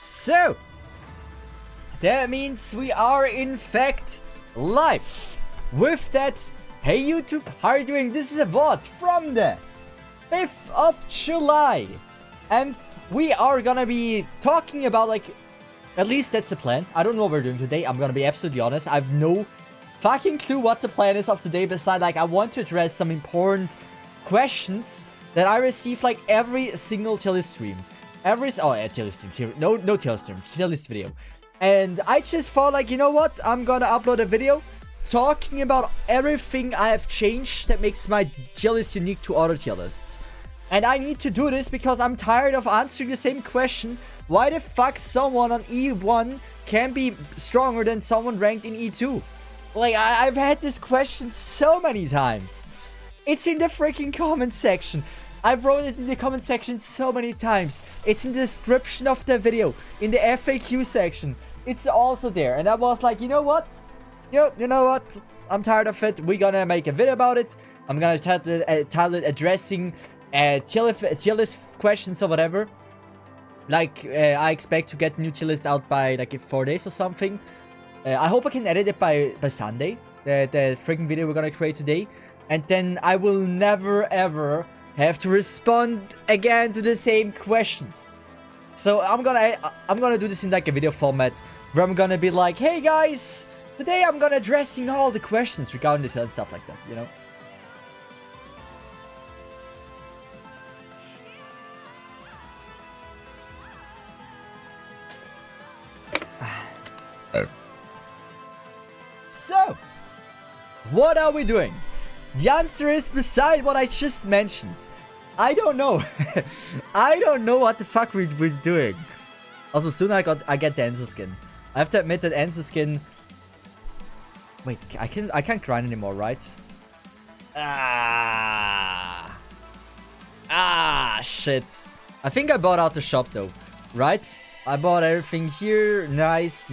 So, that means we are in fact live. With that, hey YouTube, how are you doing? This is a VOD from the 5th of July. And we are gonna be talking about, like, at least that's the plan. I don't know what we're doing today. I'm gonna be absolutely honest. I have no fucking clue what the plan is of today. Besides, like, I want to address some important questions that I receive, like, every single tier list stream. Tier list stream. No tier list stream. Tier list video. And I just thought, like, you know what? I'm gonna upload a video talking about everything I have changed that makes my tier list unique to other tier lists. And I need to do this because I'm tired of answering the same question. Why the fuck someone on E1 can be stronger than someone ranked in E2? Like, I've had this question so many times. It's in the freaking comment section. I've wrote it in the comment section so many times. It's in the description of the video. In the FAQ section. It's also there. And I was like, you know what? You know what? I'm tired of it. We're gonna make a video about it. I'm gonna title it addressing tier list questions or whatever. Like, I expect to get a new tier list out by, like, 4 days or something. I hope I can edit it by Sunday. The freaking video we're gonna create today. And then I will never ever have to respond again to the same questions. So I'm gonna do this in, like, a video format where I'm gonna be like, hey guys, today I'm gonna addressing all the questions regarding the tier and stuff like that, you know. So, what are we doing? The answer is, beside what I just mentioned, I don't know. I don't know what the fuck we're doing. Also, soon I get the Enzo skin. I have to admit that Enzo skin. Wait, I can't grind anymore, right? Shit. I think I bought out the shop though, right? I bought everything here. Nice.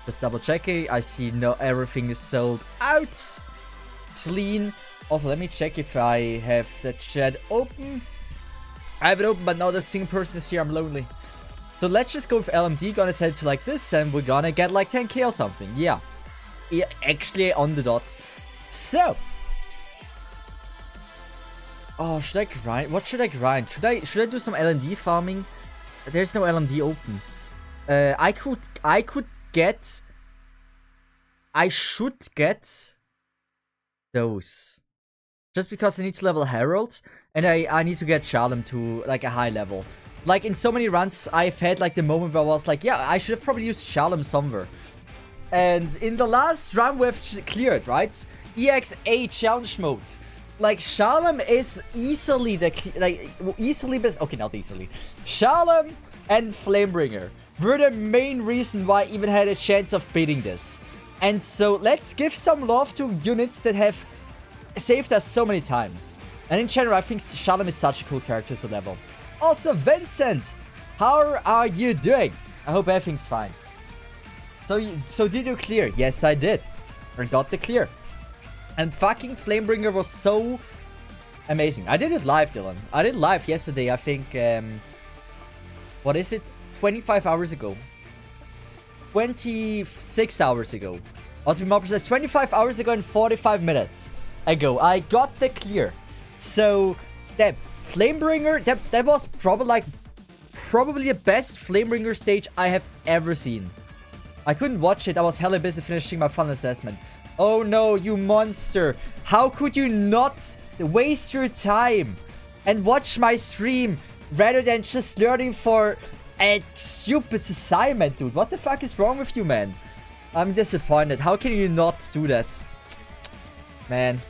Just double checking. I see everything is sold out. Clean. Also, let me check if I have the chat open. I have it open, but now the single person is here. I'm lonely. So let's just go with LMD. Gonna set it to like this, and we're gonna get like 10k or something. Yeah, actually on the dot. So, oh, should I grind? What should I grind? Should I do some LMD farming? There's no LMD open. I should get those. Just because I need to level Herald, and I need to get Shalom to, like, a high level. Like, in so many runs, I've had, like, the moment where I was like, yeah, I should have probably used Shalom somewhere. And in the last run we've cleared, right? EXA challenge mode. Like, Shalom is easily easily best. Okay, not easily. Shalom and Flamebringer were the main reason why I even had a chance of beating this. And so, let's give some love to units that have saved us so many times. And in general, I think Shalom is such a cool character to level. Also, Vincent, how are you doing? I hope everything's fine. So did you clear? Yes, I did. I got the clear. And fucking Flamebringer was so amazing. I did it live, Dylan. I did live yesterday, I think, what is it? 25 hours ago. 26 hours ago. Or to be more precise, 25 hours ago and 45 minutes ago. I got the clear. So, that Flamebringer, that was probably the best Flamebringer stage I have ever seen. I couldn't watch it. I was hella busy finishing my fun assessment. Oh no, you monster. How could you not waste your time and watch my stream rather than just learning for a stupid assignment, dude? What the fuck is wrong with you, man? I'm disappointed. How can you not do that? Man.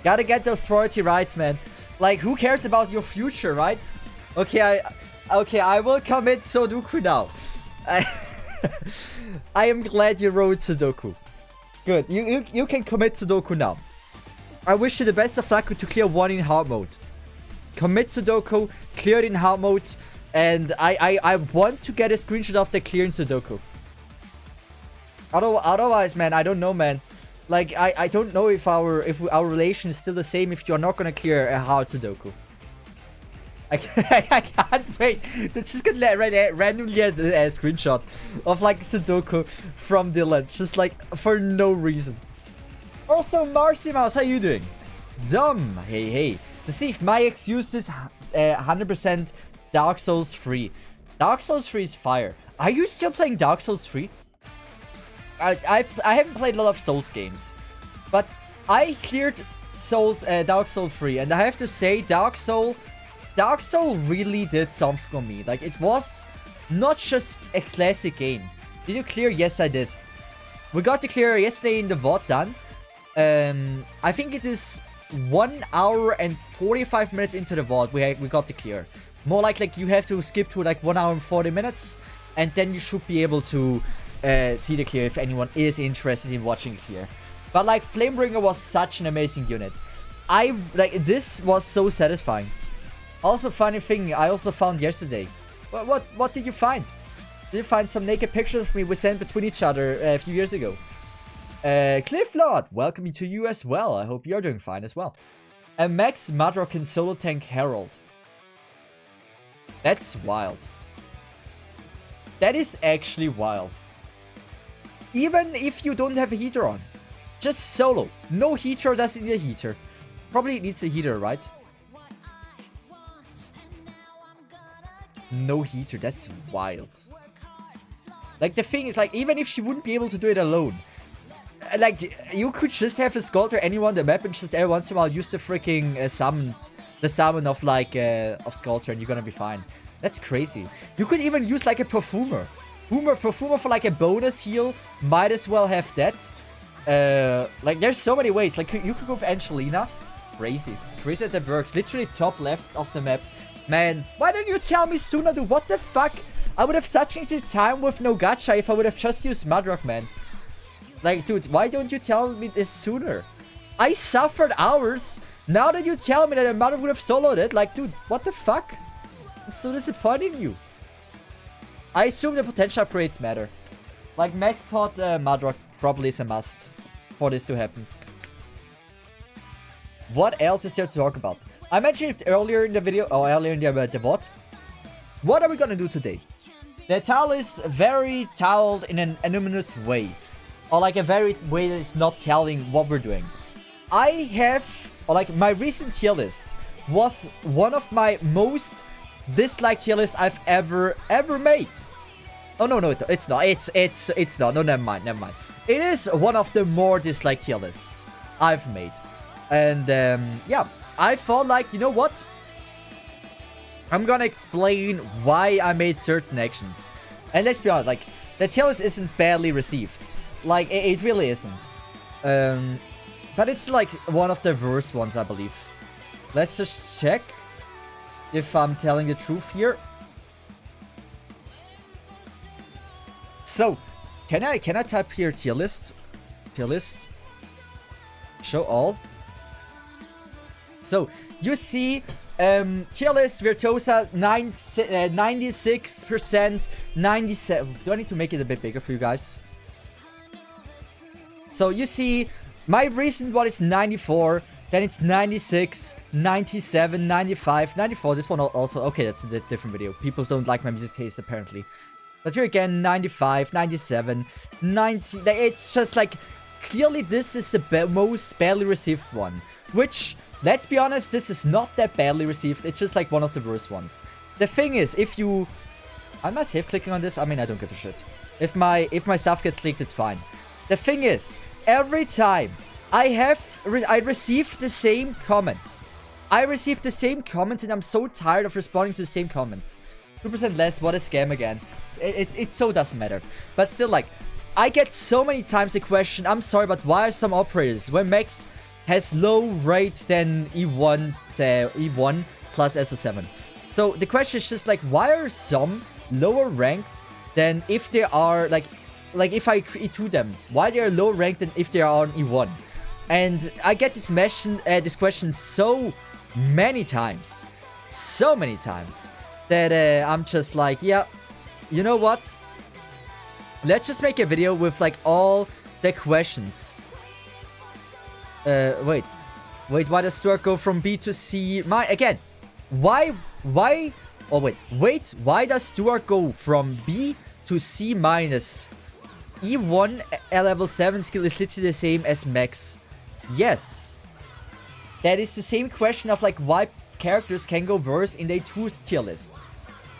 Gotta get those priority rights, man. Like, who cares about your future, right? Okay, I will commit Sudoku now. I am glad you wrote Sudoku. Good. You can commit Sudoku now. I wish you the best of luck to clear 1 in hard mode. Commit Sudoku, clear it in hard mode, and I want to get a screenshot of the clear in Sudoku. Otherwise, man, I don't know, man. Like, I don't know if our relation is still the same if you're not gonna clear a hard Sudoku. I can't wait. They're just gonna randomly a screenshot of like Sudoku from Dylan, just like for no reason. Also, Marcy Mouse, how you doing? Dumb, hey. Cesith, my excuse is 100% Dark Souls 3. Dark Souls 3 is fire. Are you still playing Dark Souls 3? I haven't played a lot of Souls games, but I cleared Dark Souls 3, and I have to say, Dark Soul really did something for me. Like, it was not just a classic game. Did you clear? Yes, I did. We got to clear yesterday in the VOD done. I think it is 1 hour and 45 minutes into the VOD we got to clear. More like you have to skip to like 1 hour and 40 minutes, and then you should be able to see the clear if anyone is interested in watching clear. But like, Flamebringer was such an amazing unit. This was so satisfying. Also, funny thing, I also found yesterday. What did you find? Did you find some naked pictures of me we sent between each other a few years ago? Cliff Lord, welcome to you as well. I hope you're doing fine as well. And Max Madrock and Solo Tank Herald. That's wild. That is actually wild. Even if you don't have a heater on. Just solo. No heater doesn't need a heater. Probably needs a heater, right? No heater. That's wild. Like, the thing is, like, even if she wouldn't be able to do it alone, like, you could just have a Sculptor anywhere on the map and just every once in a while use the freaking summons. The summon of, like, of Sculptor, and you're gonna be fine. That's crazy. You could even use, like, a Perfumer. Perfumer for, like, a bonus heal. Might as well have that. Like, there's so many ways. Like, you could go for Angelina. Crazy that works. Literally top left of the map. Man, why didn't you tell me sooner, dude? What the fuck? I would have such easy time with no gacha if I would have just used Madrock, man. Like, dude, why don't you tell me this sooner? I suffered hours. Now that you tell me that a Madrock would have soloed it, like, dude, what the fuck? I'm so disappointed in you. I assume the potential upgrades matter. Like, max pot Madrock probably is a must for this to happen. What else is there to talk about? I mentioned it earlier in the video, or earlier in the bot. What are we gonna do today? The towel is very toweled in an anonymous way. Or like a very way that is not telling what we're doing. I have, or like, my recent tier list was one of my most disliked tier lists I've ever made. Oh, no, it's not. It's not. No, never mind. It is one of the more disliked tier lists I've made. And, yeah, I felt like, you know what? I'm gonna explain why I made certain actions. And let's be honest, like, the tier list isn't badly received. Like, it really isn't. But it's, like, one of the worst ones, I believe. Let's just check if I'm telling the truth here. So, can I type here tier list? Tier list. Show all. So, you see, tier list Virtuosa 96%, 97. Do I need to make it a bit bigger for you guys? So, you see, my recent one is 94, then it's 96, 97, 95, 94. This one also, okay, that's a different video. People don't like my music taste, apparently. But here again, 95, 97, 90. It's just like, clearly this is the most badly received one. Which, let's be honest, this is not that badly received. It's just like one of the worst ones. The thing is, if you... Am I safe clicking on this? I mean, I don't give a shit. If my stuff gets leaked, it's fine. The thing is, every time I receive the same comments. I receive the same comments, and I'm so tired of responding to the same comments. 2% less, what a scam again. It so doesn't matter. But still, like, I get so many times the question, I'm sorry, but why are some operators, when Max has low rate than E1 plus SO7? So the question is just like, why are some lower ranked than if they are, like if I E2 them, why they are lower ranked than if they are on E1? And I get this question so many times. So many times. That I'm just like, yeah, you know what? Let's just make a video with like all the questions. Wait, why does Stuart go from B to C? Again, why why... Oh, wait. Why does Stuart go from B to C minus? E1 level 7 skill is literally the same as Max. Yes. That is the same question of, like, why characters can go worse in the 2 tier list.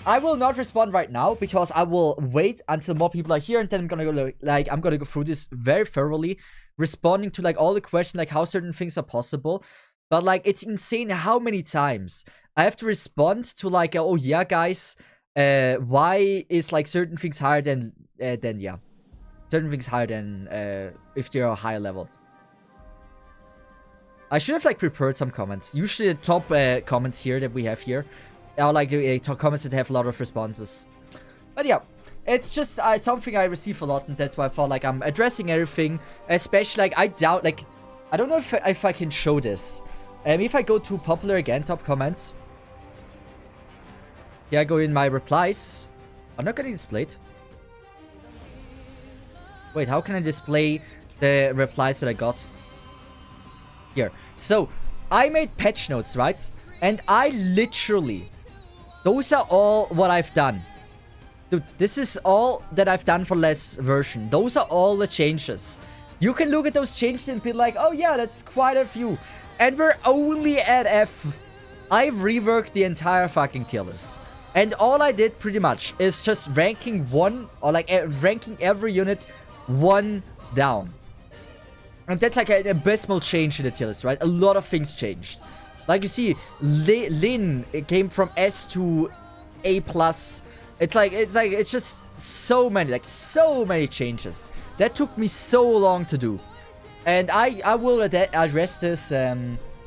I will not respond right now, because I will wait until more people are here, and then I'm gonna go, like, I'm gonna go through this very thoroughly, responding to, like, all the questions, like, how certain things are possible. But, like, it's insane how many times I have to respond to, like, oh, yeah, guys, why is, like, certain things higher than yeah. Certain things higher than, if they are higher leveled. I should have, like, prepared some comments. Usually the top comments here that we have here are, like, top comments that have a lot of responses. But, yeah. It's just something I receive a lot, and that's why I thought, like, I'm addressing everything. Especially, like, I doubt, like, I don't know if I can show this. If I go to popular again, top comments. Here I go in my replies. I'm not getting displayed. Wait, how can I display the replies that I got? Here. So, I made patch notes, right? And I literally... Those are all what I've done. Dude, this is all that I've done for last version. Those are all the changes. You can look at those changes and be like, oh yeah, that's quite a few. And we're only at F. I've reworked the entire fucking tier list. And all I did pretty much is just ranking one, or like ranking every unit one down. And that's like an abysmal change in the tier list, right? A lot of things changed. Like you see, Lin, it came from S to A+. It's just so many changes. That took me so long to do. And I will address this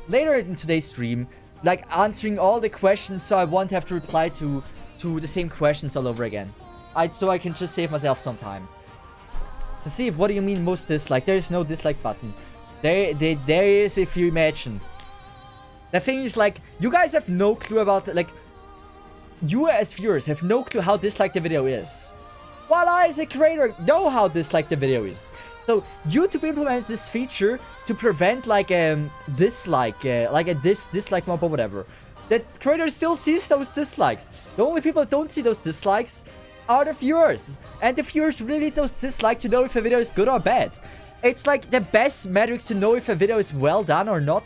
later in today's stream. Like, answering all the questions, so I won't have to reply to the same questions all over again. So I can just save myself some time. So see, what do you mean most dislike? There is no dislike button. There is, if you imagine. The thing is, like, you guys have no clue about, like, you as viewers have no clue how disliked the video is. While I, as a creator, know how disliked the video is. So, YouTube implemented this feature to prevent, like, dislike, like a dislike mob or whatever. That creator still sees those dislikes. The only people that don't see those dislikes are the viewers. And the viewers really need those dislikes to know if a video is good or bad. It's, like, the best metric to know if a video is well done or not.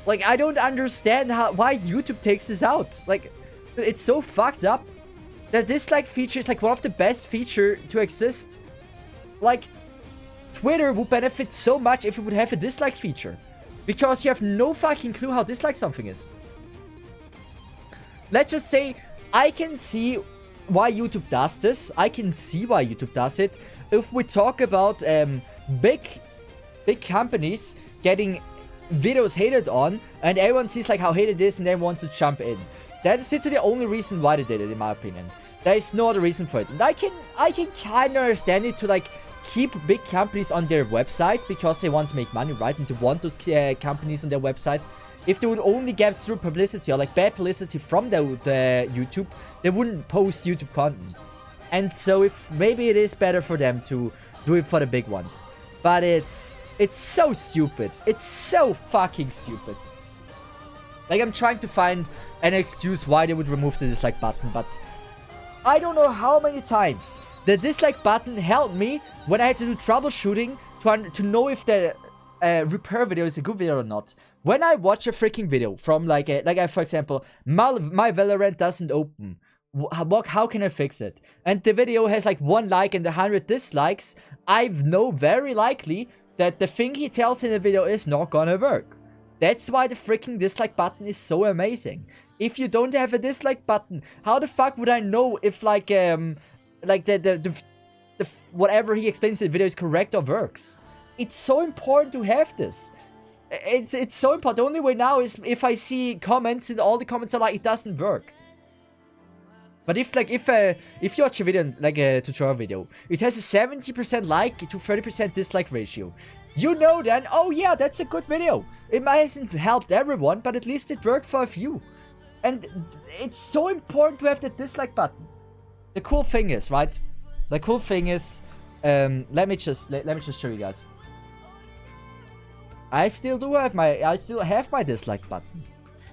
Like, I don't understand why YouTube takes this out. Like, it's so fucked up. The dislike feature is, like, one of the best features to exist. Like, Twitter would benefit so much if it would have a dislike feature. Because you have no fucking clue how dislike something is. Let's just say, I can see why YouTube does this. I can see why YouTube does it. If we talk about big companies getting videos hated on, and everyone sees, like, how hated it is, and everyone wants to jump in. That is literally the only reason why they did it, in my opinion. There is no other reason for it. And I can kind of understand it to, like, keep big companies on their website because they want to make money, right? And to want those companies on their website. If they would only get through publicity or, like, bad publicity from the YouTube, they wouldn't post YouTube content. And so if maybe it is better for them to do it for the big ones. But it's so stupid. It's so fucking stupid. Like, I'm trying to find an excuse why they would remove the dislike button, but I don't know how many times the dislike button helped me when I had to do troubleshooting to know if the repair video is a good video or not. When I watch a freaking video from, like, for example, my Valorant doesn't open. How can I fix it? And the video has, like, 1 like and 100 dislikes. I know very likely that the thing he tells in the video is not gonna work. That's why the freaking dislike button is so amazing. If you don't have a dislike button, how the fuck would I know if, like the whatever he explains in the video is correct or works? It's so important to have this. It's so important. The only way now is if I see comments and all the comments are like, it doesn't work. But if you watch a video, like a tutorial video, it has a 70% like to 30% dislike ratio. You know then, oh yeah, that's a good video. It might hasn't helped everyone, but at least it worked for a few. And it's so important to have the dislike button. The cool thing is, right? The cool thing is, let me just show you guys. I still have my dislike button.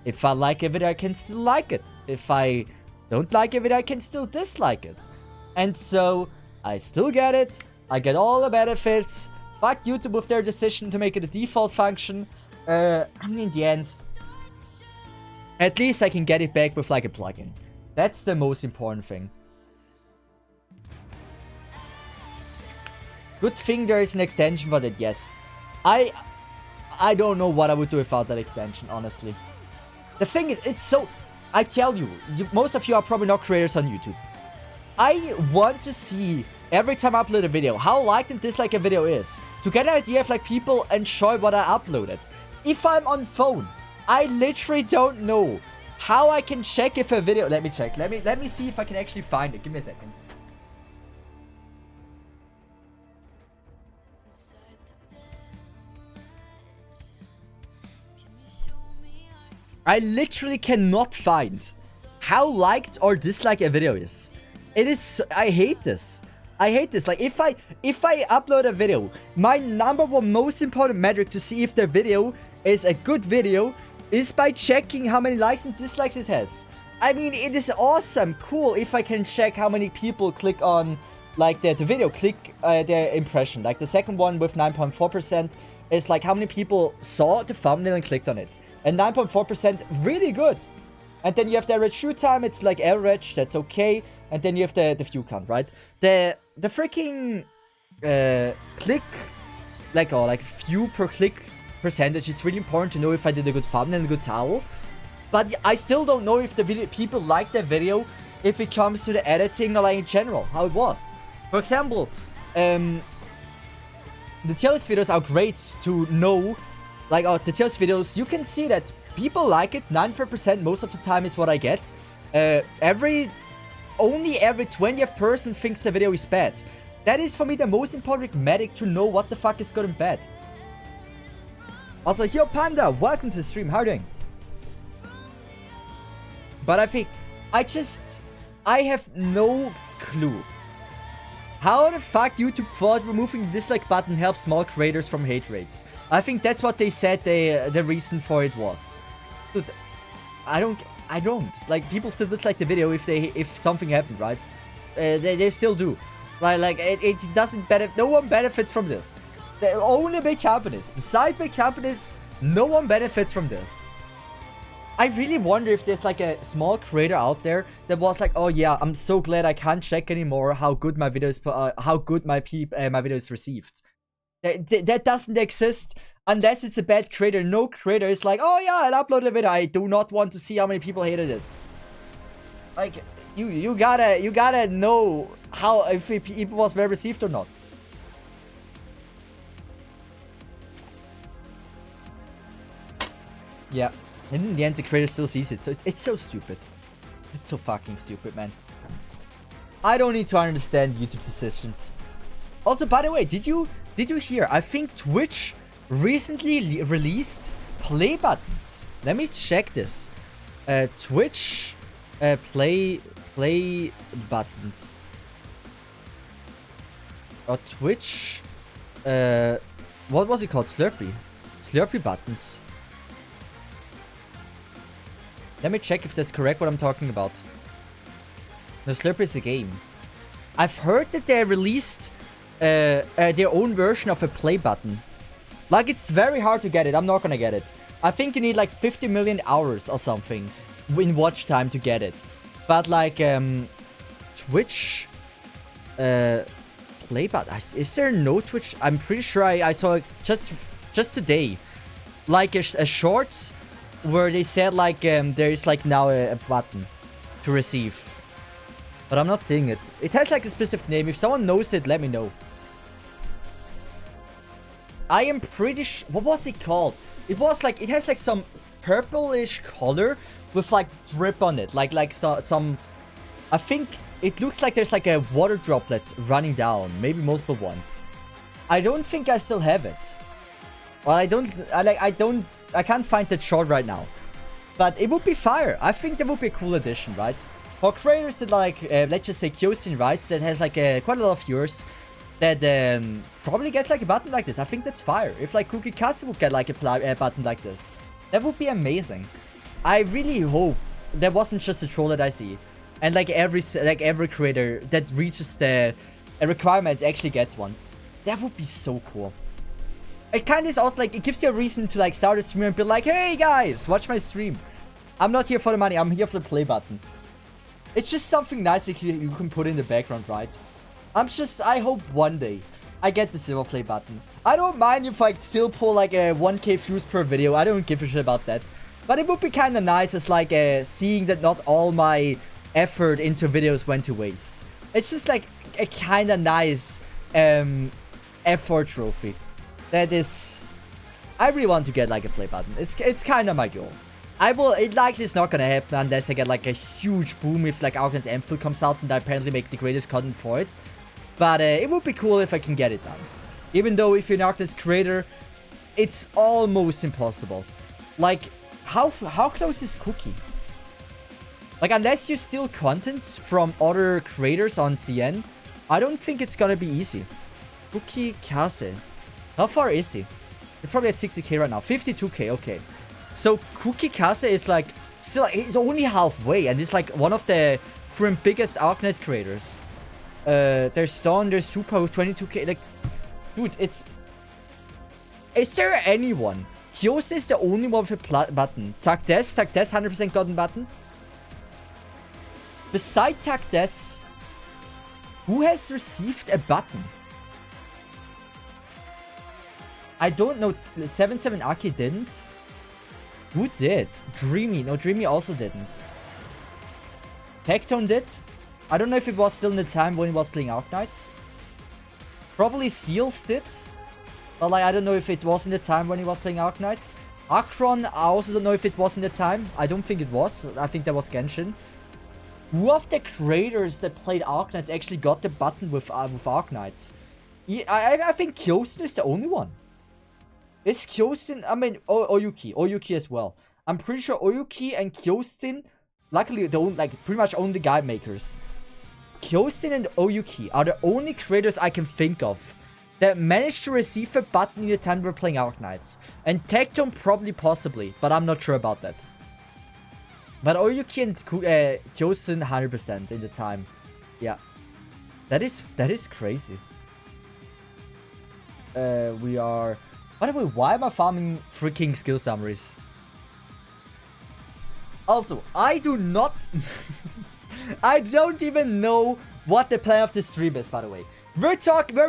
If I like a video, I can still like it. If I don't like a video, I can still dislike it. And so, I still get it. I get all the benefits. Fuck YouTube with their decision to make it a default function. I mean, in the end, at least I can get it back with like a plugin. That's the most important thing. Good thing there is an extension for that, yes. I don't know what I would do without that extension, honestly. The thing is, it's so... I tell you, most of you are probably not creators on YouTube. I want to see, every time I upload a video, how liked and disliked a video is. To get an idea if like people enjoy what I uploaded. If I'm on phone, I literally don't know how I can check if a video... Let me check. Let me see if I can actually find it. Give me a second. I literally cannot find how liked or disliked a video is. It is... I hate this. I hate this. Like, if I upload a video, my number one most important metric to see if the video is a good video is by checking how many likes and dislikes it has. I mean, it is awesome, cool, if I can check how many people click on, like, the video, click their impression. Like, the second one with 9.4% is, like, how many people saw the thumbnail and clicked on it. And 9.4%, really good. And then you have the average view time, it's, like, average, that's okay. And then you have the view count, right? The freaking click, like view per click percentage is really important to know if I did a good thumbnail and a good title. But I still don't know if the video people like the video if it comes to the editing or like in general, how it was. For example, the tier list videos are great to know. Like the tier list videos, you can see that people like it. 94% most of the time is what I get. Only every 20th person thinks the video is bad. That is for me the most important metric to know what the fuck is good and bad. Also, Yo Panda, welcome to the stream. How are you doing? But I think I have no clue how the fuck YouTube thought removing the dislike button helps small creators from hate rates. I think that's what they said the reason for it was. Dude, I don't. Like, people still dislike the video if something happened, right? They still do. Like it doesn't benefit. No one benefits from this. Only big companies. Besides big companies, no one benefits from this. I really wonder if there's like a small creator out there that was like, oh yeah, I'm so glad I can't check anymore how good my videos, my video is received. That doesn't exist unless it's a bad creator. No creator is like, oh yeah, I'll upload a video. I do not want to see how many people hated it. Like, you gotta know how if it was well received or not. Yeah, and in the end, the creator still sees it. So it's so stupid. It's so fucking stupid, man. I don't need to understand YouTube decisions. Also, by the way, did you hear? I think Twitch recently released play buttons. Let me check this. Twitch play buttons. Or Twitch what was it called? Slurpee buttons. Let me check if that's correct what I'm talking about. No, Slurpee is a game. I've heard that they released their own version of a play button. Like, it's very hard to get it. I'm not gonna get it. I think you need like 50 million hours or something in watch time to get it. But like Twitch play button. Is there no Twitch? I'm pretty sure I saw it just today. Like a shorts where they said like there is like now a button to receive. But I'm not seeing it. It has like a specific name. If someone knows it, let me know. I am pretty sure... What was it called? It was like... It has like some purplish color with like drip on it. Like some... I think it looks like there's like a water droplet running down. Maybe multiple ones. I don't think I still have it. Well, I can't find that short right now. But it would be fire. I think that would be a cool addition, right? For creators that like, let's just say Kyosin, right? That has like quite a lot of viewers. That probably gets like a button like this. I think that's fire. If like Cookie Katsu would get like a button like this. That would be amazing. I really hope that wasn't just a troll that I see. And like every creator that reaches the requirements actually gets one. That would be so cool. It kind of is also like, it gives you a reason to like start a stream and be like, hey guys, watch my stream. I'm not here for the money, I'm here for the play button. It's just something nice that you can put in the background, right? I hope one day I get the silver play button. I don't mind if I still pull like a 1k views per video. I don't give a shit about that. But it would be kind of nice as like seeing that not all my effort into videos went to waste. It's just like a kind of nice effort trophy. That is, I really want to get like a play button. It's kind of my goal. It likely is not gonna happen unless I get like a huge boom if like Arknights Amphill comes out and I apparently make the greatest content for it. But it would be cool if I can get it done. Even though if you're an Arknights creator, it's almost impossible. Like, how close is Cookie? Like, unless you steal content from other creators on CN, I don't think it's gonna be easy. Cookie Kase. How far is he? He's probably at 60k right now. 52k, okay. So Cookie Kase is like, still, he's only halfway, and he's like one of the current biggest Arknights creators. There's Stone, there's Super with 22k, like, dude, it's... Is there anyone? Kyose is the only one with a button. Takdes 100% gotten button. Beside Takdes, who has received a button? I don't know. 77 Aki didn't. Who did? Dreamy. No, Dreamy also didn't. Tectone did. I don't know if it was still in the time when he was playing Arknights. Probably Seals did. But like, I don't know if it was in the time when he was playing Arknights. Akron, I also don't know if it was in the time. I don't think it was. I think that was Genshin. Who of the creators that played Arknights actually got the button with Arknights? I think Kyosen is the only one. Is Kyosen... I mean, Oyuki. Oyuki as well. I'm pretty sure Oyuki and Kyosen... Luckily, they own, like, pretty much own the guide makers. Kyosen and Oyuki are the only creators I can think of that managed to receive a button in the time we're playing Arknights. And Tectone probably possibly, but I'm not sure about that. But Oyuki and Kyosen 100% in the time. Yeah. That is crazy. We are... By the way, why am I farming freaking skill summaries? Also, I do not... I don't even know what the plan of the stream is, by the way. We're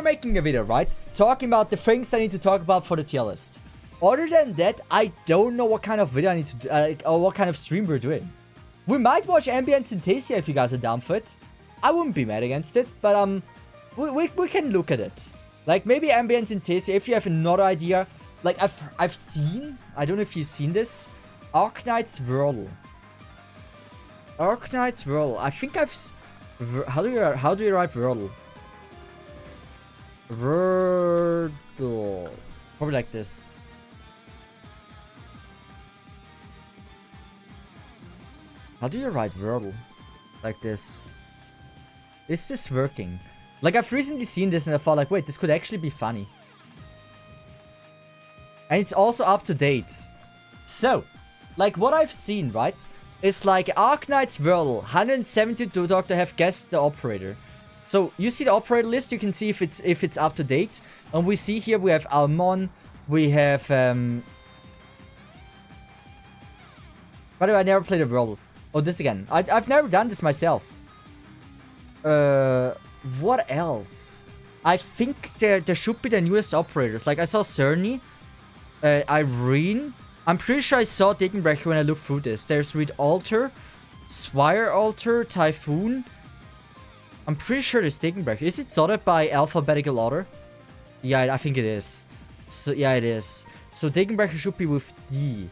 making a video, right? Talking about the things I need to talk about for the tier list. Other than that, I don't know what kind of video I need to do, or what kind of stream we're doing. We might watch Ambient Synthesia if you guys are down for it. I wouldn't be mad against it, but we can look at it. Like maybe Ambient Synthesia, if you have another idea. Like I've seen, I don't know if you've seen this, Arknights Whirl. Arknights Whirl. I think how do you write Whirl? Wordle. Probably like this. How do you write Wordle? Like this. Is this working? Like, I've recently seen this and I thought, like, wait, this could actually be funny. And it's also up to date. So, like, what I've seen, right? Is like Arknights Whirl, 172 doctor have guessed the operator. So, you see the operator list, you can see if it's up to date. And we see here we have Almon, we have... By the way, I never played a Whirl. Oh, this again. I've never done this myself. What else? I think there should be the newest operators. Like, I saw Cerny, Irene. I'm pretty sure I saw Degenbrecher when I looked through this. There's Reed Alter, Swire Alter, Typhoon. I'm pretty sure there's Degenbrecher. Is it sorted by alphabetical order? Yeah, I think it is. So, yeah, it is. So Degenbrecher should be with D.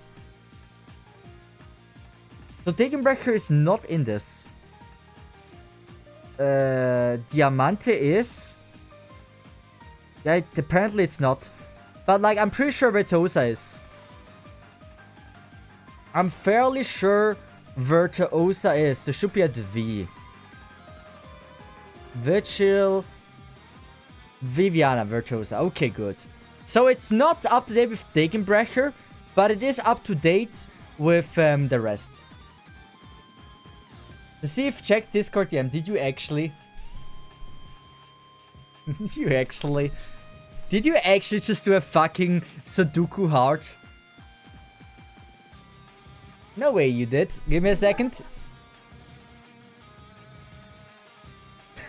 So Degenbrecher is not in this. Diamante is... Yeah, apparently it's not. But like, I'm pretty sure Virtuosa is. I'm fairly sure Virtuosa is. There should be a V. Virtual... Viviana Virtuosa. Okay, good. So it's not up to date with Degenbrecher, but it is up to date with the rest. Cesith, check Discord DM. Did you actually? Did you actually just do a fucking Sudoku heart? No way you did. Give me a second.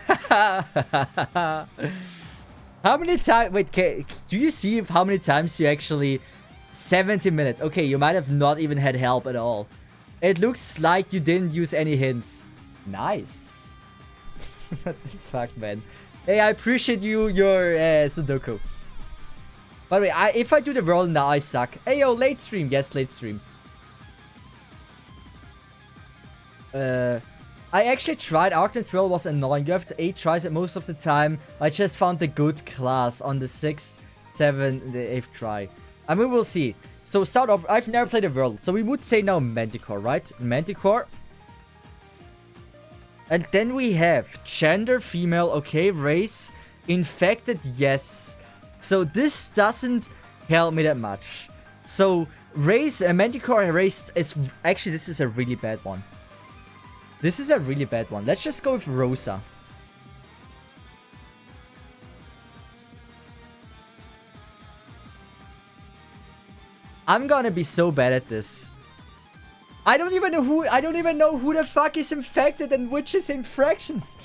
How many times? Wait, do you see how many times you actually... 70 minutes. Okay, you might have not even had help at all. It looks like you didn't use any hints. Nice. What the fuck, man? Hey, I appreciate your Sudoku. By the way, if I do the roll now, I suck. Hey, yo, late stream. Yes, late stream. I actually tried. Arcan's roll was annoying. You have to 8 tries at most of the time. I just found the good class on the 6th, 7th, the 8th try. I mean, we'll see. So, start off. I've never played a world. So, we would say now Manticore, right? Manticore. And then we have gender, female, okay, race, infected, yes. So this doesn't help me that much. So race, Manticore race is actually, this is a really bad one. This is a really bad one. Let's just go with Rosa. I'm gonna be so bad at this. I don't even know who the fuck is infected and which is infractions.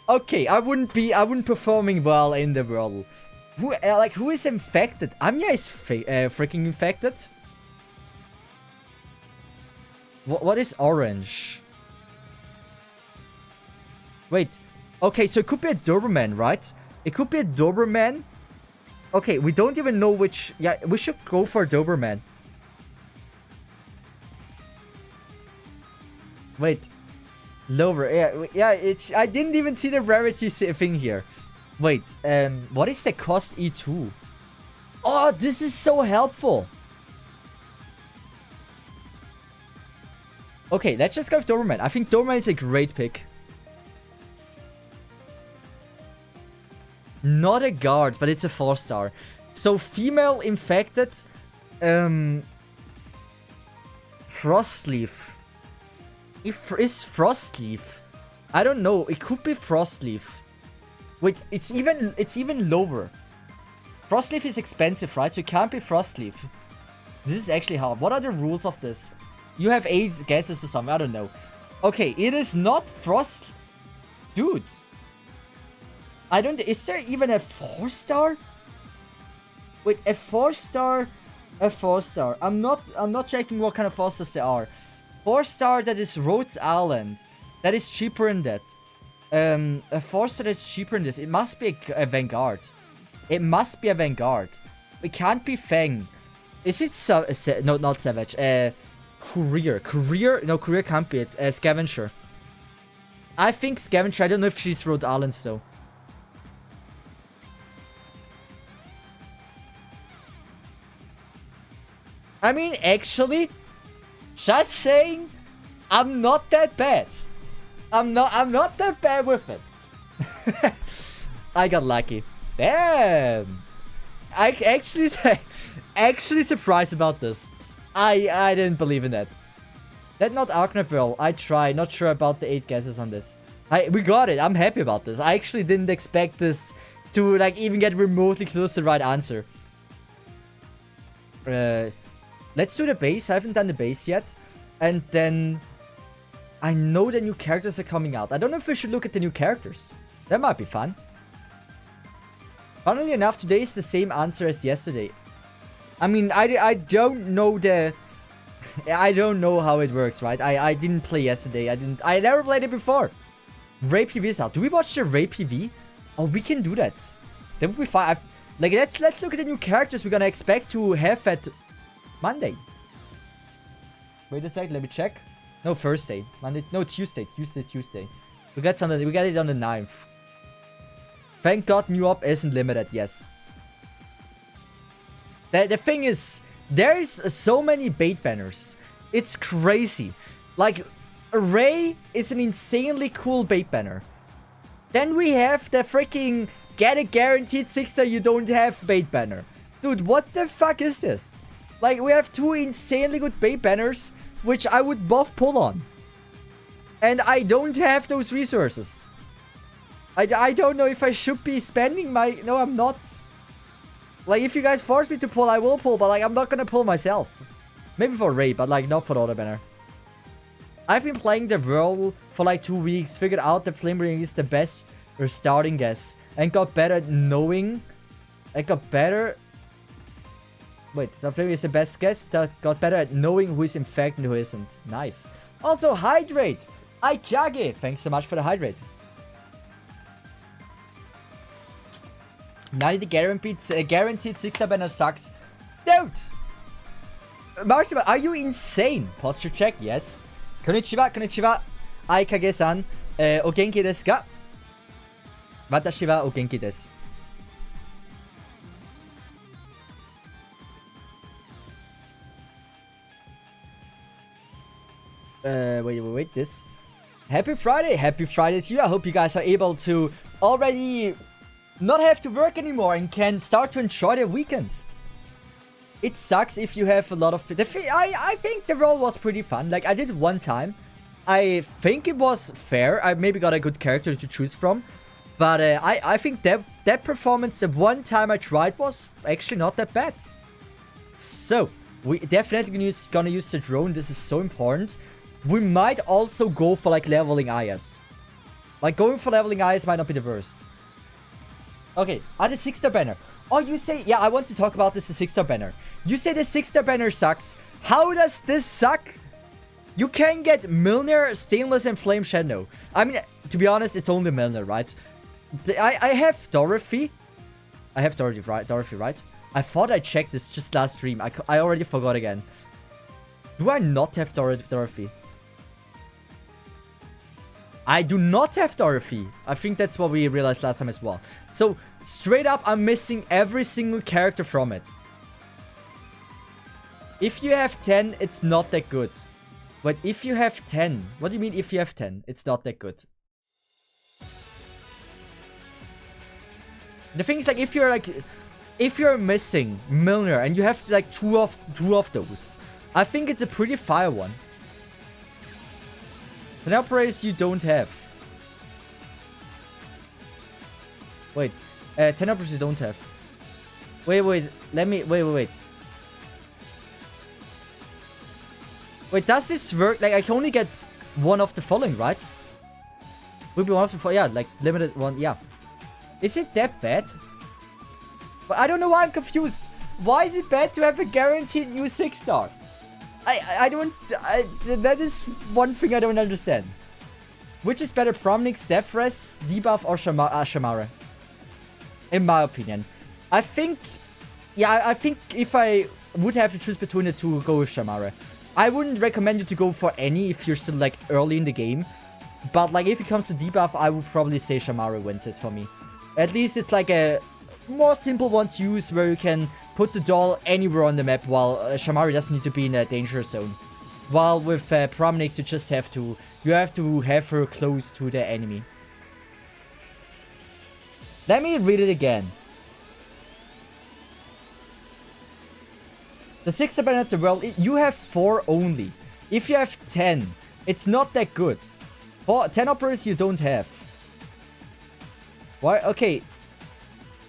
Okay, I wouldn't performing well in the world. Who is infected? Anya is freaking infected. What is orange? Wait. Okay, so it could be a Doberman, right? It could be a Doberman. Okay, we don't even know which. Yeah, we should go for a Doberman. Wait. Lower. Yeah, I didn't even see the rarity thing here. Wait, what is the cost E2? Oh, this is so helpful. Okay, let's just go with Doberman. I think Doberman is a great pick. Not a guard, but it's a 4-star. So, female infected. Frostleaf. Is Frostleaf? I don't know. It could be Frostleaf. Wait, it's even lower. Frostleaf is expensive, right? So it can't be Frostleaf. This is actually hard. What are the rules of this? You have 8 guesses or something. I don't know. Okay, it is not Frost. Dude. I don't... Is there even a 4-star? Wait, a 4-star? A 4-star. I'm not checking what kind of 4-stars there are. 4-star that is Rhodes Island. That is cheaper than that. A 4-star that's cheaper than this. It must be a Vanguard. It must be a Vanguard. It can't be Fang. Is it... no, not Savage. Courier. Courier? No, Courier can't be it. Scavenger. I think Scavenger. I don't know if she's Rhode Island, though. I mean, actually, just saying, I'm not that bad. I'm not that bad with it. I got lucky. Damn. I actually surprised about this. I didn't believe in that. That not Arknaville. I tried. Not sure about the 8 guesses on this. We got it. I'm happy about this. I actually didn't expect this to like even get remotely close to the right answer. Let's do the base. I haven't done the base yet. And then I know the new characters are coming out. I don't know if we should look at the new characters. That might be fun. Funnily enough, today is the same answer as yesterday. I mean, I don't know the... I don't know how it works, right? I didn't play yesterday. I never played it before. Ray PV is out. Do we watch the Ray PV? Oh, we can do that. That would be fun. Like, let's look at the new characters we're gonna expect to have at Monday. Wait a sec, let me check. No, Thursday. Monday. No, Tuesday. Tuesday. We got it on the 9th. Thank God new op isn't limited, yes. The thing is, there is so many bait banners. It's crazy. Like, Ray is an insanely cool bait banner. Then we have the freaking get a guaranteed 6-star you don't have bait banner. Dude, what the fuck is this? Like, we have 2 insanely good bait banners which I would both pull on. And I don't have those resources. I don't know if I should be spending my... No, I'm not. Like, if you guys force me to pull, I will pull. But, like, I'm not gonna pull myself. Maybe for Ray, but, like, not for the other banner. I've been playing the world for, like, 2 weeks. Figured out that Flame Ring is the best starting guess. And got better at knowing... I got better... Wait, so Flame Ring is the best guess. That got better at knowing who is infected and who isn't. Nice. Also, Hydrate. Aikage. Thanks so much for the Hydrate. 90 guaranteed 6-star banner sucks. Dude! Marcima, are you insane? Posture check, yes. Konnichiwa, konnichiwa. Aikage-san. O genki desu ka? Watashi wa o genki desu. Wait, this. Happy Friday to you. I hope you guys are able to already not have to work anymore and can start to enjoy the weekends. It sucks if you have a lot of... I think the role was pretty fun. Like, I did it one time. I think it was fair. I maybe got a good character to choose from. But I think that performance, the one time I tried, was actually not that bad. So, we definitely gonna use the drone. This is so important. We might also go for, like, leveling Ayas. Like, going for leveling Ayas might not be the worst. Okay, the 6-star banner. Oh, you say... Yeah, I want to talk about this, the 6-star banner. You say the 6-star banner sucks. How does this suck? You can get Milner, Stainless, and Flame Shadow. I mean, to be honest, it's only Milner, right? I have Dorothy. I have Dorothy, right? I thought I checked this just last stream. I already forgot again. Do I not have Dorothy? I do not have Dorothy. I think that's what we realized last time as well. So, straight up, I'm missing every single character from it. If you have 10, it's not that good. But if you have 10... What do you mean if you have 10? It's not that good. The thing is, like, if you're missing Milner and you have, like, two of those, I think it's a pretty fire one. The operators you don't have. Wait. 10 operators you don't have. Wait. Let me... Wait. Wait, does this work? Like, I can only get one of the following, right? Would be one of the following. Yeah, like, limited one. Yeah. Is it that bad? But I don't know why I'm confused. Why is it bad to have a guaranteed new 6-star? I don't... that is one thing I don't understand. Which is better, Promnix, Deathres, Debuff, or Shamara? In my opinion. I think... Yeah, I think if I would have to choose between the two, go with Shamara. I wouldn't recommend you to go for any if you're still, like, early in the game. But, like, if it comes to debuff, I would probably say Shamara wins it for me. At least it's, like, a more simple one to use where you can put the doll anywhere on the map, while Shamara doesn't need to be in a danger zone. While with Promnix, you just have to... You have to have her close to the enemy. Let me read it again. The 6th banner of the world, you have 4 only. If you have 10, it's not that good. 10 operators you don't have. Why? Okay.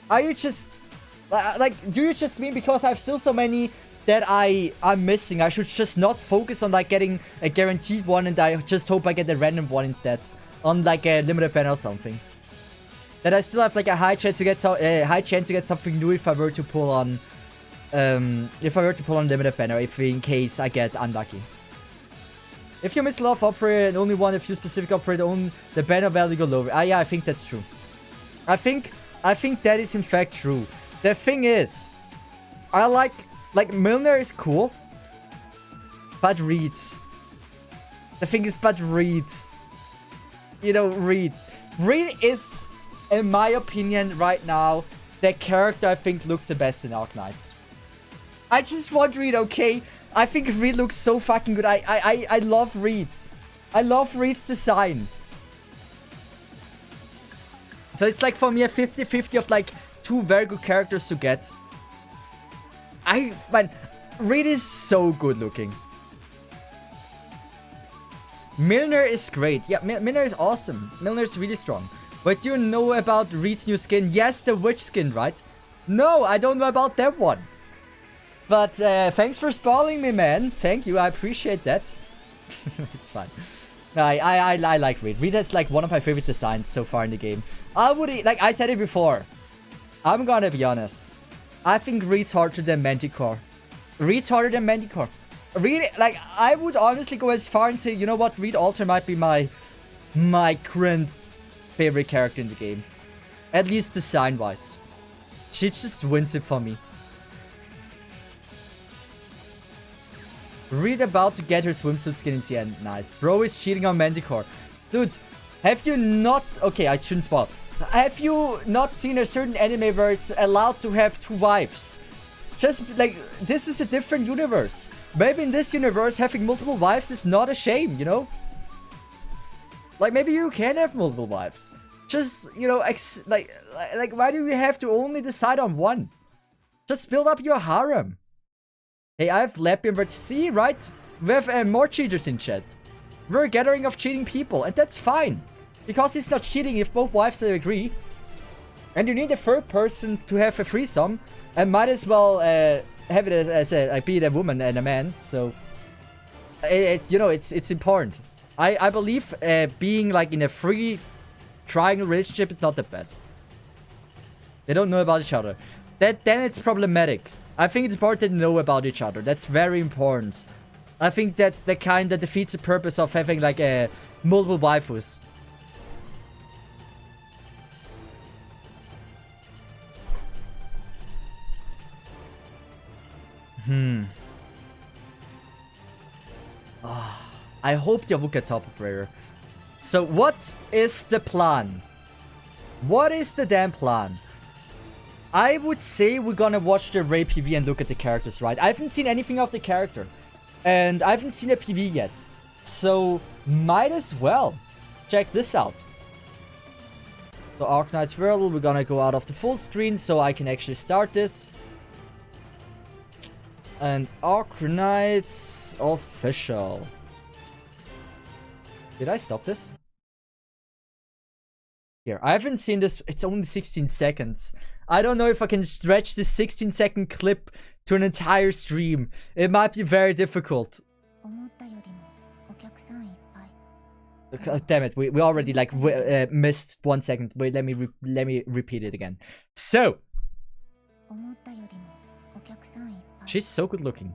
Are you just... Like, do you just mean because I have still so many that I'm missing, I should just not focus on, like, getting a guaranteed one, and I just hope I get a random one instead? On, like, a limited banner or something. That I still have, like, a high chance to get something new if I were to pull on... limited banner, if in case I get unlucky. If you miss a lot of operator and only want a few specific operator, the banner value go lower. Yeah, I think that's true. I think that is in fact true. The thing is, I like Milner is cool, but Reed. The thing is, but Reed. You know, Reed. Reed is, in my opinion, right now, the character I think looks the best in Arknights. I just want Reed, okay? I think Reed looks so fucking good. I love Reed. I love Reed's design. So it's like for me a 50-50 of like 2 very good characters to get. Man, Reed is so good looking. Milner is great. Yeah, Milner is awesome. Milner is really strong. But do you know about Reed's new skin? Yes, the witch skin, right? No, I don't know about that one. But thanks for spoiling me, man. Thank you, I appreciate that. It's fine. I like Reed. Reed is like one of my favorite designs so far in the game. I would, like I said it before. I'm gonna be honest. I think Reed's harder than Manticore. Reed's harder than Manticore. Reed, like, I would honestly go as far and say, you know what, Reed Alter might be my current favorite character in the game. At least design-wise. She just wins it for me. Reed about to get her swimsuit skin in the end. Nice. Bro is cheating on Manticore. Dude, have you not... Okay, I shouldn't spoil. Have you not seen a certain anime where it's allowed to have 2 wives? Just, like, this is a different universe. Maybe in this universe, having multiple wives is not a shame, you know? Like, maybe you can have multiple wives. Just, you know, like, why do you have to only decide on one? Just build up your harem. Hey, I have Lepian, but see, right? We have more cheaters in chat. We're a gathering of cheating people, and that's fine. Because it's not cheating if both wives agree. And you need a third person to have a threesome, and might as well have it as a be it a woman and a man. So it's, you know, it's important. I believe being like in a free triangle relationship, it's not that bad. They don't know about each other. Then it's problematic. I think it's important to know about each other. That's very important. I think that kind of defeats the purpose of having like a multiple waifus. I hope they will get top operator. So what is the plan? What is the damn plan? I would say we're gonna watch the Ray PV and look at the characters, right? I haven't seen anything of the character. And I haven't seen a PV yet. So might as well check this out. So Arknight's Whirl, we're gonna go out of the full screen so I can actually start this. And Arknight's official. Did I stop this? Here, I haven't seen this. It's only 16 seconds. I don't know if I can stretch this 16-second clip to an entire stream. It might be very difficult. Damn it, we already like missed 1 second. Wait, let me repeat it again. So she's so good looking.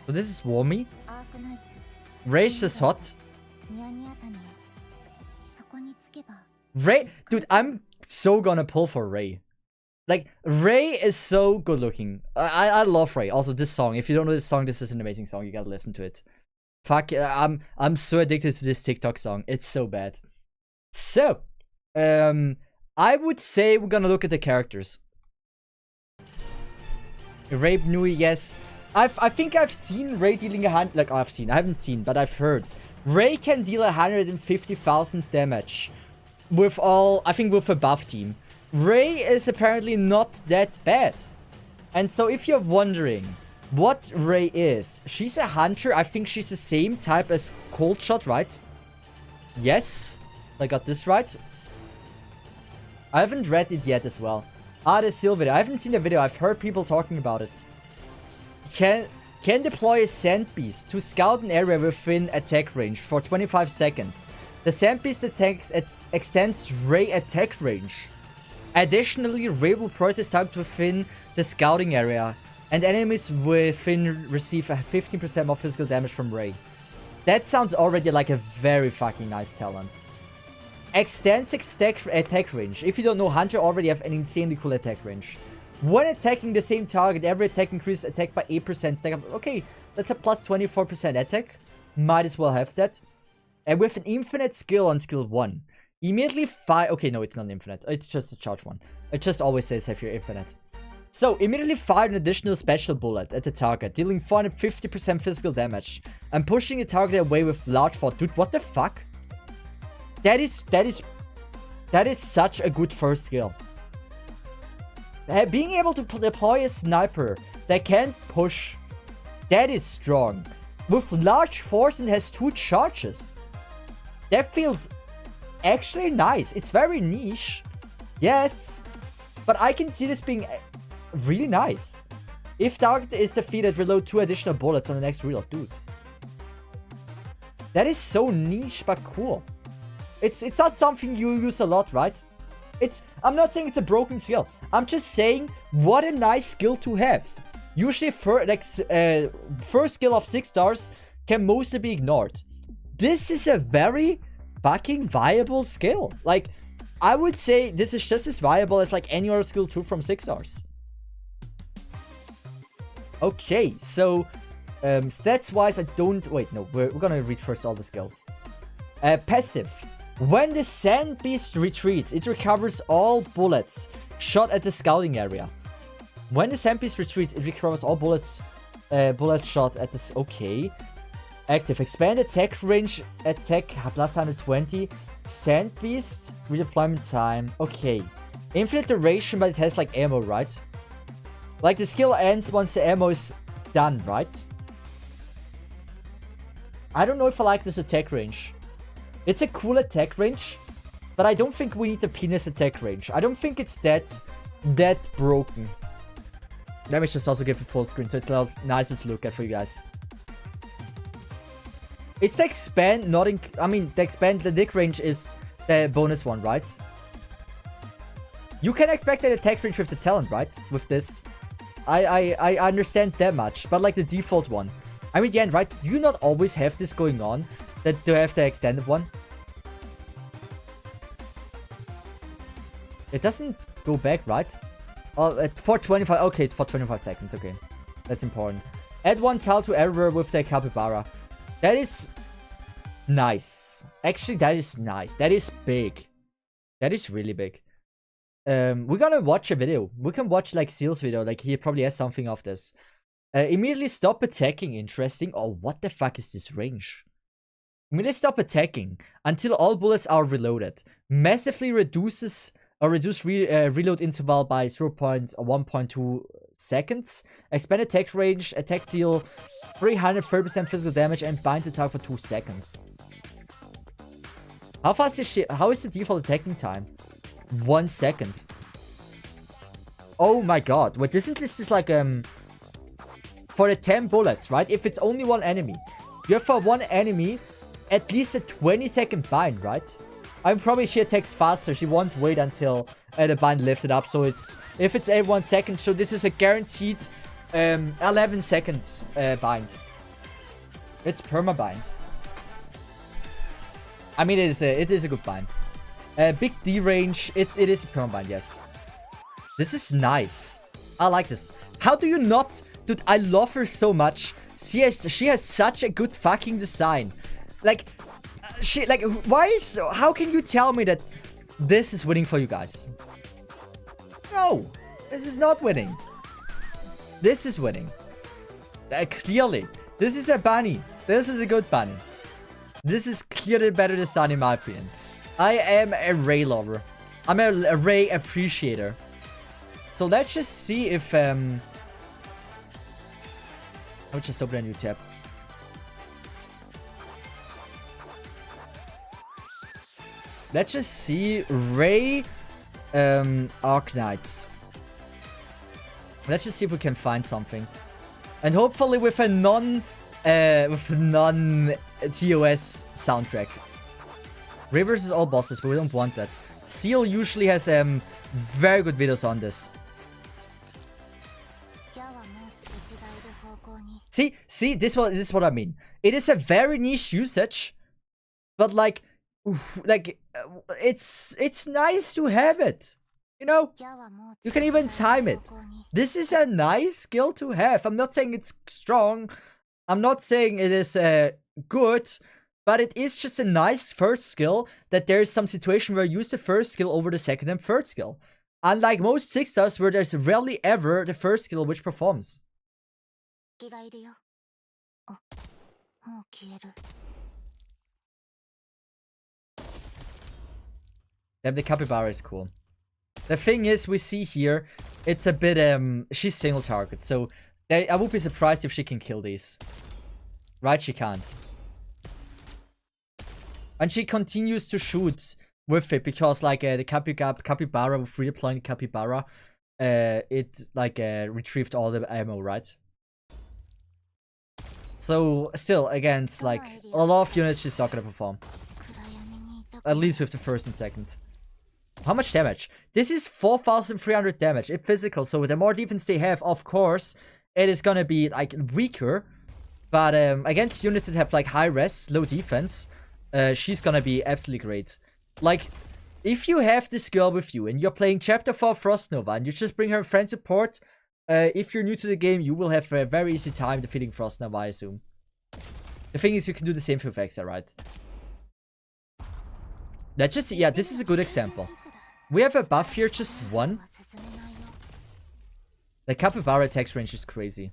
So this is Warmy. Ray's just hot. Ray, dude, I'm so gonna pull for Ray. Like, Ray is so good looking. I love Ray. Also, this song. If you don't know this song, this is an amazing song. You gotta listen to it. Fuck, I'm so addicted to this TikTok song. It's so bad. So, I would say we're gonna look at the characters. Ray Nui, yes. I think I've seen Ray dealing I haven't seen, but I've heard. Ray can deal 150,000 damage. With all, I think with a buff team. Ray is apparently not that bad. And so if you're wondering what Ray is, she's a hunter. I think she's the same type as Cold Shot, right? Yes, I got this right. I haven't read it yet as well. The Seal video. I haven't seen the video. I've heard people talking about it. Can deploy a Sand Beast to scout an area within attack range for 25 seconds. The Sand Beast extends Ray attack range. Additionally, Ray will protest target within the scouting area, and enemies within receive a 15% more physical damage from Ray. That sounds already like a very fucking nice talent. Extends attack range. If you don't know, Hunter already have an insanely cool attack range. When attacking the same target, every attack increases attack by 8%. Stack up. Okay, that's a plus 24% attack. Might as well have that. And with an infinite skill on skill 1. Immediately fire... Okay, no, it's not infinite. It's just a charge one. It just always says have your infinite. So, immediately fire an additional special bullet at the target, dealing 450% physical damage. And pushing the target away with large force. Dude, what the fuck? That is such a good first skill. Being able to deploy a sniper that can push, that is strong. with large force and has 2 charges. That feels actually nice. It's very niche. Yes. But I can see this being really nice. If target is defeated, reload 2 additional bullets on the next reload. Dude. That is so niche but cool. It's not something you use a lot, right? I'm not saying it's a broken skill. I'm just saying what a nice skill to have. Usually first skill of 6 stars can mostly be ignored. This is a very fucking viable skill. Like, I would say this is just as viable as like any other skill 2 from 6 stars. Okay, so stats wise I don't... Wait, no, we're gonna read first all the skills. Passive. When the sand beast retreats, it recovers all bullets shot at the scouting area. When the sand beast retreats, it recovers all bullets shot at this. Okay. Active. Expand attack range. Attack plus 120. Sand beast. Redeployment time. Okay. Infinite duration, but it has like ammo, right? Like the skill ends once the ammo is done, right? I don't know if I like this attack range. It's a cool attack range, but I don't think we need the penis attack range. I don't think it's that broken. Let me just also give a full screen so it's a lot nicer to look at for you guys. It's the expand, not in... I mean, the expand, the dick range is the bonus one, right? You can expect an attack range with the talent, right? With this. I understand that much, but like the default one. I mean, the end, right? You not always have this going on, that to have the extended one. It doesn't go back, right? Oh, for 25... Okay, it's for 25 seconds. Okay. That's important. Add 1 tile to everywhere with the capybara. That is nice. Actually, that is nice. That is big. That is really big. We're gonna watch a video. We can watch like Seal's video. Like he probably has something of this. Immediately stop attacking. Interesting. Oh, what the fuck is this range? Immediately stop attacking until all bullets are reloaded. Massively reduce reload interval by 1.2 seconds. Expand attack range. Attack deal 330% physical damage and bind the target for 2 seconds. How fast is she? How is the default attacking time? 1 second. Oh my god. Wait, isn't this like for the 10 bullets, right? If it's only 1 enemy, you have for 1 enemy at least a 20-second bind, right? I'm probably she attacks faster. She won't wait until the bind lifted up. So it's if it's every 1 second. So this is a guaranteed 11 second bind. It's perma-bind. I mean, it is a good bind. Big D range. It is a perma-bind, yes. This is nice. I like this. How do you not... Dude, I love her so much. She has such a good fucking design. Like... How can you tell me that this is winning for you guys? No, this is not winning. This is winning. Clearly. This is a bunny. This is a good bunny. This is clearly better design in my opinion. I am a Ray lover. I'm a Ray appreciator. So let's just see if... I'll just open a new tab. Let's just see Ray Arknights. Let's just see if we can find something. And hopefully with a non-TOS soundtrack. Ray versus all bosses, but we don't want that. Seal usually has very good videos on this. See, this is what I mean. It is a very niche usage, but like it's nice to have it. You know, you can even time it. This is a nice skill to have. I'm not saying it's strong. I'm not saying it is good, but it is just a nice first skill that there is some situation where you use the first skill over the second and third skill. Unlike most 6 stars where there's rarely ever the first skill which performs. Yeah, the capybara is cool. The thing is, we see here, it's a bit, she's single target, so I would be surprised if she can kill these. Right, she can't. And she continues to shoot with it because, like, the Capybara, with redeploying the Capybara, it, like, retrieved all the ammo, right? So, still, against, like, a lot of units, she's not gonna perform. At least with the first and second. How much damage? This is 4,300 damage. It's physical, so the more defense they have, of course, it is gonna be, like, weaker. But, against units that have, like, high res, low defense, she's gonna be absolutely great. Like, if you have this girl with you and you're playing Chapter 4 Frost Nova and you just bring her friend support, if you're new to the game, you will have a very easy time defeating Frost Nova, I assume. The thing is, you can do the same for Vexa, right? Let's just, yeah, this is a good example. We have a buff here, just one. The Capybara attack range is crazy.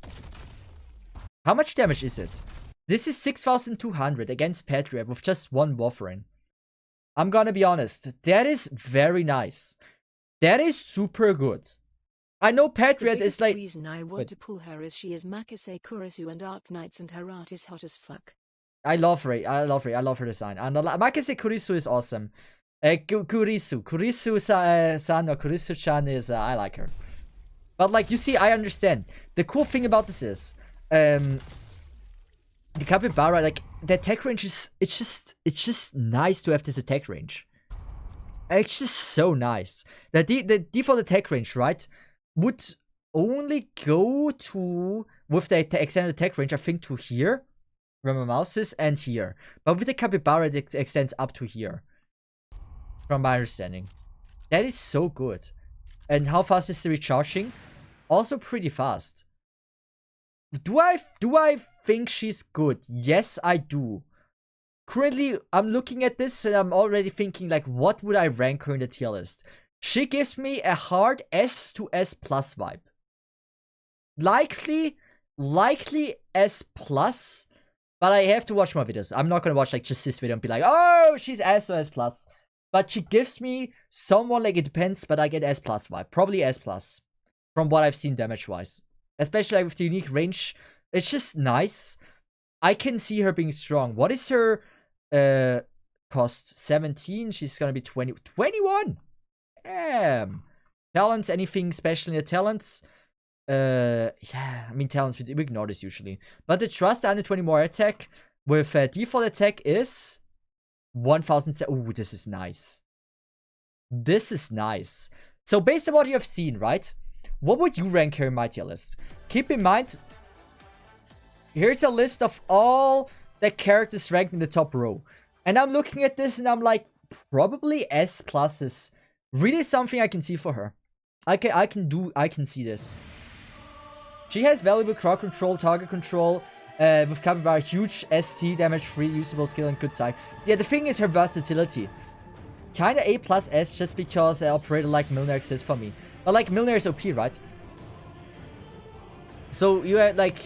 How much damage is it? This is 6,200 against Patriot with just one Warfarin. I'm gonna be honest, that is very nice. That is super good. I know Patriot is like... The reason I want to pull her is she is Makase Kurisu and Arc Knights and her art is hot as fuck. I love her. I love her design. And Makase Kurisu is awesome. Kurisu-san or Kurisu-chan is... I like her. But like, you see, I understand. The cool thing about this is... the Capybara, like, the attack range is... It's just nice to have this attack range. It's just so nice. The default attack range, right, would only go to... With the extended attack range, I think, to here. Where my mouse is, and here. But with the Capybara, it extends up to here. From my understanding. That is so good. And how fast is the recharging? Also pretty fast. Do I think she's good? Yes, I do. Currently, I'm looking at this and I'm already thinking, like, what would I rank her in the tier list? She gives me a hard S to S plus vibe. Likely S plus, but I have to watch my videos. I'm not gonna watch, like, just this video and be like, oh, she's S or S plus. But she gives me someone, like, it depends, but I get S plus vibe. Probably S plus. From what I've seen damage-wise. Especially, like, with the unique range. It's just nice. I can see her being strong. What is her cost? 17? She's gonna be 20. 21! Damn. Talents, anything special in the talents? Yeah, I mean, talents, we ignore this usually. But the trust, 120 more attack with default attack is 1,000. Ooh, this is nice. This is nice. So, based on what you have seen, right? What would you rank her in my tier list? Keep in mind, here's a list of all the characters ranked in the top row. And I'm looking at this and I'm like, probably S plus is really something I can see for her. I can see this. She has valuable crowd control, target control, with Capybara, huge ST damage, free usable skill, and good side. Yeah, the thing is her versatility. Kinda A plus S just because an operator like Milner exists for me. But like, Milner is OP, right? So you have like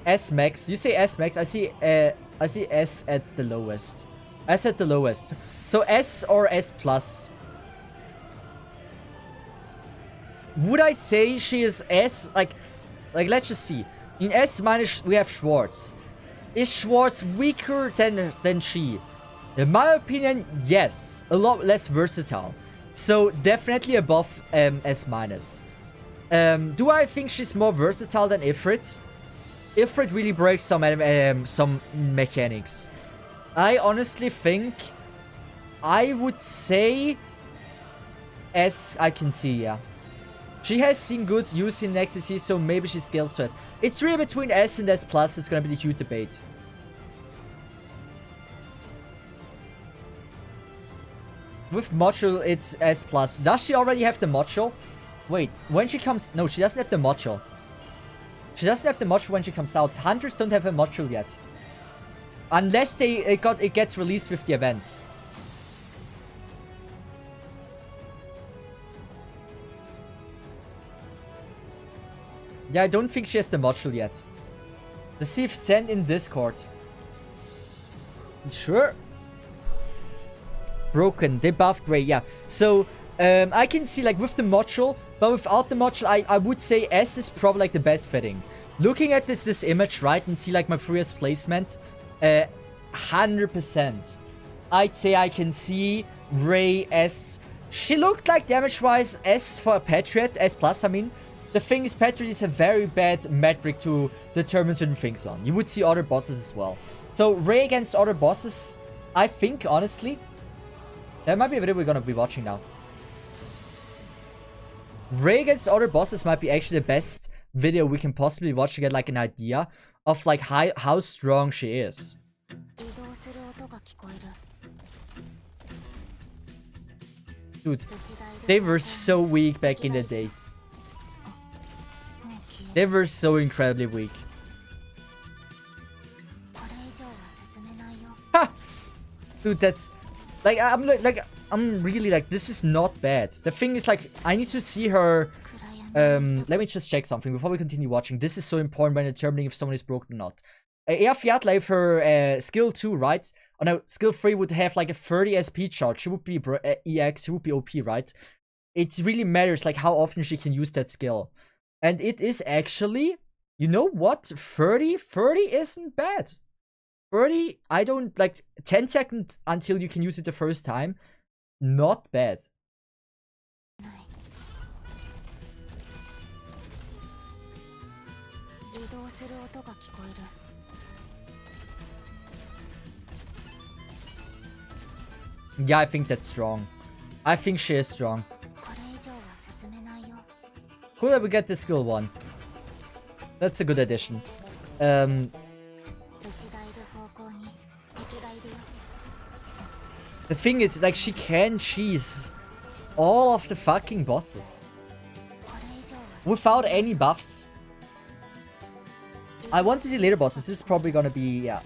S max. You say S max. I see S at the lowest. S at the lowest. So S or S plus. Would I say she is S? Like let's just see. In S minus we have Schwartz. Is Schwartz weaker than she? In my opinion, yes. A lot less versatile. So definitely above S minus. Do I think she's more versatile than Ifrit? Ifrit really breaks some mechanics. I honestly think I would say S. I can see, yeah. She has seen good use in Ecstasy, so maybe she scales to S. It's really between S and S plus. It's gonna be the huge debate. With module, it's S plus. Does she already have the module? Wait, when she comes... No, she doesn't have the module. She doesn't have the module when she comes out. Hunters don't have a module yet. Unless it gets released with the events. Yeah, I don't think she has the module yet. Cesith, send in Discord. Sure. Broken, debuffed gray, yeah. So, I can see, like, with the module, but without the module, I would say S is probably, like, the best fitting. looking at this image, right, and see like my previous placement, 100%. I'd say I can see Rey as... She looked like damage-wise S for a Patriot, S+, I mean. The thing is, Patriot is a very bad metric to determine certain things on. You would see other bosses as well. So, Rey against other bosses, I think, honestly, that might be a video we're gonna be watching now. Rey against other bosses might be actually the best video we can possibly watch to get like an idea of like how strong she is. Dude, they were so weak back in the day. They were so incredibly weak. Ha! Dude, that's... Like, I'm really like, this is not bad. The thing is, like, I need to see her... let me just check something before we continue watching. This is so important when determining if someone is broken or not. Ea Fiatla, if her skill 2, right? Oh no, skill 3 would have like a 30 SP charge. She would be EX, she would be OP, right? It really matters like how often she can use that skill. And it is actually, you know what? 30 isn't bad. 30, I don't, like, 10 seconds until you can use it the first time. Not bad. Yeah, I think that's strong. I think she is strong. Cool that we get this skill 1. That's a good addition. The thing is, like, she can cheese all of the fucking bosses without any buffs. I want to see later bosses. This is probably gonna be, yeah,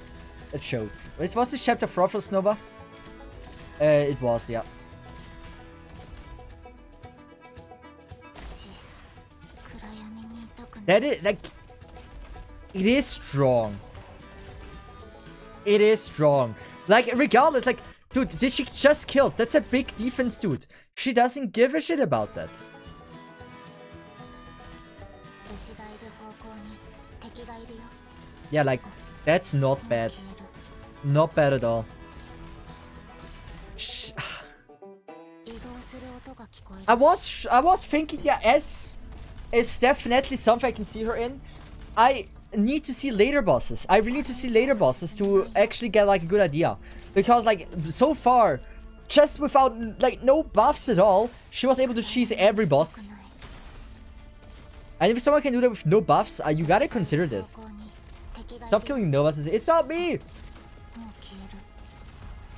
a joke. Was this chapter Frothos Nova? It was, yeah. That is, like, it is strong. It is strong. Like, regardless, like, dude, did she just kill? That's a big defense, dude. She doesn't give a shit about that. Yeah, like, that's not bad. Not bad at all. I was thinking, yeah, S is definitely something I can see her in. I need to see later bosses. I really need to see later bosses to actually get like a good idea. Because like so far, just without like no buffs at all, she was able to cheese every boss. And if someone can do that with no buffs, you gotta consider this. Stop killing Novas. It's not me.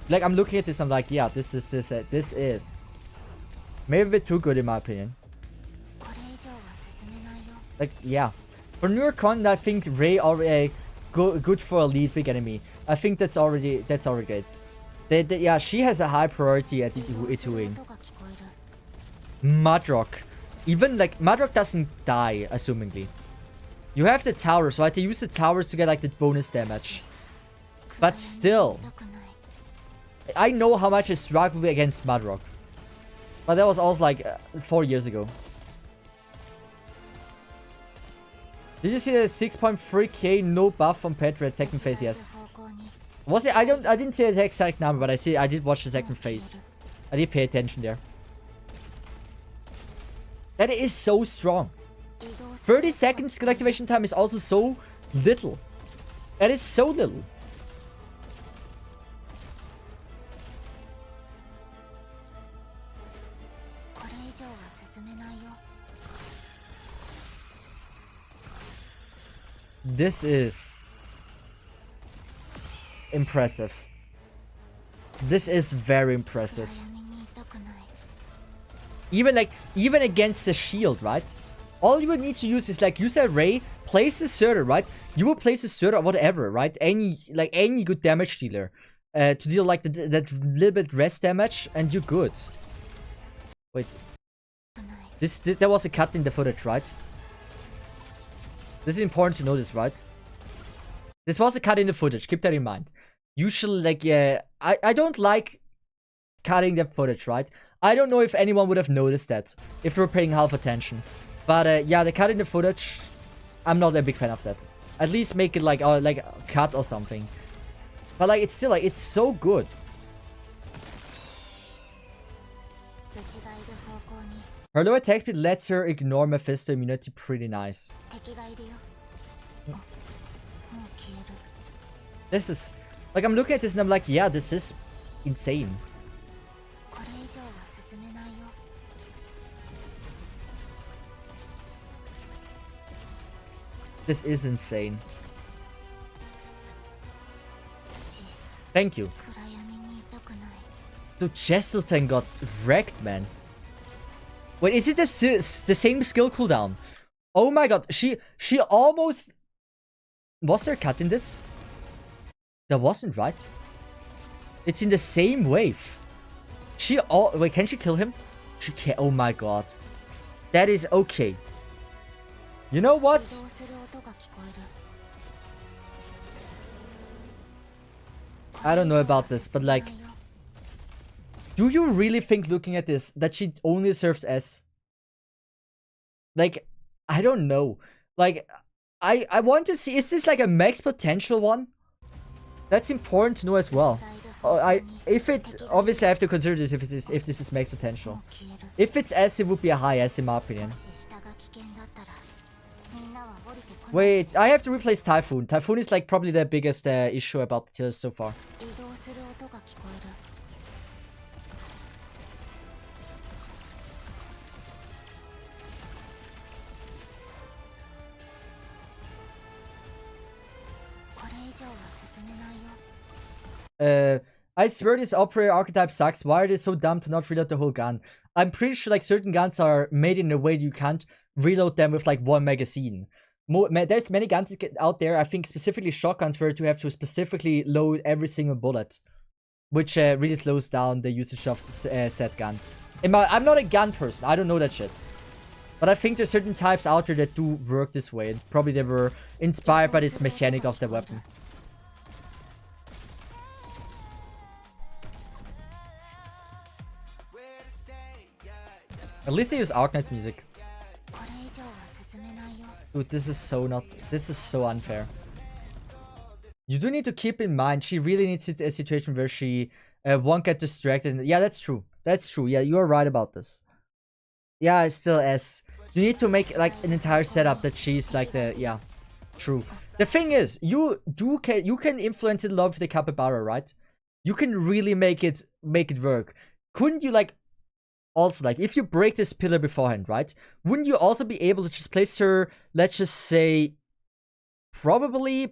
Like, I'm looking at this, I'm like, yeah, this is maybe a bit too good in my opinion. Like, yeah. For newer content, I think Rey already good for a lead big enemy. I think that's already good. Yeah, she has a high priority at E2ing. Mudrock. Even like Mudrock doesn't die, assumingly. You have the towers, right? They use the towers to get like the bonus damage. But still, I know how much I struggled against Mudrock. But that was also like 4 years ago. Did you see the 6.3k no buff from Petra at second phase? Yes. Was it? I didn't see the exact number, but I did watch the second phase. I did pay attention there. That is so strong. 30 seconds skill activation time is also so little. That is so little. This is impressive. This is very impressive. Even against the shield, right? All you would need to use is like use a Rey, place a Cesith, right? You will place a Cesith or whatever, right? Any good damage dealer to deal like that little bit rest damage, and you're good. Wait, there was a cut in the footage, right? This is important to notice, right? This was a cut in the footage. Keep that in mind. Usually, like, yeah, I don't like cutting the footage, right? I don't know if anyone would have noticed that if they were paying half attention. But, yeah, the cut in the footage I'm not a big fan of that. At least make it like a cut or something. But like it's still like it's so good. Her low attack speed lets her ignore Mephisto immunity. Pretty nice. This is like I'm looking at this and I'm like, yeah, this is insane. This is insane. Thank you. So Cesith got wrecked, man. Wait, is it the same skill cooldown? Oh my god, she almost... Was there a cut in this? There wasn't, right? It's in the same wave. Wait, can she kill him? She can. Oh my god. That is okay. You know what? I don't know about this, but like... Do you really think, looking at this, that she only serves S? Like, I don't know. Like, I want to see... Is this like a max potential one? That's important to know as well. Obviously I have to consider this if this is max potential. If it's S, it would be a high S in my opinion. Wait, I have to replace Typhoon. Typhoon is like probably the biggest issue about the tiers so far. I swear this operator archetype sucks. Why are they so dumb to not reload the whole gun? I'm pretty sure like certain guns are made in a way you can't reload them with like one magazine. There's many guns out there, I think specifically shotguns, where you have to specifically load every single bullet, which really slows down the usage of said gun. I'm not a gun person, I don't know that shit. But I think there's certain types out there that do work this way, and probably they were inspired by this mechanic of the weapon. At least they use Arknight's music. Dude, this is so unfair. You do need to keep in mind, she really needs a situation where she won't get distracted. Yeah, that's true. That's true. Yeah, you're right about this. Yeah, it's still S. You need to make like an entire setup that she's like the... Yeah, true. The thing is, you can influence it a lot with the Capybara, right? You can really make it work. Couldn't you like... Also, like, if you break this pillar beforehand, right? Wouldn't you also be able to just place her, let's just say, probably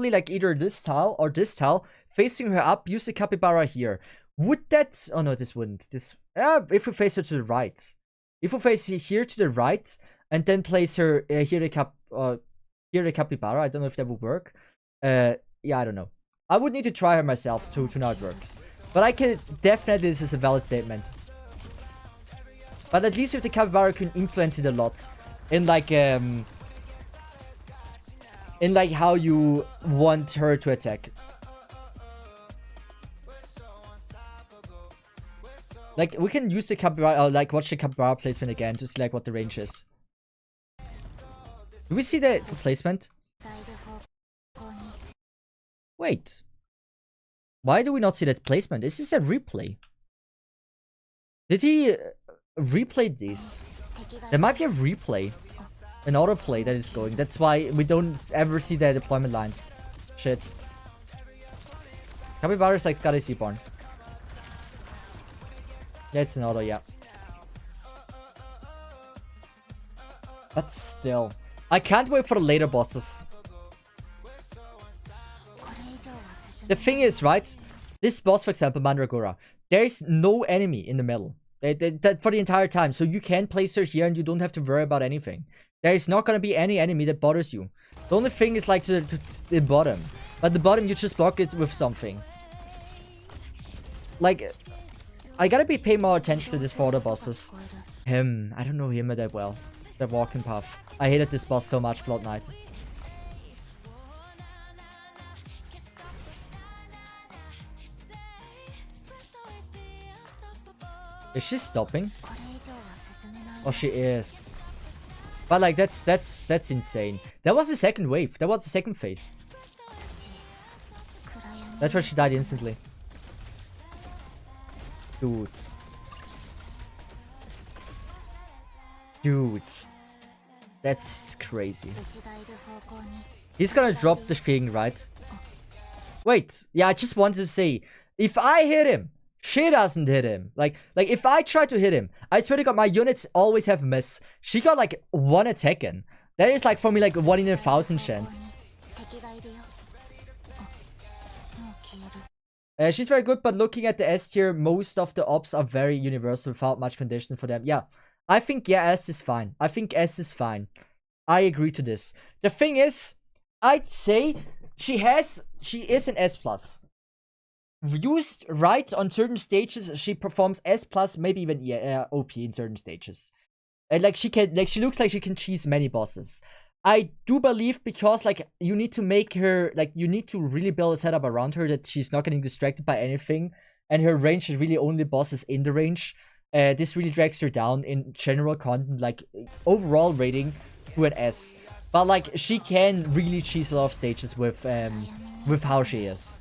like either this tile or this tile, facing her up, use the Capybara here. Would that... Oh no, this wouldn't. If we face her to the right. If we face her here to the right, and then place her here the Capybara, I don't know if that would work. Yeah, I don't know. I would need to try her myself to know how it works. But I can definitely, this is a valid statement. But at least with the Capybara, you can influence it a lot. In like how you want her to attack. Like, we can use the Capybara, like watch the Capybara placement again to see like what the range is. Do we see the placement? Wait. Why do we not see that placement? Is this a replay? Did he... replay these? There might be a replay, an autoplay that is going. That's why we don't ever see the deployment lines. Shit. Capybara is like Scotty Seaborn. Yeah, it's an auto, yeah. But still, I can't wait for the later bosses. The thing is, right? This boss, for example, Mandragora, there is no enemy in the middle. For the entire time, so you can place her here and you don't have to worry about anything. There is not going to be any enemy that bothers you. The only thing is like to the bottom, but the bottom you just block it with something. Like, I gotta pay more attention to this for the bosses. I don't know him that well. The walking path. I hated this boss so much, Blood Knight. Is she stopping? Oh, she is. But like that's insane. That was the second wave. That was the second phase. That's why she died instantly. Dude. Dude. That's crazy. He's gonna drop the thing, right? Wait. Yeah, I just wanted to say, if I hit him, she doesn't hit him. Like if I try to hit him, I swear to God, my units always have miss. She got like 1 attack in. That is like for me like 1 in 1,000 chance. She's very good, but looking at the S tier, most of the ops are very universal without much condition for them. Yeah, I think S is fine. I think S is fine. I agree to this. The thing is, I'd say she is an S plus. Used right on certain stages, she performs S plus, maybe even OP in certain stages. And like she looks like she can cheese many bosses. I do believe, because like you need to make her, like you need to really build a setup around her that she's not getting distracted by anything, and her range is really only bosses in the range. This really drags her down in general content, like overall rating to an S. But like she can really cheese a lot of stages with how she is.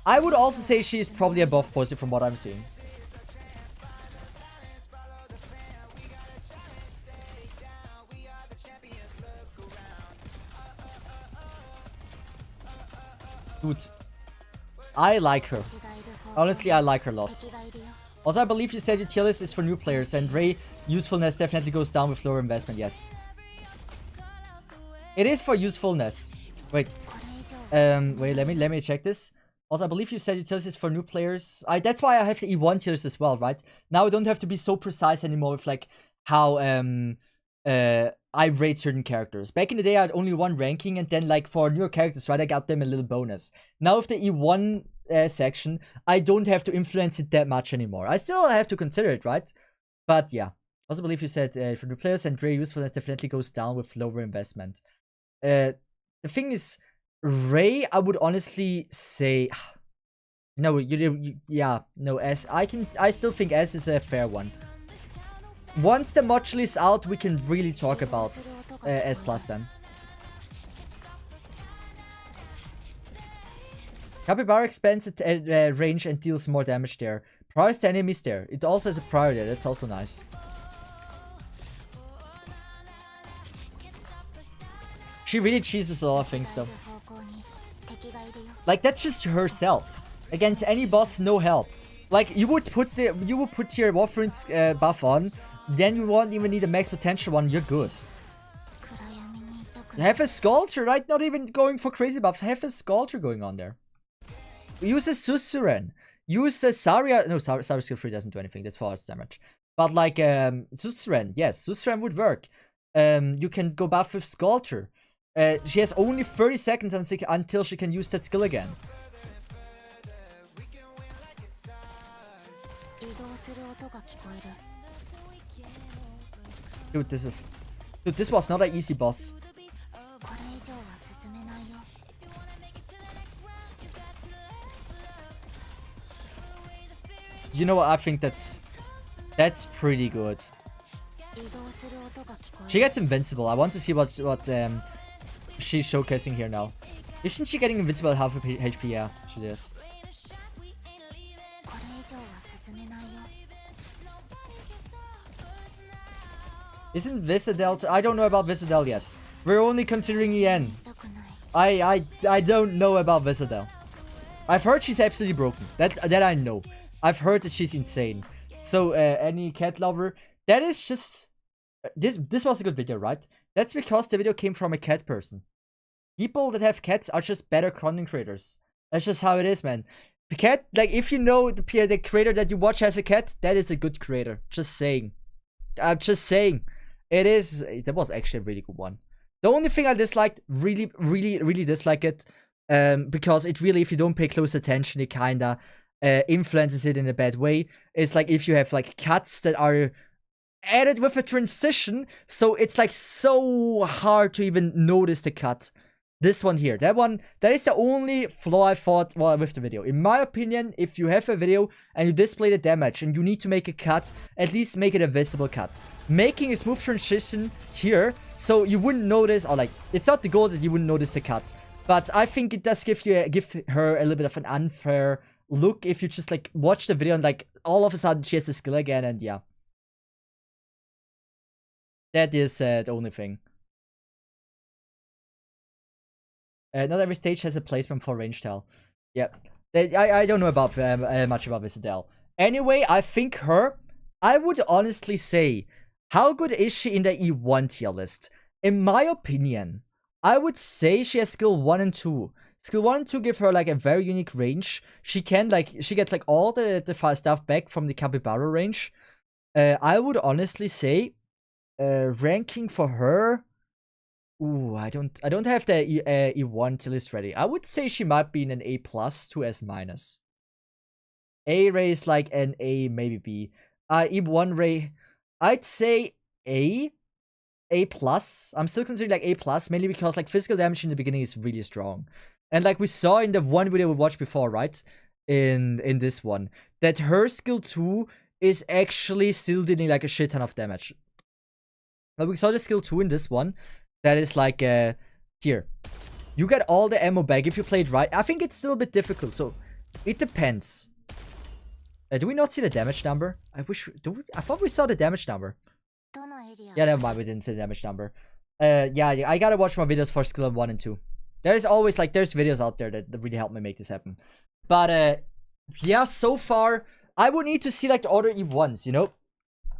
I would also say she is probably above Pussy from what I'm seeing. Dude, I like her. Honestly, I like her a lot. Also, I believe you said Utilis is for new players, and Ray usefulness definitely goes down with lower investment, yes. It is for usefulness. Wait, let me check this. Also, I believe you said Utilis is for new players. That's why I have the E1 tiers as well, right? Now I don't have to be so precise anymore with like how I rate certain characters. Back in the day, I had only one ranking, and then like for newer characters, right, I got them a little bonus. Now with the E1 section, I don't have to influence it that much anymore. I still have to consider it, right? But yeah. Also believe you said for new players, and Ray usefulness definitely goes down with lower investment. The thing is, Ray, I would honestly say no. No S. I still think S is a fair one. Once the module is out, we can really talk about S plus then. Capybara expands range and deals more damage there. Priors to enemies there. It also has a prior there. That's also nice. She really cheeses a lot of things though. Like that's just herself. Against any boss, no help. Like you would put your Warfarin's buff on, then you won't even need a max potential one. You're good. Have a Sculpture, right? Not even going for crazy buffs. Have a Sculpture going on there. Use a Suzerain. Use a Saria. No, Saria skill 3 doesn't do anything. That's force damage. But like Suzerain, yes, Suzerain would work. You can go buff with Sculpture. She has only 30 seconds until she can use that skill again. Dude, this was not an easy boss. You know what? I think that's pretty good. She gets invincible. I want to see what she's showcasing here now. Isn't she getting invincible at half of HP? Yeah, she is. Isn't Visadel? I don't know about Visadel yet. We're only considering EN. I don't know about Visadel. I've heard she's absolutely broken. That I know. I've heard that she's insane. So any cat lover, that is just this was a good video, right? That's because the video came from a cat person. People that have cats are just better content creators. That's just how it is, man. The cat, like if you know the creator that you watch has a cat, that is a good creator. Just saying. I'm just saying. That was actually a really good one. The only thing I disliked, really dislike it, because it really, if you don't pay close attention, it kinda influences it in a bad way. It's like if you have like cuts that are added with a transition, so it's like so hard to even notice the cut. This one here. That is the only flaw I thought with the video. In my opinion, if you have a video and you display the damage and you need to make a cut, at least make it a visible cut. Making a smooth transition here so you wouldn't notice, or like, it's not the goal that you wouldn't notice the cut. But I think it does give her a little bit of an unfair look if you just like watch the video and like all of a sudden she has the skill again, and yeah. That is the only thing. Not every stage has a placement for range tell. Yep. I don't know about much about this Adele. Anyway, I think I would honestly say, how good is she in the E1 tier list? In my opinion, I would say she has skill 1 and 2. Skill 1 and 2 give her like a very unique range. She gets like all the stuff back from the Capybara range. I would honestly say, ranking for her. Ooh, I don't have the E1 tier list ready. I would say she might be in an A+ to S-. A ray is like an A, maybe B. E1 ray, I'd say A+. I'm still considering like A+, mainly because like physical damage in the beginning is really strong. And like we saw in the one video we watched before, right? In this one, that her skill 2 is actually still dealing like a shit ton of damage. Now we saw the skill 2 in this one. That is like, here. You get all the ammo back if you play it right. I think it's still a bit difficult, so it depends. Do we not see the damage number? I thought we saw the damage number. Yeah, never mind, we didn't see the damage number. Yeah, I gotta watch more videos for skill 1 and 2. There's always, like, there's videos out there that really help me make this happen. But, yeah, so far, I would need to see, like, the other E1s, you know?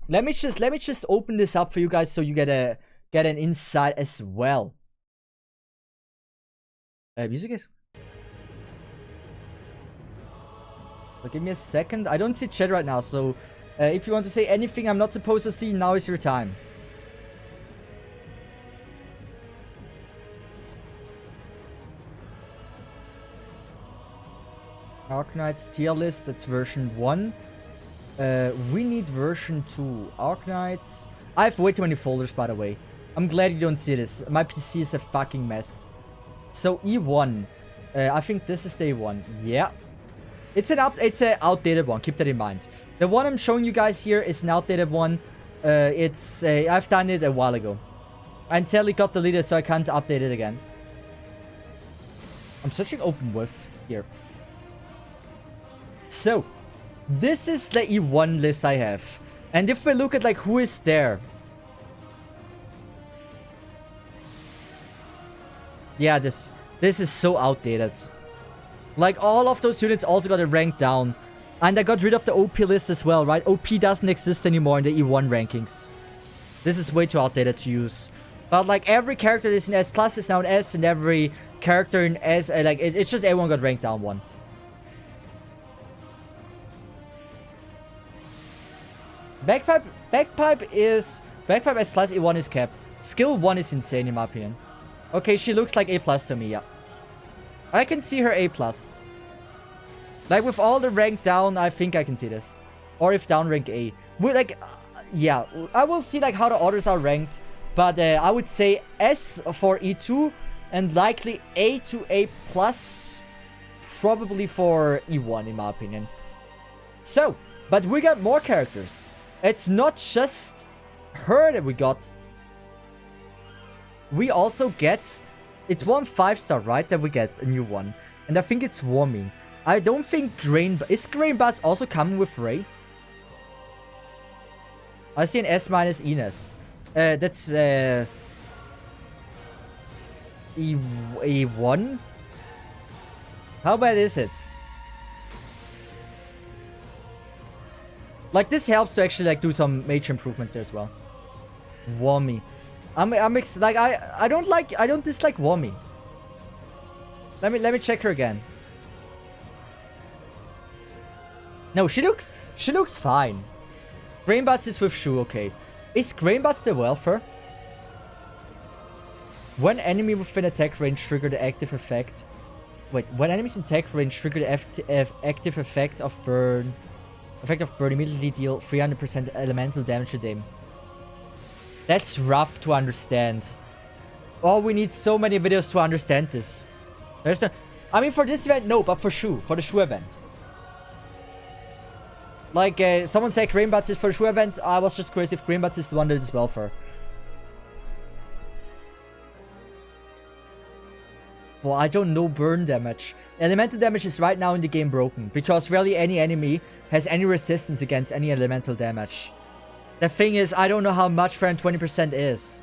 Let me just open this up for you guys so you get an insight as well. Music is. So give me a second. I don't see chat right now, so if you want to say anything I'm not supposed to see, now is your time. Arknight's tier list, that's version 1. We need version 2. Arknights. I have way too many folders, by the way. I'm glad you don't see this. My PC is a fucking mess. So E1. I think this is the E1. Yeah. It's an outdated one. Keep that in mind. The one I'm showing you guys here is an outdated one. I've done it a while ago. Until it got deleted, so I can't update it again. I'm searching open with here. So, this is the E1 list I have. And if we look at like who is there. Yeah, this is so outdated. Like all of those units also got a rank down. And I got rid of the OP list as well, right? OP doesn't exist anymore in the E1 rankings. This is way too outdated to use. But like every character that is in S+ is now in S, and every character in S, like it's just everyone got ranked down 1. Bagpipe S+ E1 is capped. Skill 1 is insane in my opinion. Okay, she looks like A+ to me, yeah. I can see her A+. Like with all the rank down, I think I can see this. Or if down rank A. Like, yeah, I will see like how the others are ranked. But I would say S for E2 and likely A to A+, probably for E1 in my opinion. So, but we got more characters. It's not just her that we got. We also get... It's 1 5-star, right? That we get a new one. And I think it's Warming. I don't think Grain... Is Grain Buds also coming with Ray? I see an S- Ines. That's... E1? How bad is it? Like, this helps to actually, like, do some major improvements there as well. Warmy. I don't dislike Warmy. Let me check her again. No, she looks fine. Grainbuds is with Shu, okay. Is Grainbuds the welfare? When enemy within attack range trigger the active effect. Wait, when enemies in attack range trigger the active effect of burn. Effect of burn immediately deal 300% elemental damage to them. That's rough to understand. Oh, we need so many videos to understand this. There's no... I mean, for this event, no, but for Shu. For the Shu event. Like, someone said Green Butts is for the Shu event. I was just curious if Green Butts is the one that is well for. Well, I don't know burn damage. Elemental damage is right now in the game broken. Because rarely any enemy has any resistance against any elemental damage. The thing is, I don't know how much 20% is.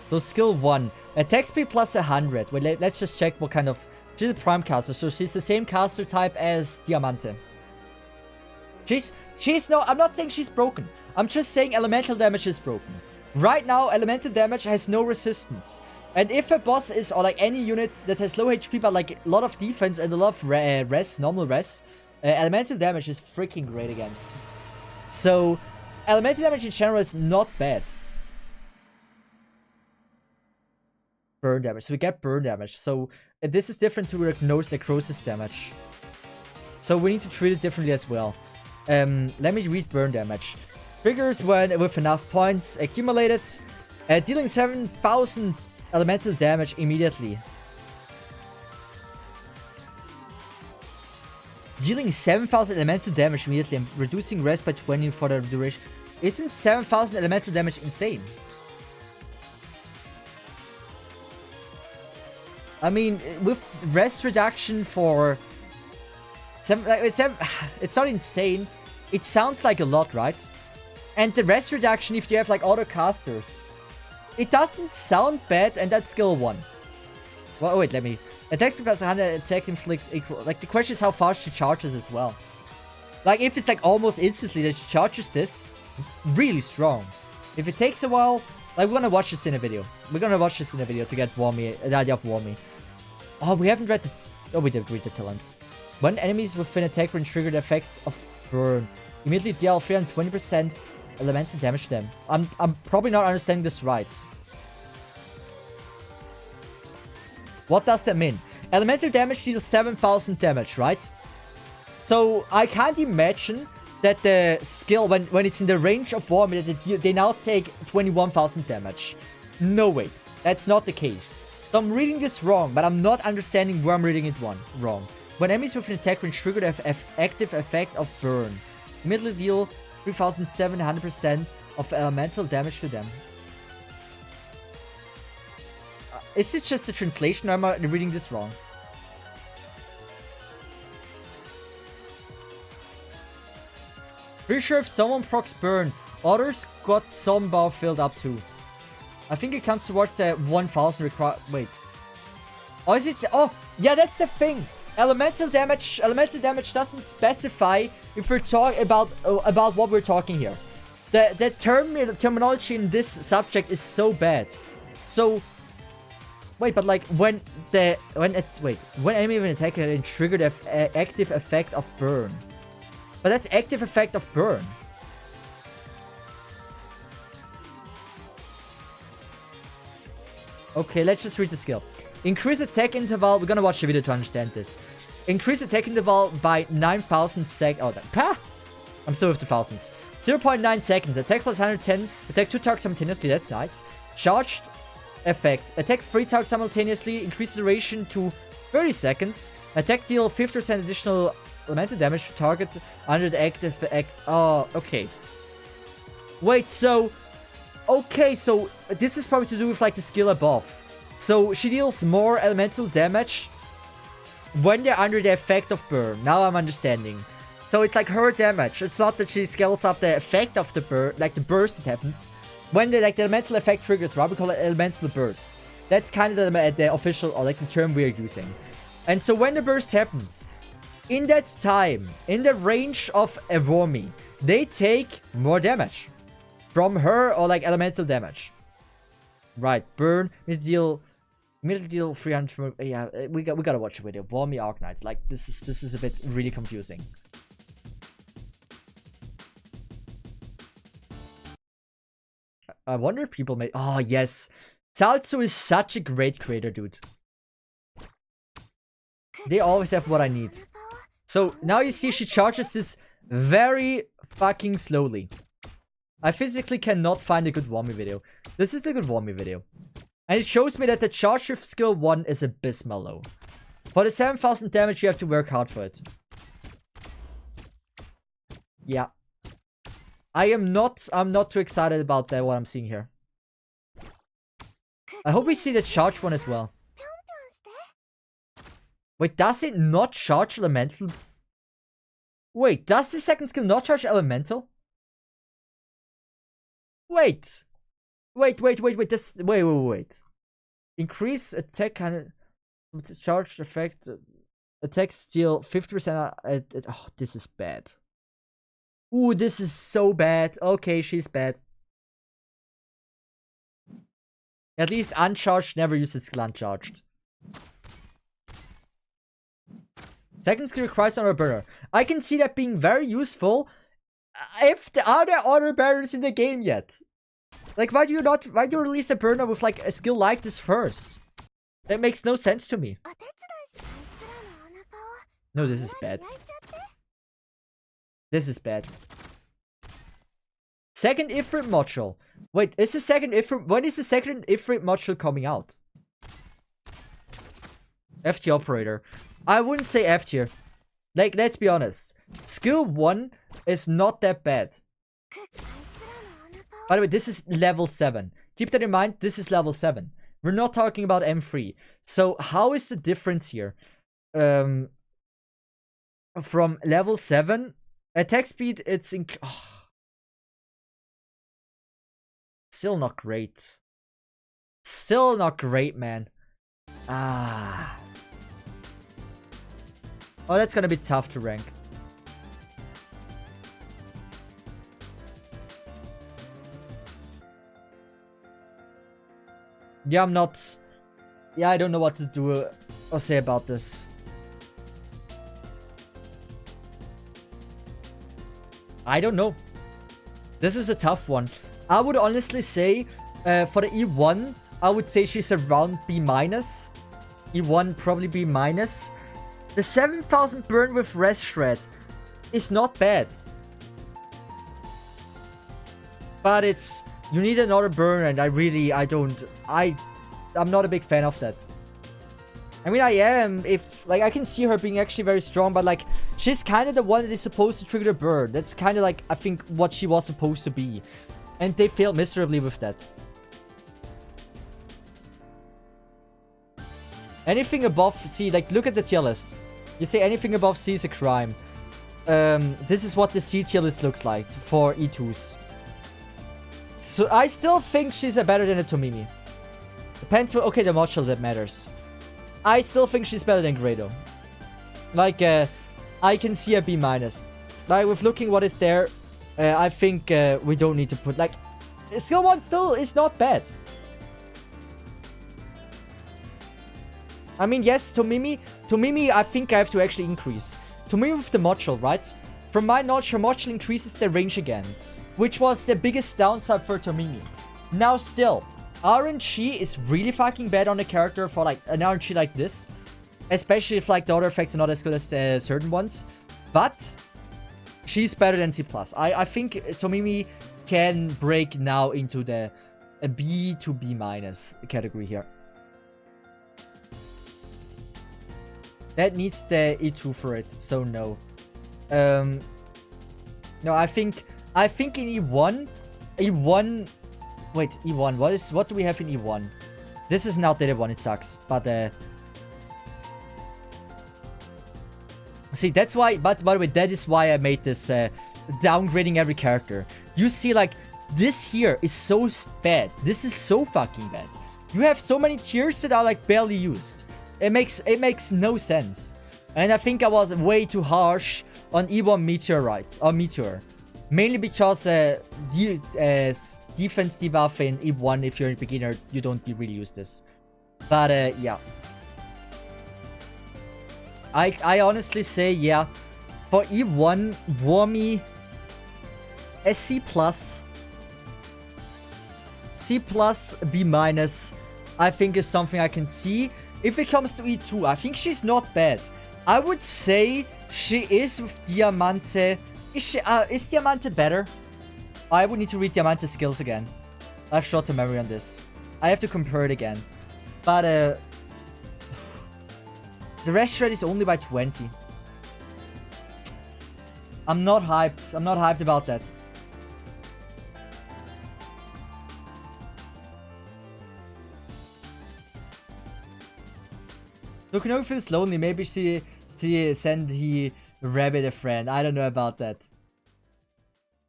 So skill 1. Attack speed plus 100. Wait, let's just check what kind of... She's a prime caster, so she's the same caster type as Diamante. She's no... I'm not saying she's broken. I'm just saying elemental damage is broken. Right now, elemental damage has no resistance. And if a boss is, or like any unit that has low HP but like a lot of defense and a lot of res, normal res, elemental damage is freaking great against. So, elemental damage in general is not bad. Burn damage. So we get burn damage. So this is different to necrosis damage. So we need to treat it differently as well. Let me read burn damage. Triggers when with enough points accumulated, dealing 7,000 elemental damage immediately. Dealing 7,000 elemental damage immediately and reducing rest by 20 for the duration. Isn't 7,000 elemental damage insane? I mean, with rest reduction for... it's not insane. It sounds like a lot, right? And the rest reduction if you have like auto casters. It doesn't sound bad, and that's skill 1. Well, wait, let me... Attack speed plus 100, attack inflict equal... Like, the question is how fast she charges as well. Like, if it's like almost instantly that she charges this, really strong. If it takes a while... Like, we're gonna watch this in a video. We're gonna watch this in a video to get the idea of Warmy. Oh, we haven't read the... Oh, we did read the talents. When enemies within attack range trigger the effect of burn, immediately deal 320% elemental damage to them. I'm probably not understanding this right. What does that mean? Elemental damage deals 7,000 damage, right? So I can't imagine that the skill, when it's in the range of Warmy, that they now take 21,000 damage. No way. That's not the case. So I'm reading this wrong, but I'm not understanding where I'm reading it wrong. When enemies with an attack range trigger the active effect of burn, immediately deal 3,700% of elemental damage to them. Is it just a translation, or am I reading this wrong? Pretty sure if someone procs burn, others got some bar filled up too. I think it counts towards the 1,000 required. Wait. Oh, is it? Oh, yeah, that's the thing. Elemental damage doesn't specify if we're talking about what we're talking here. The terminology in this subject is so bad. So wait, but like when enemy with an attack can trigger the active effect of burn. But that's active effect of burn. Okay, let's just read the skill. Increase attack interval. We're gonna watch the video to understand this. Increase attack interval by 9,000 Oh, I'm still with the thousands. 0.9 seconds. Attack plus 110. Attack 2 targets simultaneously. That's nice. Charged effect. Attack 3 targets simultaneously. Increase duration to 30 seconds. Attack deal 50% additional elemental damage to targets under the active effect. Oh, okay. Wait, so... Okay, so this is probably to do with like the skill above. So she deals more elemental damage when they're under the effect of burn. Now I'm understanding. So it's like her damage. It's not that she scales up the effect of the burn, like the burst that happens. When the elemental effect triggers, right? We call it elemental burst. That's kind of the official, or like the term we're using. And so when the burst happens, in that time, in the range of a Warmy, they take more damage from her, or like elemental damage. Right, burn, middle deal 300. Yeah, we gotta watch the video. Warmy Arknights. Like this is a bit really confusing. I wonder if people may... Oh, yes. Salzo is such a great creator, dude. They always have what I need. So, now you see she charges this very fucking slowly. I physically cannot find a good Wami video. This is the good Wami video. And it shows me that the charge with skill 1 is abysmal low. For the 7,000 damage, you have to work hard for it. Yeah. I'm not too excited about that, what I'm seeing here. I hope we see the charge one as well. Wait, does it not charge elemental? Wait, does the second skill not charge elemental? Wait. Wait. Wait. Increase attack kind of charged effect. Attack steal 50%. Oh, this is bad. Ooh, this is so bad. Okay, she's bad. At least uncharged never uses skill uncharged. Second skill requires another burner. I can see that being very useful. Are there other burners in the game yet? Like, why do you release a burner with like a skill like this first? That makes no sense to me. No, this is bad. This is bad. Second Ifrit module. Wait, is the second Ifrit... When is the second Ifrit module coming out? F tier operator. I wouldn't say F tier. Like, let's be honest. Skill 1 is not that bad. By the way, this is level 7. Keep that in mind, this is level 7. We're not talking about M3. So, how is the difference here? From level 7... Attack speed, it's still not great. Still not great, man. Ah. Oh, that's gonna be tough to rank. Yeah, I'm not... Yeah, I don't know what to do or say about this. I don't know. This is a tough one. I would honestly say, for the E1, I would say she's around B-. E1 probably B-. The 7,000 burn with Rest Shred is not bad. But it's... You need another burn, and I'm not a big fan of that. I mean, I am, if, like, I can see her being actually very strong, but, like, she's kind of the one that is supposed to trigger the burn. That's kind of, like, I think what she was supposed to be. And they failed miserably with that. Anything above C, like, look at the tier list. You say anything above C is a crime. This is what the C tier list looks like for E2s. So, I still think she's better than a Tomimi. Depends, okay, the module that matters. I still think she's better than Grado. Like, I can see a B-. Like, with looking what is there, I think we don't need to put, like... Skill 1 still is not bad. I mean, yes, Tomimi, I think I have to actually increase. Tomimi with the module, right? From my knowledge, her module increases the range again. Which was the biggest downside for Tomimi. Now, still... RNG is really fucking bad on the character for like an RNG like this. Especially if like the other effects are not as good as the certain ones. But she's better than C+. I think Tomimi can break now into the B to B- category here. That needs the E2 for it, so no. No, I think in E1... Wait, E1. What do we have in E1? This is an outdated one. It sucks. But, see, that's why... But, by the way, that is why I made this, downgrading every character. You see, like, this here is so bad. This is so fucking bad. You have so many tiers that are, like, barely used. It makes no sense. And I think I was way too harsh on E1 Meteor. Mainly because, defense debuff in E1, if you're a beginner, you don't really use this. But, yeah. I honestly say, yeah. For E1, Wormy, a C+, C+, B-, I think is something I can see. If it comes to E2, I think she's not bad. I would say she is with Diamante. Is Diamante better? I would need to read Diamante's skills again. I have short-term memory on this. I have to compare it again. But, the rest shred is only by 20. I'm not hyped. I'm not hyped about that. Tokunogi feels lonely. Maybe she send he rabbit a friend. I don't know about that.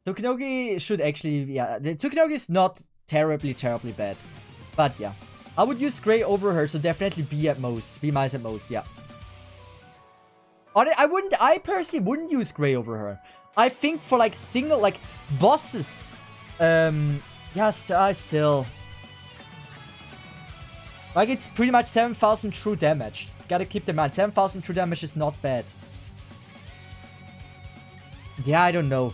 Tokunogi should actually, yeah. The Tokunogi is not terribly bad. But yeah. I would use Gray over her, so definitely B at most. B minus at most, yeah. I personally wouldn't use Gray over her. I think for like single, like bosses, yeah, still. Like it's pretty much 7,000 true damage. Gotta keep in mind, 7,000 true damage is not bad. Yeah, I don't know.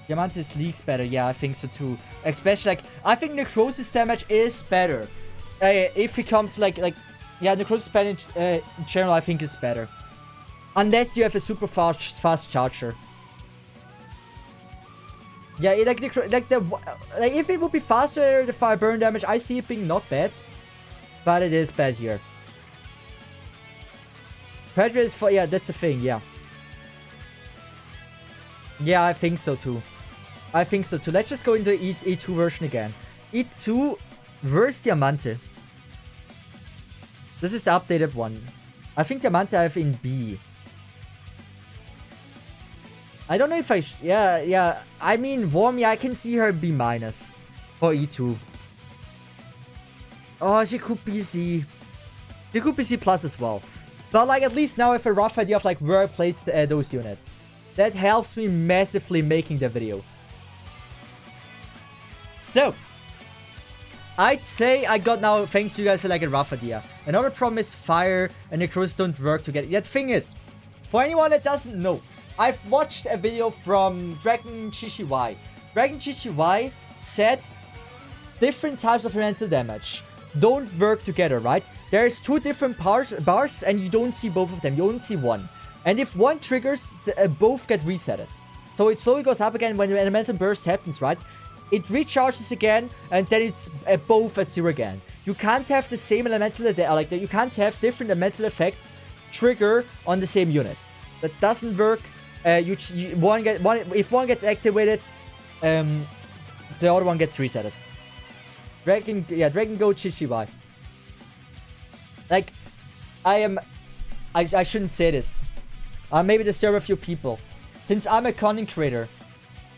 Diamante's leaks better, yeah, I think so too. Especially like, I think Necrosis damage is better. If it comes like, yeah, Necrosis damage in general, I think is better. Unless you have a super fast charger. Yeah, like if it would be faster, the fire burn damage, I see it being not bad. But it is bad here. Predator is for, yeah, that's the thing, yeah. Yeah, I think so too. I think so too. Let's just go into E2 version again. E2 versus Diamante. This is the updated one. I think Diamante I have in B. I don't know if I... yeah. I mean, Wormy, I can see her B minus for E2. Oh, she could be C. She could be C plus as well. But like, at least now I have a rough idea of like where I placed those units. That helps me massively making the video. So, I'd say I got now, thanks to you guys, like a rough idea. Another problem is fire and necrosis don't work together. The thing is, for anyone that doesn't know, I've watched a video from Dragon Chishi. Dragon Chishi said different types of elemental damage don't work together, right? There's two different bars and you don't see both of them. You only see one. And if one triggers, both get resetted. So it slowly goes up again when the elemental burst happens, right? It recharges again, and then it's both at 0 again. You can't have the same elemental, like you can't have different elemental effects trigger on the same unit. That doesn't work. If one gets activated, the other one gets resetted. Dragon Go Chichiwai. Like, I shouldn't say this. Maybe disturb a few people. Since I'm a content creator,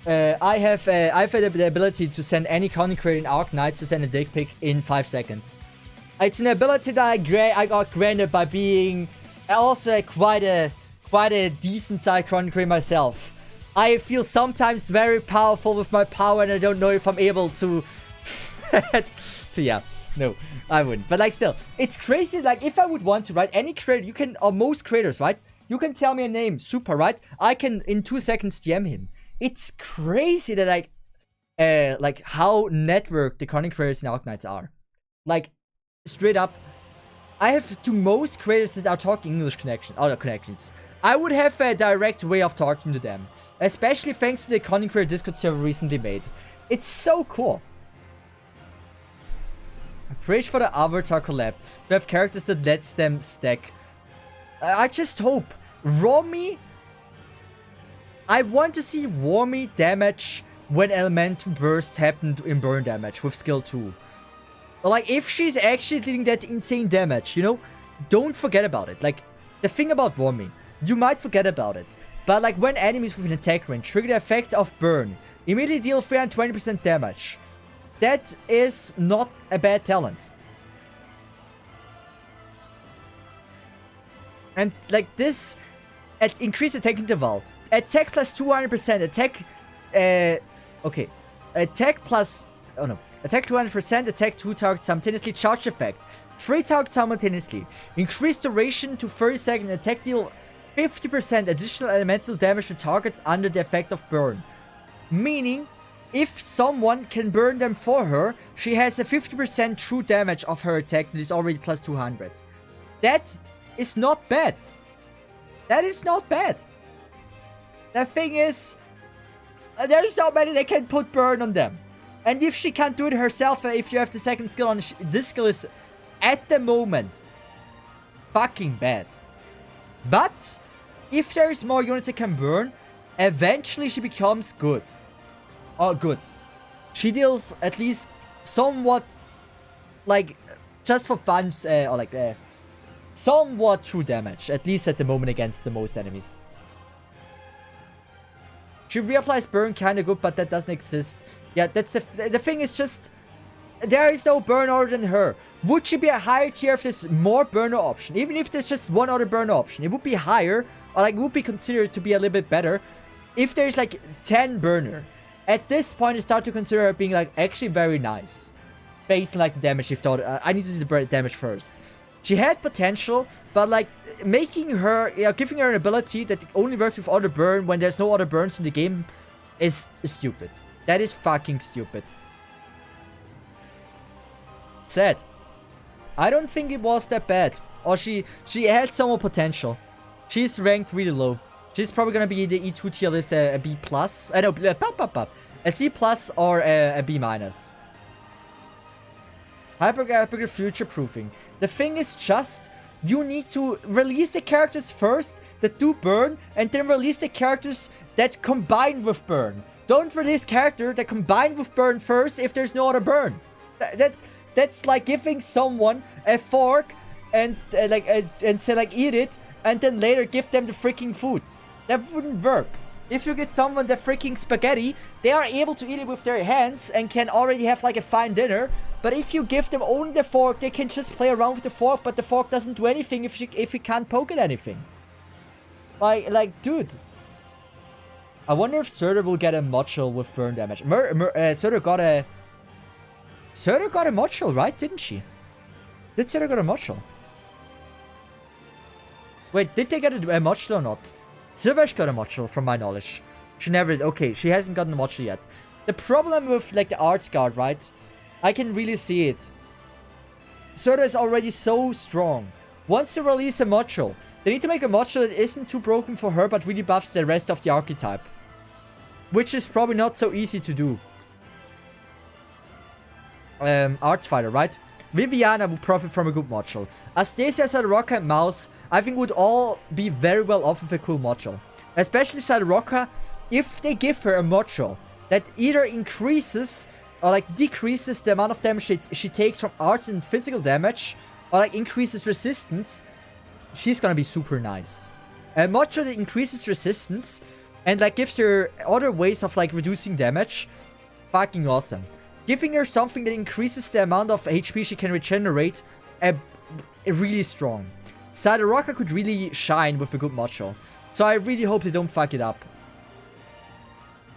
I have the ability to send any content creator in Arc Knights to send a dick pic in 5 seconds. It's an ability that I got granted by being also quite a decent sized content creator myself. I feel sometimes very powerful with my power, and I don't know if I'm able to. Yeah, no, I wouldn't. But like, still, it's crazy. Like, if I would want to, right? Any creator, you can, or most creators, right? You can tell me a name, super, right? I can in 2 seconds DM him. It's crazy that like how networked the content creators in Arc Knights are. Like, straight up, I have to most creators that are talking English connections. I would have a direct way of talking to them, especially thanks to the content creator Discord server recently made. It's so cool. Bridge for the Avatar collab to have characters that lets them stack. I just hope. Romy. I want to see Wormy damage when elemental bursts happened in burn damage with skill 2. Like, if she's actually doing that insane damage, you know, don't forget about it. Like, the thing about Wormy, you might forget about it, but like when enemies with an attack range trigger the effect of burn, immediately deal 320% damage. That is not a bad talent. And like this, at increased attack interval, attack plus 200%, attack, okay, attack plus, oh no, attack 200%, attack 2 targets simultaneously, charge effect, 3 targets simultaneously, increased duration to 30 seconds, attack deal 50% additional elemental damage to targets under the effect of burn. Meaning, if someone can burn them for her, she has a 50% true damage of her attack that is already plus 200. That is not bad. That is not bad. The thing is, There's not many that can put burn on them. And if she can't do it herself, if you have the second skill on, this skill is, at the moment, fucking bad. But, if there is more units that can burn, eventually she becomes good. Oh, good. She deals at least somewhat, like, just for fun, or like, somewhat true damage. At least at the moment against the most enemies. She reapplies burn kinda good, but that doesn't exist. Yeah, that's the thing is just, there is no burner than her. Would she be a higher tier if there's more burner option? Even if there's just one other burner option, it would be higher, or like would be considered to be a little bit better. If there's like 10 burner, at this point I start to consider her being like actually very nice. Based on like the damage she thought, I need to see the damage first. She had potential, but like making her, giving her an ability that only works with other burn when there's no other burns in the game is stupid. That is fucking stupid. Sad. I don't think it was that bad. Or she had some more potential. She's ranked really low. She's probably gonna be the E2 tier list, a B+. No, a C+ or a B-. Hyper future proofing. The thing is just, you need to release the characters first that do burn, and then release the characters that combine with burn. Don't release character that combine with burn first if there's no other burn. That's like giving someone a fork and and say like eat it, and then later give them the freaking food. That wouldn't work. If you get someone the freaking spaghetti, they are able to eat it with their hands and can already have like a fine dinner. But if you give them only the fork, they can just play around with the fork, but the fork doesn't do anything if you can't poke at anything. Like dude. I wonder if Surtur will get a module with burn damage. Surtur got a module, right? Didn't she? Did Surtur got a module? Wait, did they get a module or not? Silvesh got a module, from my knowledge. She never... Okay, she hasn't gotten a module yet. The problem with, like, the Arts Guard, right? I can really see it. Surtur is already so strong. Once they release a module, they need to make a module that isn't too broken for her, but really buffs the rest of the archetype. Which is probably not so easy to do. Arts Fighter, right? Viviana would profit from a good module. Astasia, Sadoraka, and Mouse, I think would all be very well off with a cool module. Especially Sadoraka, if they give her a module that either increases or like decreases the amount of damage she takes from arts and physical damage, or like increases resistance, she's gonna be super nice. A module that increases resistance and like gives her other ways of like reducing damage, fucking awesome. Giving her something that increases the amount of HP she can regenerate, really strong. Sadoraka could really shine with a good module. So I really hope they don't fuck it up.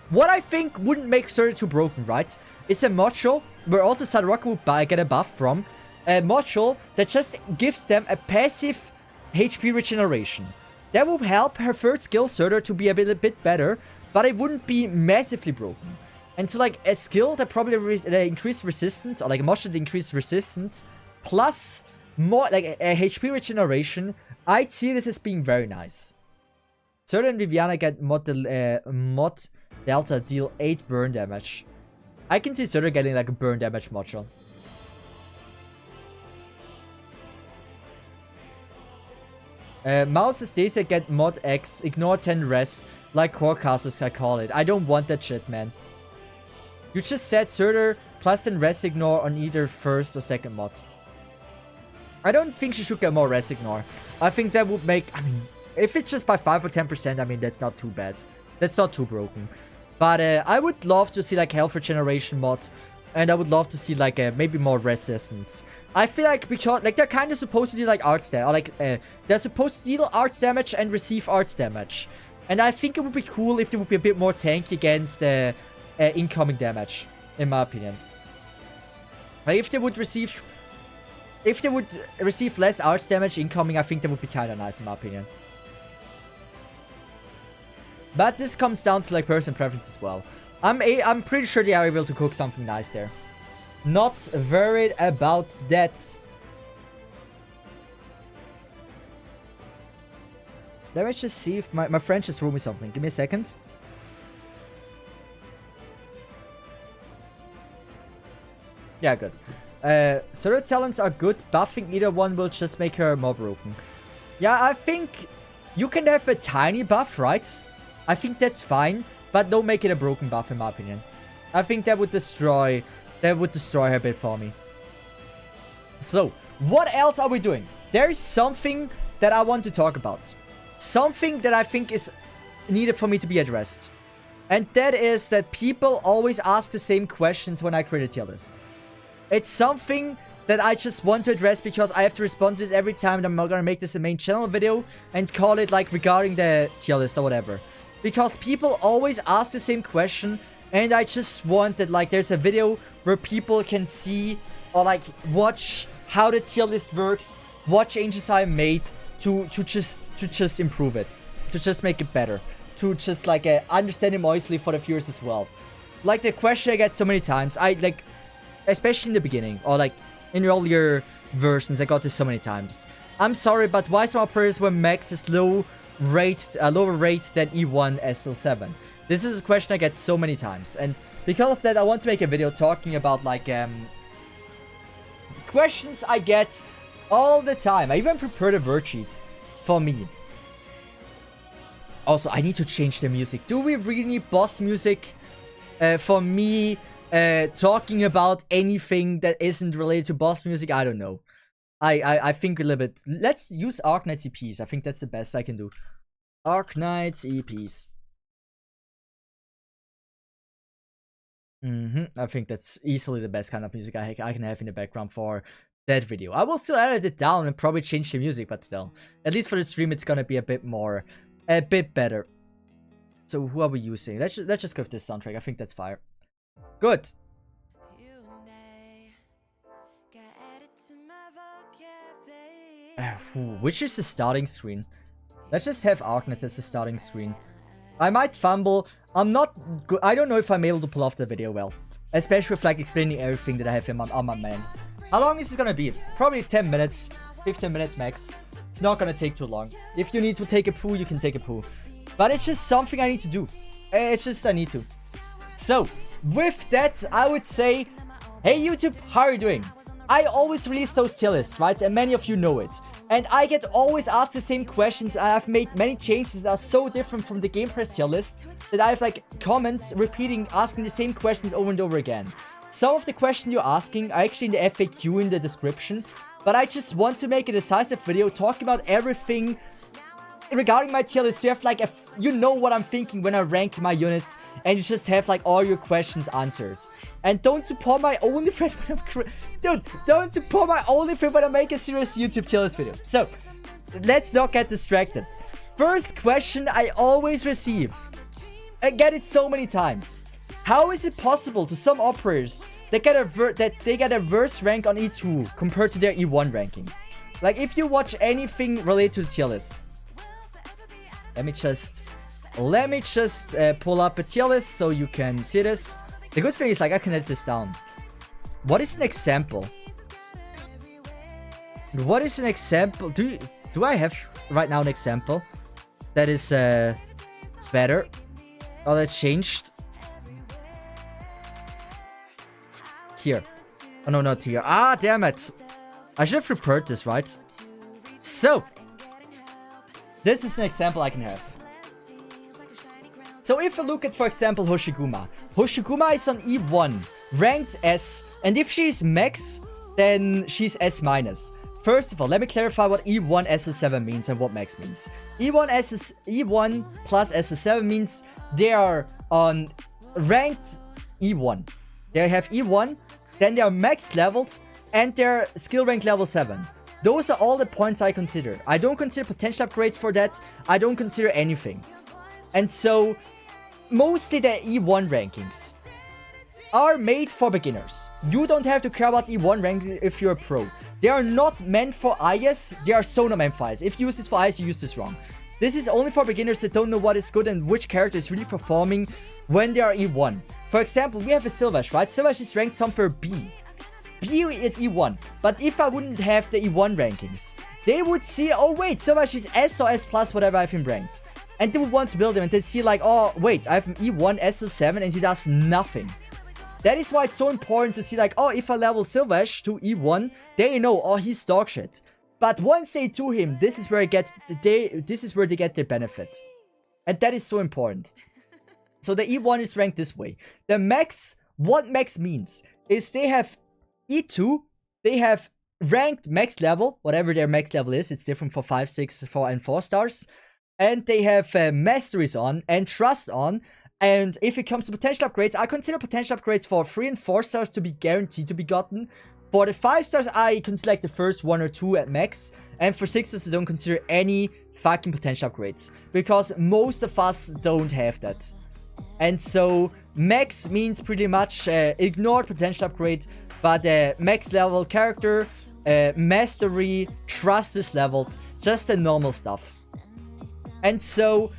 What I think wouldn't make Surtur too broken, right? Is a module where also Sadoraka would get a buff from. A module that just gives them a passive HP regeneration. That would help her third skill, Surtur, to be a bit better. But it wouldn't be massively broken. And so like a skill that probably increased resistance, or like a module that increased resistance, plus more like a HP regeneration, I'd see this as being very nice. Surtur and Viviana get mod Delta deal 8 burn damage. I can see Surtur getting like a burn damage module. Mouse and Stacia get mod X, ignore 10 rests, like core casters I call it. I don't want that shit, man. You just said Surtur plus 10 rest ignore on either first or second mod. I don't think she should get more rest ignore. I think that would make, I mean, if it's just by 5 or 10%, I mean, that's not too bad. That's not too broken. But I would love to see like health regeneration mod. And I would love to see like maybe more resistance. I feel like because like they're kind of supposed to deal like arts damage. Or like they're supposed to deal arts damage and receive arts damage. And I think it would be cool if they would be a bit more tanky against incoming damage, in my opinion. Like if they would receive less arts damage incoming, I think that would be kind of nice in my opinion. But this comes down to like personal preference as well. I'm pretty sure they are able to cook something nice there. Not worried about that. Let me just see if my friend just wrote me something. Give me a second. Yeah, good. So her talents are good. Buffing either one will just make her more broken. Yeah, I think you can have a tiny buff, right? I think that's fine. But don't make it a broken buff, in my opinion. I think that would destroy her a bit for me. So, what else are we doing? There's something that I want to talk about. Something that I think is needed for me to be addressed. And that is that people always ask the same questions when I create a tier list. It's something that I just want to address because I have to respond to this every time, and I'm not gonna make this a main channel video and call it like regarding the tier list or whatever. Because people always ask the same question, and I just want that like there's a video where people can see or like watch how the tier list works, what changes I made to just improve it, to just make it better, to just like understand it more easily for the viewers as well. Like the question I get so many times, I like, especially in the beginning or like in earlier versions, I got this so many times. I'm sorry, but why some operators were max is lower rate than E1 SL7? This is a question I get so many times, and because of that, I want to make a video talking about like questions I get all the time. I even prepared a worksheet for me. Also, I need to change the music. Do we really need boss music for me talking about anything that isn't related to boss music? I don't know. I think a little bit. Let's use Arknight's EPs. I think that's the best I can do. Arknight's EPs. I think that's easily the best kind of music I can have in the background for that video. I will still edit it down and probably change the music, but still. At least for the stream, it's gonna be a bit better. So who are we using? Let's just go with this soundtrack. I think that's fire. Good. Which is the starting screen? Let's just have Arknight as the starting screen. I might fumble. I'm not good. I don't know if I'm able to pull off the video well. Especially with like explaining everything that I have on my man. How long is this gonna be? Probably 10 minutes. 15 minutes max. It's not gonna take too long. If you need to take a poo, you can take a poo. But it's just something I need to do. It's just I need to. So, with that, I would say, hey YouTube, how are you doing? I always release those tier lists, right? And many of you know it. And I get always asked the same questions. I have made many changes that are so different from the Game Press tier list that I have like comments repeating, asking the same questions over and over again. Some of the questions you're asking are actually in the FAQ in the description. But I just want to make a decisive video talking about everything regarding my tier list. You have like you know what I'm thinking when I rank my units, and you just have like all your questions answered. And don't support my OnlyFans when I'm dude, don't support my OnlyFans when I make a serious YouTube tier list video. So let's not get distracted. First question I always receive, I get it so many times. How is it possible to some operators that they get a worse rank on E2 compared to their E1 ranking? Like if you watch anything related to the tier list. Let me just pull up a tier list so you can see this. The good thing is like I can edit this down. What is an example? What is an example? Do I have right now an example that is better or that changed? Here. Oh no, not here. Ah, damn it. I should have prepared this, right? So, this is an example I can have. So if I look at, for example, Hoshiguma. Hoshiguma is on E1, ranked S, and if she's max, then she's S-. First of all, let me clarify what E1 SL7 means and what max means. E1 plus SL7 means they are on ranked E1. They have E1, then they are max leveled, and they're skill rank level 7. Those are all the points I consider. I don't consider potential upgrades for that. I don't consider anything. And so, mostly the E1 rankings are made for beginners. You don't have to care about E1 rankings if you're a pro. They are not meant for IS. They are so not meant for IS. If you use this for IS, you use this wrong. This is only for beginners that don't know what is good and which character is really performing when they are E1. For example, we have a Sylvash, right? Sylvash is ranked somewhere B. B at E1. But if I wouldn't have the E1 rankings, they would see, oh wait, Sylvash is S or S plus, whatever I've him ranked. And they would want to build him and they'd see like, oh wait, I have an E1 SL7 and he does nothing. That is why it's so important to see like, oh, if I level Sylvash to E1, they know, oh, he's dog shit. But once they do him, this is where they get their benefit. And that is so important. So the E1 is ranked this way. The max, what max means is they have E2, they have ranked max level, whatever their max level is. It's different for 5, 6, 4, and 4 stars. And they have masteries on and trust on. And if it comes to potential upgrades, I consider potential upgrades for 3 and 4 stars to be guaranteed to be gotten. For the 5 stars, I consider like the first 1 or 2 at max. And for 6 stars, I don't consider any fucking potential upgrades. Because most of us don't have that. And so, max means pretty much ignored potential upgrade. But max level character, mastery, trust is leveled. Just the normal stuff. And so,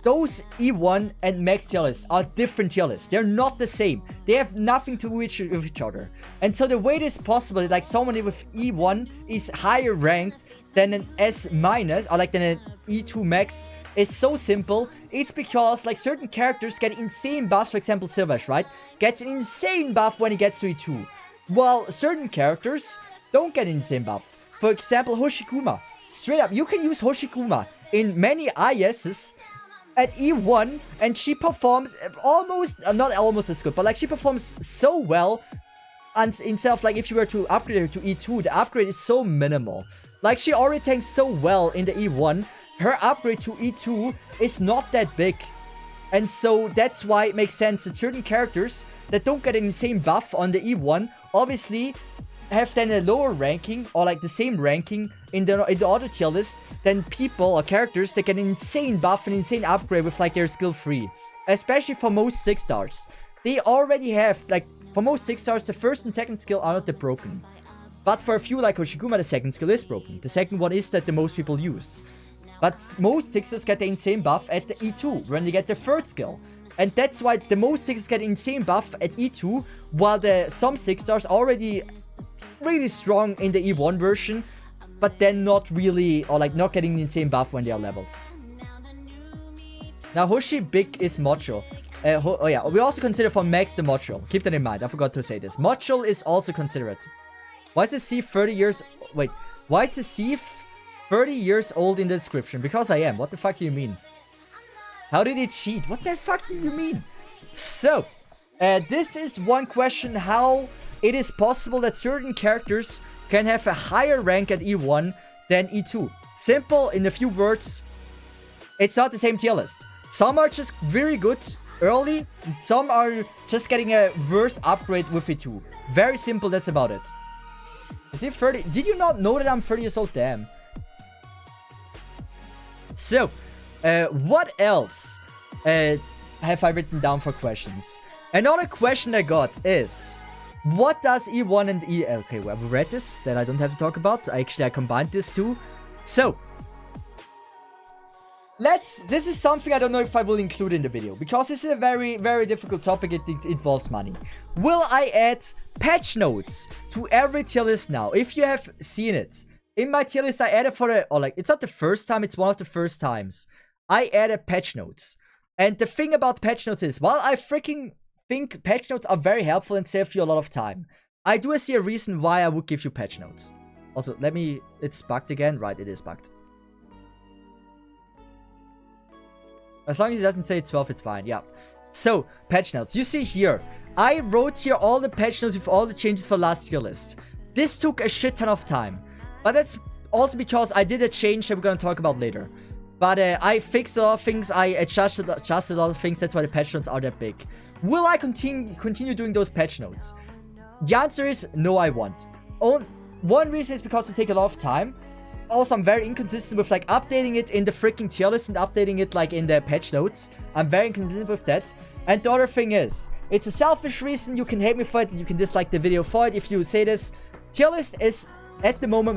those E1 and max tier lists are different tier lists. They're not the same. They have nothing to do with each other. And so the way it is possible, like someone with E1 is higher ranked than an S minus, or like than an E2 max, is so simple. It's because like certain characters get insane buffs. For example, Sylvash, right? Gets an insane buff when he gets to E2. While certain characters don't get an insane buff. For example, Hoshikuma. Straight up, you can use Hoshikuma in many ISs at E1, and she performs almost, not almost as good, but like she performs so well. And instead of like if you were to upgrade her to E2, the upgrade is so minimal. Like she already tanks so well in the E1, her upgrade to E2 is not that big. And so that's why it makes sense that certain characters that don't get an insane buff on the E1 obviously have then a lower ranking or like the same ranking in the other tier list than people or characters that get an insane buff and insane upgrade with like their skill 3. Especially for most 6 stars. They already have, like, for most 6 stars, the first and second skill are not that broken. But for a few like Hoshikuma, the second skill is broken. The second one is that the most people use. But most 6 stars get the insane buff at the E2 when they get their third skill. And that's why the most 6 stars get insane buff at E2, while some 6 stars already really strong in the E1 version, but then not really, or like not getting the insane buff when they are leveled. Now Hoshi Big is Mocho. Oh yeah, we also consider for max the Mocho. Keep that in mind, I forgot to say this. Mocho is also considered. Why is the Cesith 30 years... Wait, why is the Cesith 30 years old in the description? Because I am. What the fuck do you mean? How did he cheat? What the fuck do you mean? So, this is one question, how it is possible that certain characters can have a higher rank at E1 than E2. Simple, in a few words, it's not the same tier list. Some are just very good early, some are just getting a worse upgrade with E2. Very simple, that's about it. Is he 30? Did you not know that I'm 30 years old? Damn. So, what else have I written down for questions? Another question I got is, what does E1 and E... Okay, well, we read this, that I don't have to talk about. Actually, I combined this too. So, this is something I don't know if I will include in the video, because this is a very, very difficult topic. It involves money. Will I add patch notes to every tier list now? If you have seen it, in my tier list I added it's not the first time, it's one of the first times I added patch notes. And the thing about patch notes is, while I freaking think patch notes are very helpful and save you a lot of time, I do see a reason why I would give you patch notes. Also, it's bugged again. Right, it is bugged. As long as it doesn't say 12, it's fine. Yeah. So, patch notes. You see here, I wrote here all the patch notes with all the changes for last tier list. This took a shit ton of time. But that's also because I did a change that we're going to talk about later. But I fixed a lot of things. I adjusted a lot of things. That's why the patch notes are that big. Will I continue doing those patch notes? The answer is no, I won't. One reason is because they take a lot of time. Also, I'm very inconsistent with like updating it in the freaking tier list and updating it like in the patch notes. I'm very inconsistent with that. And the other thing is, it's a selfish reason. You can hate me for it. You can dislike the video for it if you say this. Tier list is at the moment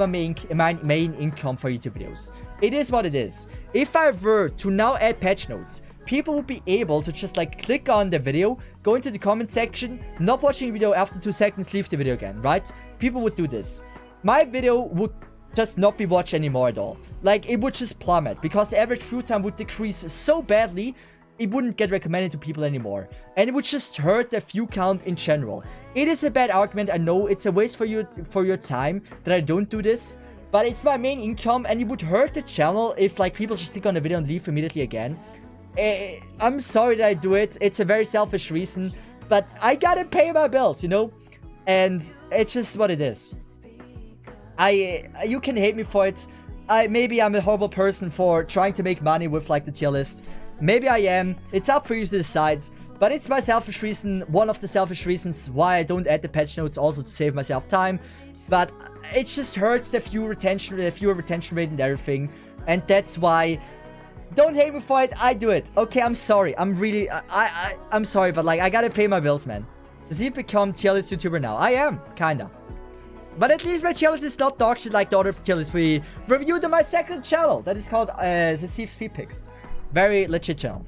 my main income for YouTube videos. It is what it is. If I were to now add patch notes, people would be able to just like click on the video, go into the comment section, not watching the video after 2 seconds, leave the video again, right? People would do this. My video would just not be watched anymore at all. Like, it would just plummet because the average view time would decrease so badly. it wouldn't get recommended to people anymore. And it would just hurt the view count in general. It is a bad argument, I know. It's a waste for your time that I don't do this. But it's my main income, and it would hurt the channel if like people just click on the video and leave immediately again. I'm sorry that I do it. It's a very selfish reason. But I gotta pay my bills, you know? And it's just what it is. You can hate me for it. Maybe I'm a horrible person for trying to make money with like the tier list. Maybe I am. It's up for you to decide. But it's my selfish reason. One of the selfish reasons why I don't add the patch notes, also to save myself time. But it just hurts the viewer retention rate and everything. And that's why. Don't hate me for it. I do it. Okay, I'm sorry. I'm really. I'm sorry, but like I gotta pay my bills, man. Does he become tier list YouTuber now? I am, kinda. But at least my tier list is not dog shit like the other tier lists we reviewed on my second channel. That is called Cesith's Feed Picks. Very legit channel.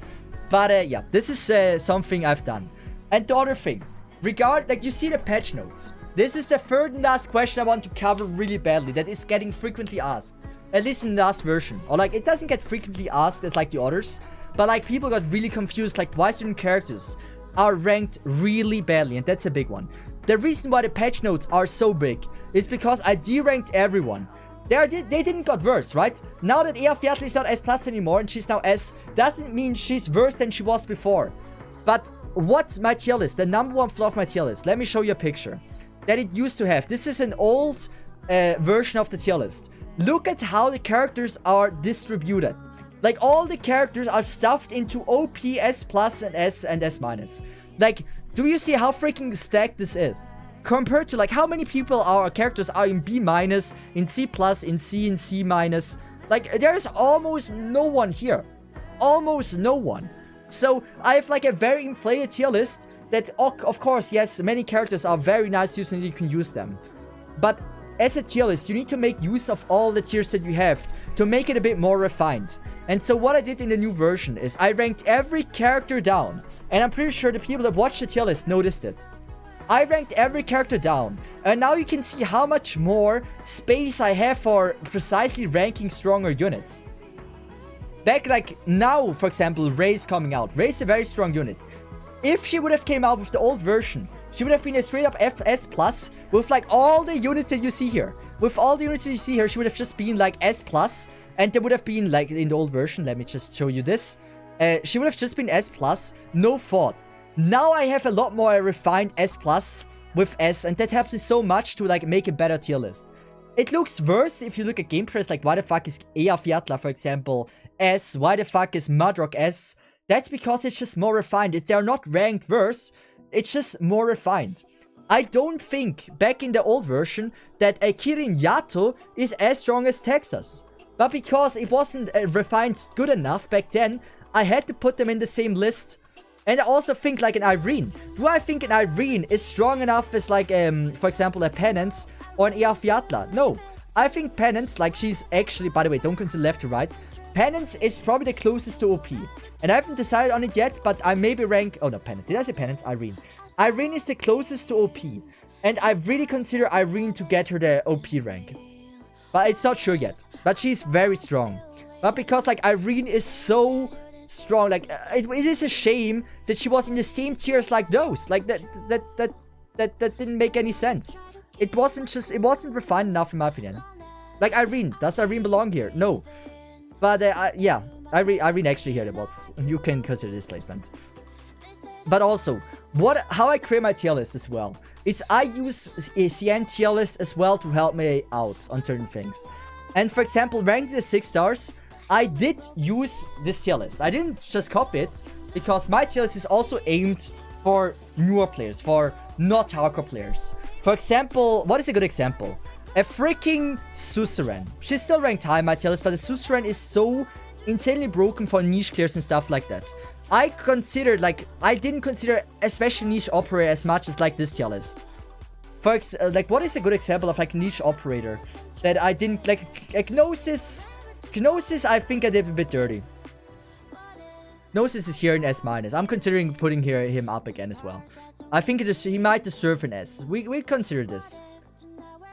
But yeah, this is something I've done. And the other thing, like you see the patch notes. This is the third and last question I want to cover really badly. That is getting frequently asked. At least in the last version. Or like, it doesn't get frequently asked as like the others. But like, people got really confused. Like, why certain characters are ranked really badly. And that's a big one. The reason why the patch notes are so big is because I deranked everyone. They didn't got worse, right? Now that Eafiatl is not S+ anymore and she's now S, doesn't mean she's worse than she was before. But what's my tier list? The number one flaw of my tier list. Let me show you a picture that it used to have. This is an old version of the tier list. Look at how the characters are distributed. Like, all the characters are stuffed into OP, S+, and S and S-. Like, do you see how freaking stacked this is? Compared to, like, how many characters are in B-, in C+, in C, in C-. Like, there's almost no one here. Almost no one. So, I have, like, a very inflated tier list that, of course, yes, many characters are very nice to use and you can use them. But as a tier list, you need to make use of all the tiers that you have to make it a bit more refined. And so what I did in the new version is I ranked every character down. And I'm pretty sure the people that watched the tier list noticed it. I ranked every character down. And now you can see how much more space I have for precisely ranking stronger units. Back like now, for example, Ray's coming out. Ray's a very strong unit. If she would have came out with the old version, she would have been a straight up FS+ with like all the units that you see here. With all the units that you see here, she would have just been like S+. And there would have been like in the old version, let me just show you this. She would have just been S+, no thought. Now I have a lot more refined S+ with S, and that helps me so much to like make a better tier list. It looks worse if you look at gameplays, like why the fuck is Eafiatl, for example, S? Why the fuck is Mudrock S? That's because it's just more refined. They're not ranked worse, it's just more refined. I don't think, back in the old version, that a Kirin Yato is as strong as Texas. But because it wasn't refined good enough back then, I had to put them in the same list. And I also think like an Irene. Do I think an Irene is strong enough as like, for example, a Penance or an Eafiatl? No. I think Penance, like she's actually, by the way, don't consider left to right. Penance is probably the closest to OP. And I haven't decided on it yet, but I maybe rank... Oh, no, Penance. Did I say Penance? Irene. Irene is the closest to OP. And I really consider Irene to get her the OP rank. But it's not sure yet. But she's very strong. But because, like, Irene is so strong, like, it is a shame that she was in the same tiers like those. Like, that didn't make any sense. It wasn't refined enough in my opinion. Like, Irene. Does Irene belong here? No. But, yeah. Irene actually here it was. You can consider this placement. But also, how I create my tier list as well is I use a CN tier list as well to help me out on certain things. And for example, ranking the 6 stars, I did use this tier list. I didn't just copy it, because my tier list is also aimed for newer players, for not hardcore players. For example, what is a good example? A freaking Suzerain. She's still ranked high in my tier list, but the Suzerain is so insanely broken for niche clears and stuff like that. I didn't consider especially niche operator as much as like this tier list. Like, what is a good example of like niche operator that I didn't like Gnosis? Gnosis, I think I did a bit dirty. Gnosis is here in S-. I'm considering putting him up again as well. I think he might deserve an S. We consider this.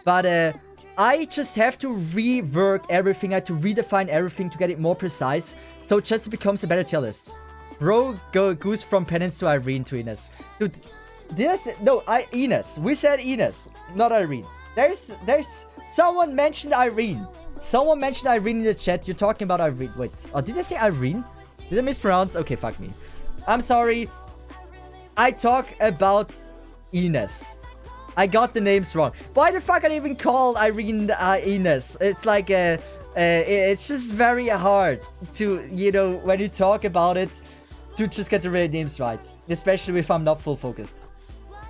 But I just have to rework everything. I have to redefine everything to get it more precise. So it just becomes a better tier list. Bro goes from Penance to Irene to Ines. Dude, no, Ines. We said Ines, not Irene. There's someone mentioned Irene. Someone mentioned Irene in the chat. You're talking about Irene. Wait, oh, did I say Irene? Did I mispronounce? Okay, fuck me. I'm sorry. I talk about Ines. I got the names wrong. Why the fuck I even called Irene Ines? It's like it's just very hard to, you know, when you talk about it, to just get the real names right, especially if I'm not full focused.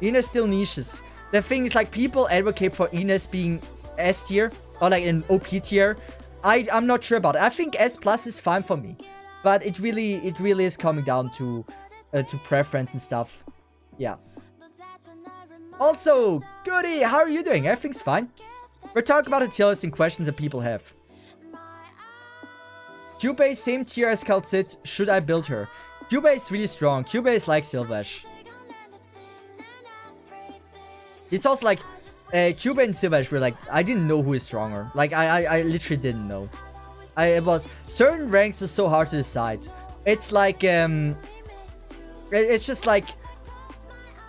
Ines still niches. The thing is, like, people advocate for Ines being S tier or like an OP tier. I'm not sure about it. I think S plus is fine for me, but it really is coming down to preference and stuff. Yeah. Also, Goody, how are you doing? Everything's fine. We're talking about the tier list and questions that people have. Cubase, same tier as Cesith. Should I build her? Cubase is really strong. Cubase like Sylvash. It's also like Cubase and Sylvash were like, I didn't know who is stronger. Like I literally didn't know. It was certain ranks are so hard to decide. It's like it's just like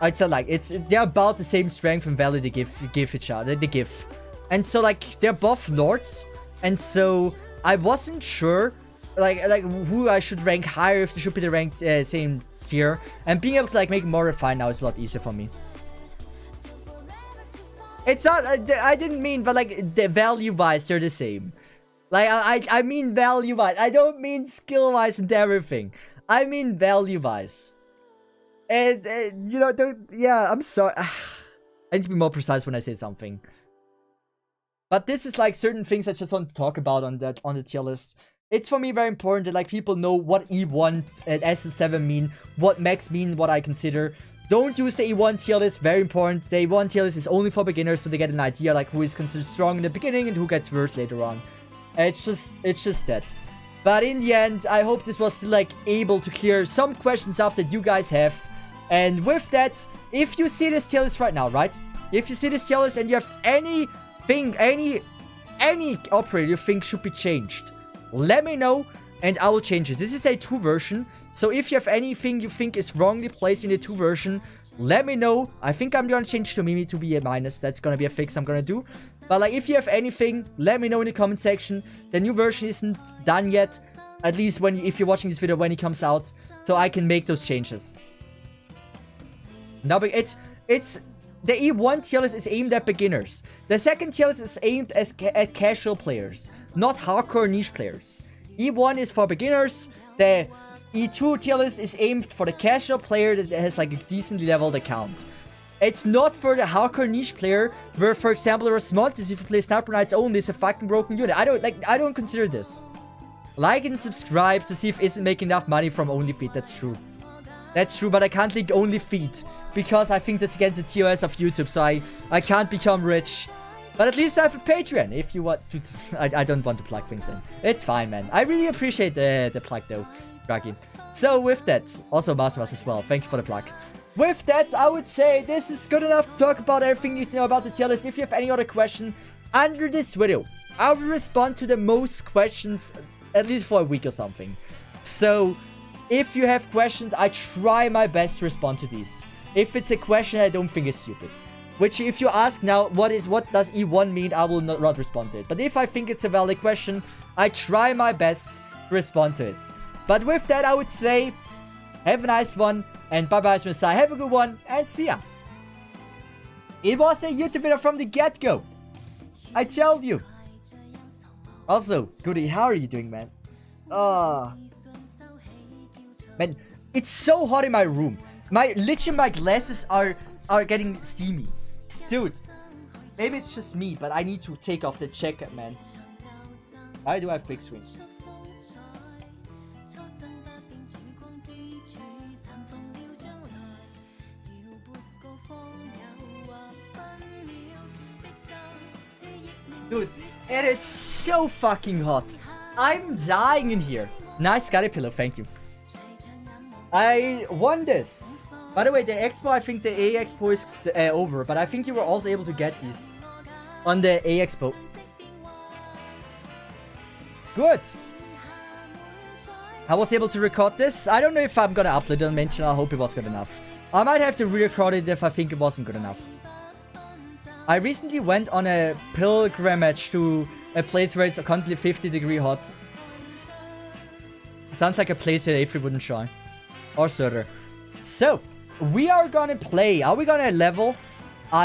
they're about the same strength and value they give each other. They give, and so like they're both lords, and so I wasn't sure like who I should rank higher, if they should be the ranked same tier. And being able to like make it more refined now is a lot easier for me. It's not I didn't mean, but like the value wise they're the same. Like I mean value wise. I don't mean skill wise and everything. I mean value wise. And you know, yeah, I'm sorry. I need to be more precise when I say something. But this is like certain things I just want to talk about on the tier list. It's for me very important that like people know what E1 and S7 mean, what max mean, what I consider. Don't use the E1 tier list, very important. The E1 tier list is only for beginners, so they get an idea like who is considered strong in the beginning and who gets worse later on. It's just that. But in the end, I hope this was like able to clear some questions up that you guys have. And with that, if you see this tier list right now, right? If you see this tier list and you have anything, any operator you think should be changed, let me know and I will change it. This is a 2 version. So if you have anything you think is wrongly placed in the 2 version, let me know. I think I'm gonna change to Mimi to be a minus. That's gonna be a fix I'm gonna do. But like, if you have anything, let me know in the comment section. The new version isn't done yet. At least if you're watching this video when it comes out, so I can make those changes. Now, it's the E1 tier list is aimed at beginners. The second tier list is aimed at casual players, not hardcore niche players. E1 is for beginners. The E2 tier list is aimed for the casual player that has like a decently leveled account. It's not for the hardcore niche player where, for example, Resmontes, if you play Sniper Knights only, is a fucking broken unit. I don't consider this. Like and subscribe to see if isn't making enough money from OnlyFeed. That's true. That's true, but I can't link OnlyFeed because I think that's against the TOS of YouTube, so I can't become rich. But at least I have a Patreon if you want to. I don't want to plug things in. It's fine, man. I really appreciate the plug, though, Draghi. So with that, also Mastermas as well. Thanks for the plug. With that, I would say this is good enough to talk about everything you need to know about the tier list. If you have any other question under this video, I will respond to the most questions at least for a week or something. So if you have questions, I try my best to respond to these. If it's a question I don't think is stupid, which if you ask now, what does E1 mean, I will not respond to it. But if I think it's a valid question, I try my best to respond to it. But with that, I would say, have a nice one, and bye-bye, Messiah. Have a good one, and see ya. It was a YouTube video from the get-go. I told you. Also, Goody, how are you doing, man? Man, it's so hot in my room. Literally my glasses are getting steamy. Dude, maybe it's just me, but I need to take off the jacket, man. Why do I have big swing? Dude, it is so fucking hot. I'm dying in here. Nice Scotty pillow, thank you. I won this. By the way, the expo, I think the A expo is over, but I think you were also able to get these on the A expo. Good. I was able to record this. I don't know if I'm gonna upload it on mention. I hope it was good enough. I might have to re-record it if I think it wasn't good enough. I recently went on a pilgrimage to a place where it's constantly 50-degree hot. Sounds like a place that Avery wouldn't try. Or Surter. So, we are gonna play. Are we gonna level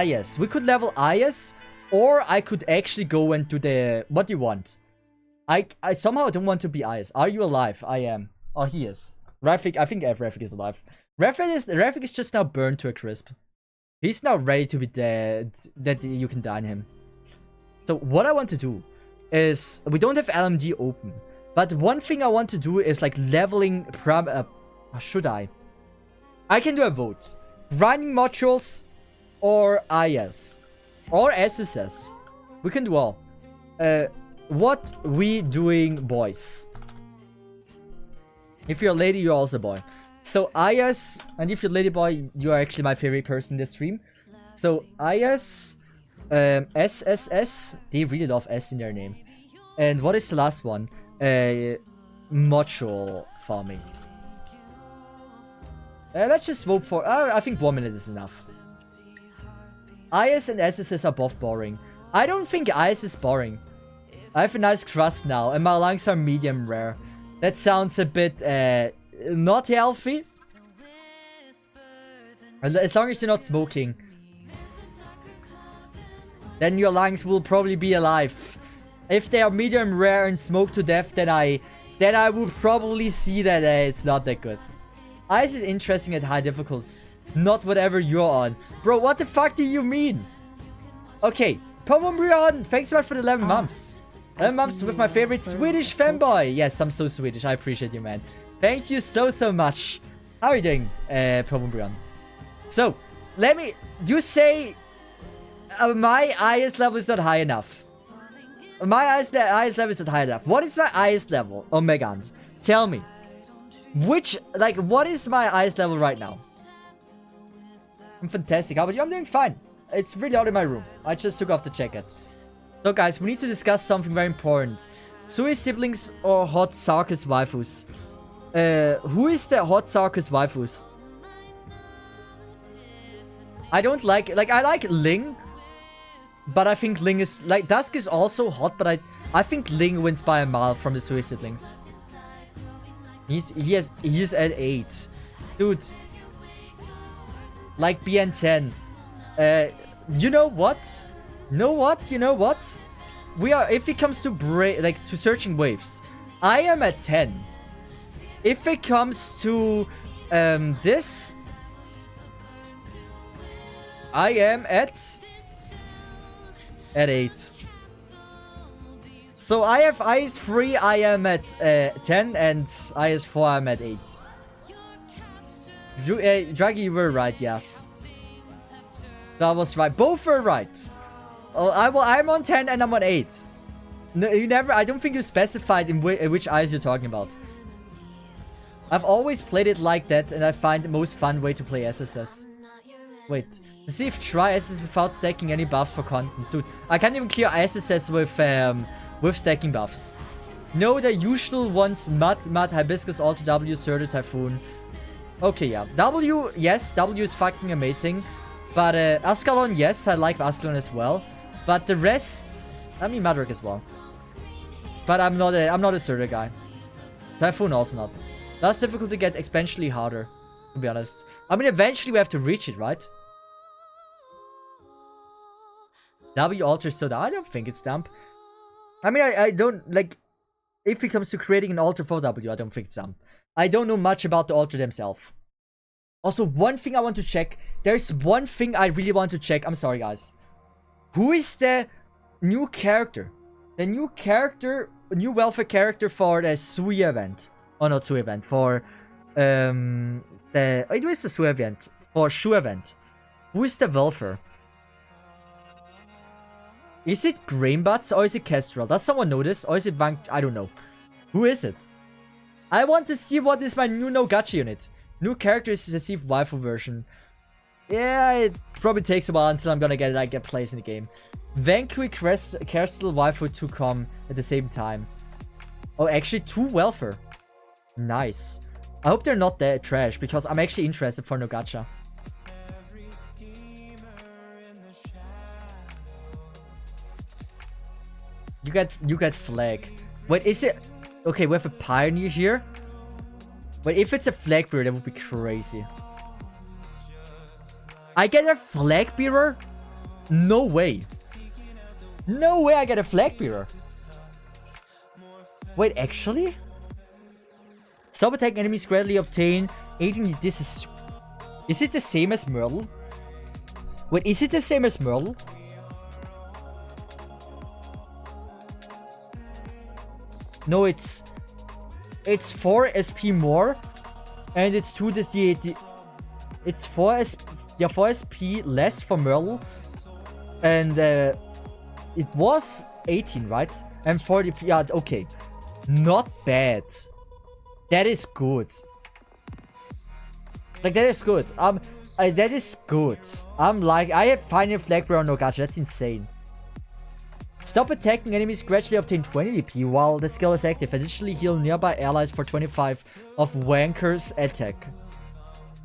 IS? We could level IS, or I could actually go and do the... What do you want? I somehow don't want to be IS. Are you alive? I am. Oh, he is. Rafik, I think Rafik is alive. Rafik is just now burned to a crisp. He's now ready to be dead. That you can dine him. So what I want to do is... We don't have LMG open. But one thing I want to do is like leveling... should I? I can do a vote. Grinding modules or IS. Or SSS. We can do all. What we doing, boys? If you're a lady, you're also a boy. So IS, and if you're a lady boy, you are actually my favorite person in this stream. So IS, SSS, they really love S in their name. And what is the last one? Module farming. Let's just vote for... I think 1 minute is enough. IS and SSS are both boring. I don't think IS is boring. I have a nice crust now, and my lungs are medium rare. That sounds a bit, not healthy. As long as you're not smoking. Then your lungs will probably be alive. If they are medium rare and smoke to death, then I would probably see that it's not that good. Ice is interesting at high difficulties. Not whatever you're on. Bro, what the fuck do you mean? Okay, Pomombrion, thanks so much for the 11 months. 11 months with my favorite Swedish fanboy. Yes, I'm so Swedish. I appreciate you, man. Thank you so much. How are you doing, Pomombrion? So, let me... You say my IS level is not high enough. My IS level is not high enough. What is my IS level? Oh, Megans. Tell me. Which... Like, what is my IS level right now? I'm fantastic. How about you? I'm doing fine. It's really out in my room. I just took off the jacket. So guys, we need to discuss something very important. Sui siblings or hot Sarkis waifus? Who is the hot Sarkis waifus? I don't like... Like, I like Ling. But I think Ling is... Like, Dusk is also hot, but I think Ling wins by a mile from the Sui siblings. He is at 8. Dude. Like BN10. You know what? You know what? We are, if it comes to to searching waves, I am at 10. If it comes to this, I am at 8. So I have IS3, I am at 10, and IS4, I'm at 8. Draggy, you were right, yeah. That was right. Both were right. Oh, I'm on 10 and I'm on 8. No, you never... I don't think you specified in which eyes you're talking about. I've always played it like that, and I find the most fun way to play SSS. Wait. See if try SSS without stacking any buff for content. Dude, I can't even clear SSS with stacking buffs. No, the usual ones, Mud, Hibiscus, Alter W, Surter, Typhoon. Okay, yeah. W, yes, W is fucking amazing. But Ascalon, yes, I like Ascalon as well. But the rest, I mean Madrick as well. But I'm not a Surter guy. Typhoon also not. That's difficult to get exponentially harder, to be honest. I mean, eventually we have to reach it, right? W Alter Soda, I don't think it's dumb. I mean, I don't, like, if it comes to creating an altar for W, I don't think it's dumb. I don't know much about the altar themselves. Also, one thing I want to check. There's one thing I really want to check. I'm sorry, guys. Who is the new character? The new character, new welfare character for the Sui event. Oh, not Sui event. For, it was the Sui event. For Shu event. Who is the welfare? Is it Grainbutts or is it Kestrel? Does someone know this? Or is it Van... I don't know. Who is it? I want to see what is my new no gacha unit. New character is the Cesith waifu version. Yeah, it probably takes a while until I'm gonna get place in the game. Vankui Kestrel waifu to come at the same time. Oh, actually 2 welfare. Nice. I hope they're not that trash, because I'm actually interested for no gacha. You get flag. Wait, is it... Okay, we have a pioneer here. But if it's a flag bearer, that would be crazy. I get a flag bearer? No way. No way I get a flag bearer. Wait, actually? Stop attacking enemies, gradually obtain 18... This is... Is it the same as Myrtle? Wait, is it the same as Myrtle? No, it's 4 SP more, and it's 2 it's 4 SP less for Merle, and it was 18, right? And 40, yeah, okay, not bad. That is good. Like, that is good. That is good. I'm like, I have final flag bearer no gacha. That's insane. Stop attacking enemies, gradually obtain 20 DP while the skill is active. Additionally, heal nearby allies for 25 of Wanker's attack.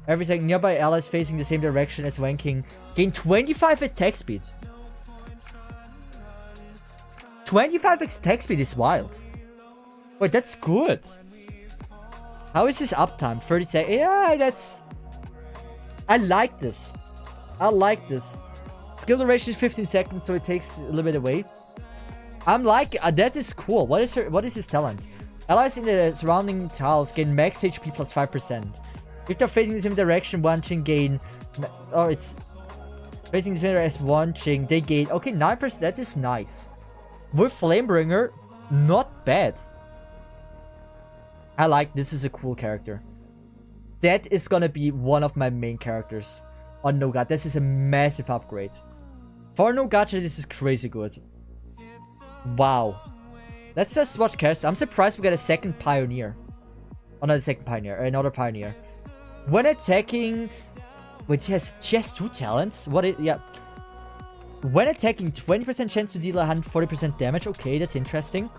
Every second, nearby allies facing the same direction as Wanking gain 25 attack speed. 25 attack speed is wild. Wait, that's good. How is his uptime? 30 seconds. Yeah, that's... I like this. I like this. Skill duration is 15 seconds, so it takes a little bit away. I'm like, that is cool. What is his talent? Allies in the surrounding tiles gain max HP plus 5%. If they're facing the same direction, watching gain... Or it's... Facing the same direction as watching, they gain... Okay, 9%. That is nice. With Flamebringer, not bad. I like, this is a cool character. That is gonna be one of my main characters on No Gacha. This is a massive upgrade. For No Gacha, this is crazy good. Wow. Let's just watch characters. I'm surprised we got a second Pioneer. Oh, not a second Pioneer. Another Pioneer. When attacking... Wait, she has 2 talents? What is... Yeah. When attacking, 20% chance to deal 140% damage. Okay, that's interesting.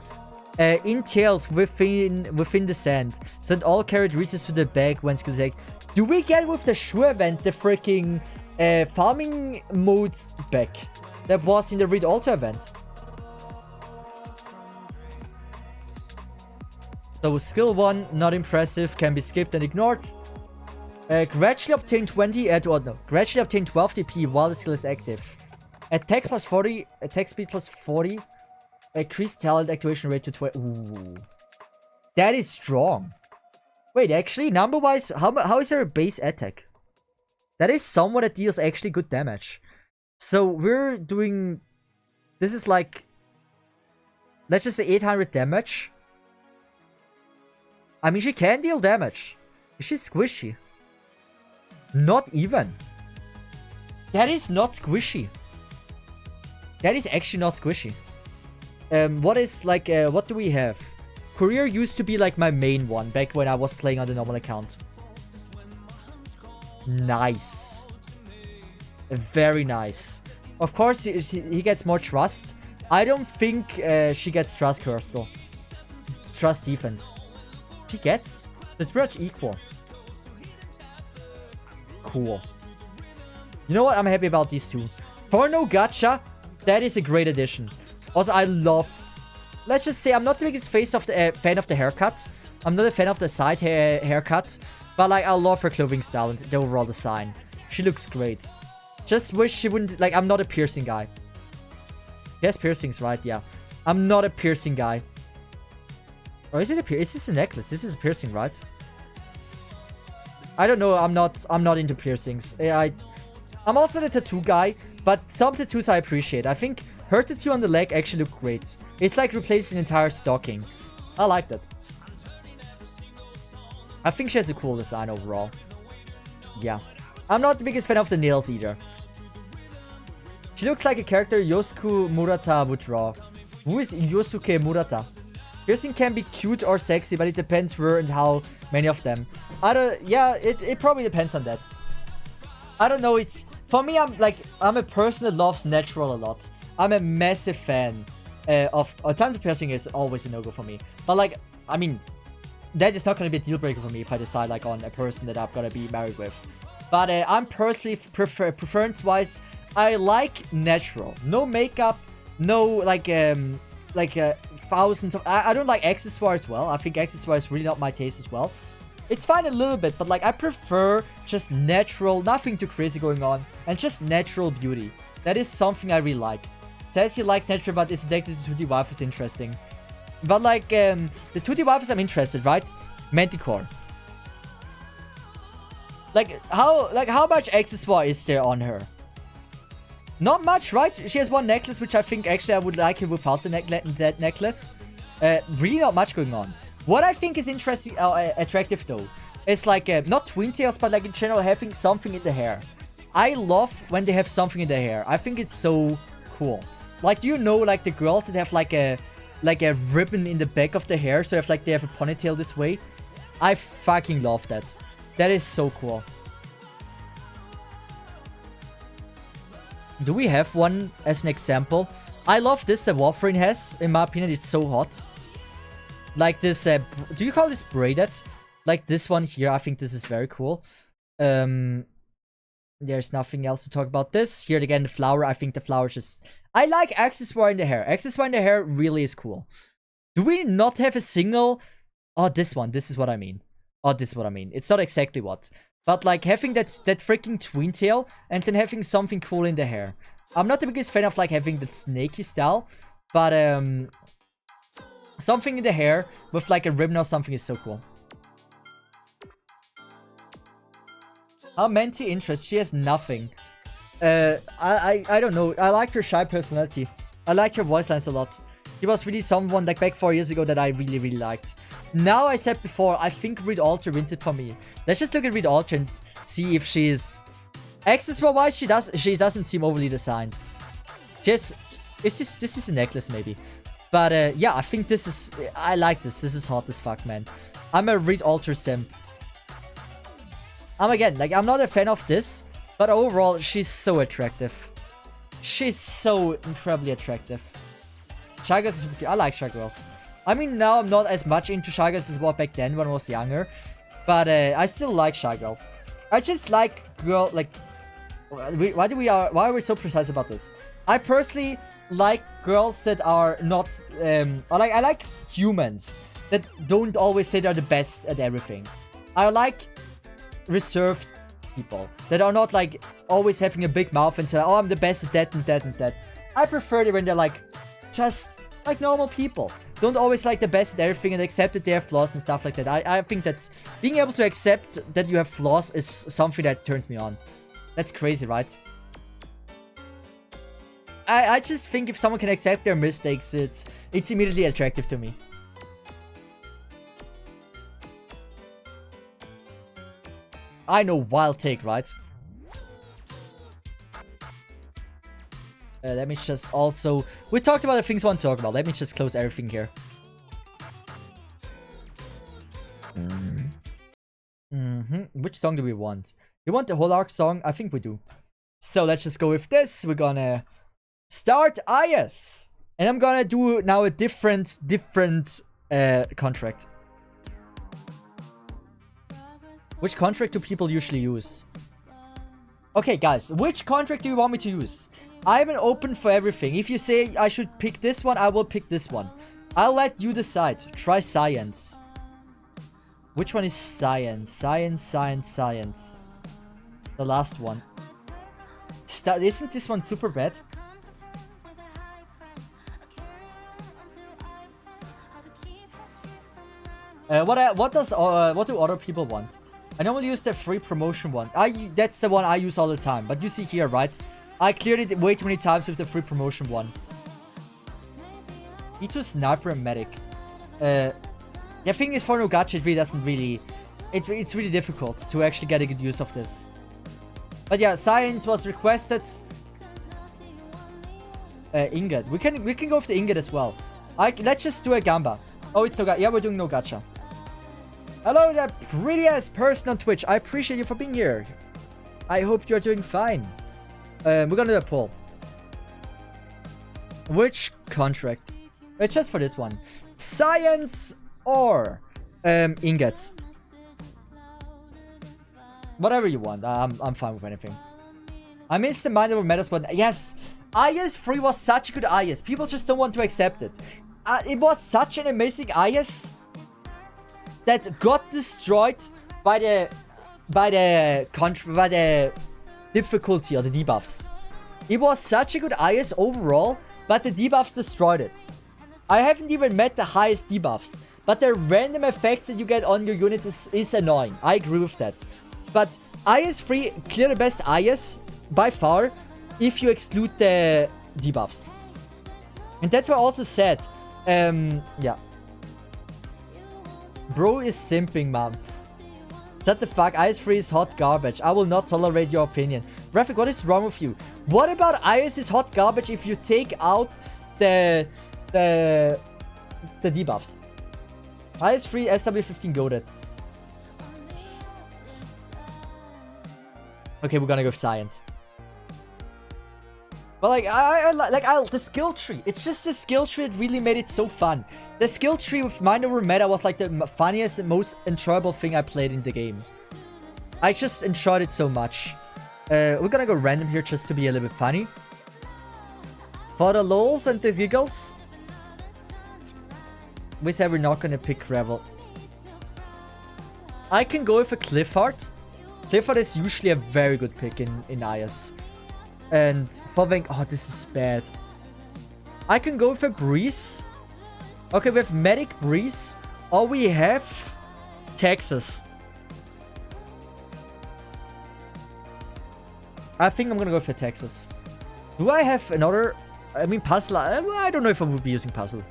In tails within the sand. Send all carried resources to the bag when skill attack. Do we get with the Shu event the freaking farming mode back that was in the Read Altar event? So skill 1, not impressive, can be skipped and ignored. Gradually obtain gradually obtain 12 DP while the skill is active. Attack plus 40, attack speed plus 40. Increase talent activation rate to 20. Ooh. That is strong. Wait, actually, number-wise, how is there a base attack? That is someone that deals actually good damage. So we're doing... This is like... Let's just say 800 damage. I mean, she can deal damage. Is she squishy? Not even. That is not squishy. That is actually not squishy. What is, like, what do we have? Courier used to be, like, my main one back when I was playing on the normal account. Nice. Very nice. Of course, he gets more trust. I don't think she gets trust curse, though. It's trust defense. She gets? It's pretty much equal. Cool. You know what? I'm happy about these two. For No Gacha, that is a great addition. Also, I love... Let's just say I'm not the biggest fan of the haircut. I'm not a fan of the side haircut. But, like, I love her clothing style and the overall design. She looks great. Just wish she wouldn't... Like, I'm not a piercing guy. He has piercings, right? Yeah. I'm not a piercing guy. Or is it a piercing? Is this a necklace? This is a piercing, right? I don't know. I'm not into piercings. I'm also the tattoo guy, but some tattoos I appreciate. I think her tattoo on the leg actually look great. It's like replacing an entire stocking. I like that. I think she has a cool design overall. Yeah. I'm not the biggest fan of the nails either. She looks like a character Yosuke Murata would draw. Who is Yosuke Murata? Piercing can be cute or sexy, but it depends where and how many of them. Yeah, it probably depends on that. I don't know, it's... For me, I'm a person that loves natural a lot. I'm a massive fan of... tons of piercing is always a no-go for me. But, like, I mean... that is not going to be a deal breaker for me if I decide like on a person that I'm going to be married with. But I'm personally, preference-wise, I like natural. No makeup, no like thousands of... I don't like accessoires as well. I think accessoires is really not my taste as well. It's fine a little bit, but like I prefer just natural, nothing too crazy going on, and just natural beauty. That is something I really like. Cesith likes natural, but is addicted to 2D wife is interesting. But like, the 2D wifes I'm interested, right? Manticore. Like how much accessoire is there on her? Not much, right? She has one necklace, which I think actually I would like her without that necklace. Really not much going on. What I think is interesting, attractive though, is like, not twin tails, but like in general having something in the hair. I love when they have something in their hair. I think it's so cool. Like, do you know like the girls that have like a ribbon in the back of the hair, so if like they have a ponytail this way? I fucking love that. That is so cool. Do we have one as an example? I love this that Warframe has. In my opinion, it's so hot. Like this, do you call this braided? Like this one here, I think this is very cool. There's nothing else to talk about this. Here again, the flower, I think the flower just... I like accessoire in the hair. Accessoire in the hair really is cool. Do we not have a single... Oh, this one. This is what I mean. Oh, this is what I mean. It's not exactly what. But like having that freaking twin tail and then having something cool in the hair. I'm not the biggest fan of like having that snaky style. But something in the hair with like a ribbon or something is so cool. How Menti interest? She has nothing. I don't know. I like her shy personality. I like her voice lines a lot. She was really someone like back 4 years ago that I really, really liked. Now, I said before, I think Reed Alter wins it for me. Let's just look at Reed Alter and see if she's... Accessoire-wise, she doesn't seem overly designed. Just... This is a necklace, maybe. But, yeah, I think this is... I like this. This is hot as fuck, man. I'm a Reed Alter simp. Again, like, I'm not a fan of this. But overall, she's so attractive. She's so incredibly attractive. Shy Girls is... I like Shy Girls. I mean, now I'm not as much into Shy Girls as what back then when I was younger. But I still like Shy Girls. I just like girl... Like... Why are we so precise about this? I personally like girls that are not... I like humans that don't always say they're the best at everything. I like reserved people that are not like always having a big mouth and say, oh, I'm the best at that and that and that. I prefer it when they're like just like normal people. Don't always like the best at everything and accept that they have flaws and stuff like that. I think that's being able to accept that you have flaws is something that turns me on. That's crazy, right? I just think if someone can accept their mistakes, it's immediately attractive to me. I know, wild take, right? Let me just also... We talked about the things I want to talk about. Let me just close everything here. Which song do we want? You want the whole arc song? I think we do. So let's just go with this. We're gonna start IS. And I'm gonna do now a different contract. Which contract do people usually use? Okay, guys, which contract do you want me to use? I'm open for everything. If you say I should pick this one, I will pick this one. I'll let you decide. Try science. Which one is science? Science. The last one. Isn't this one super bad? What do other people want? I normally use the free promotion one. That's the one I use all the time. But you see here, right? I cleared it way too many times with the free promotion one. E2 Sniper and Medic. The thing is, for no gacha, it really doesn't really... It's really difficult to actually get a good use of this. But yeah, science was requested. Ingot. We can go with the ingot as well. Let's just do a gamba. Oh, it's no gacha. Yeah, we're doing no gacha. Hello, that pretty-ass person on Twitch. I appreciate you for being here. I hope you're doing fine. We're gonna do a poll. Which contract? It's just for this one. Science or Ingots. Whatever you want. I'm fine with anything. I miss the Mindable Metas, but yes, IS-3 was such a good IS. People just don't want to accept it. It was such an amazing IS that got destroyed by the difficulty or the debuffs. It was such a good IS overall, but the debuffs destroyed it. I haven't even met the highest debuffs, but the random effects that you get on your units is annoying. I agree with that. But IS-3, clear the best IS by far, if you exclude the debuffs. And that's what I also said. Yeah. Bro is simping, man. Shut the fuck. IS-3 is hot garbage. I will not tolerate your opinion. Graphic, what is wrong with you? What about IS is hot garbage if you take out the debuffs? IS-3, SW15 goated. Okay, we're gonna go with science. But like, the skill tree. It's just the skill tree that really made it so fun. The skill tree with Mind Over Meta was like the funniest and most enjoyable thing I played in the game. I just enjoyed it so much. We're gonna go random here just to be a little bit funny. For the lols and the giggles, we said we're not gonna pick Revel. I can go with a Clifford. Clifford is usually a very good pick in IS. And following... Oh, this is bad. I can go with a Breeze. Okay, we have Medic Breeze. Or we have Texas. I think I'm gonna go for Texas. Do I have another... I mean, Puzzle... I don't know if I would be using Puzzle.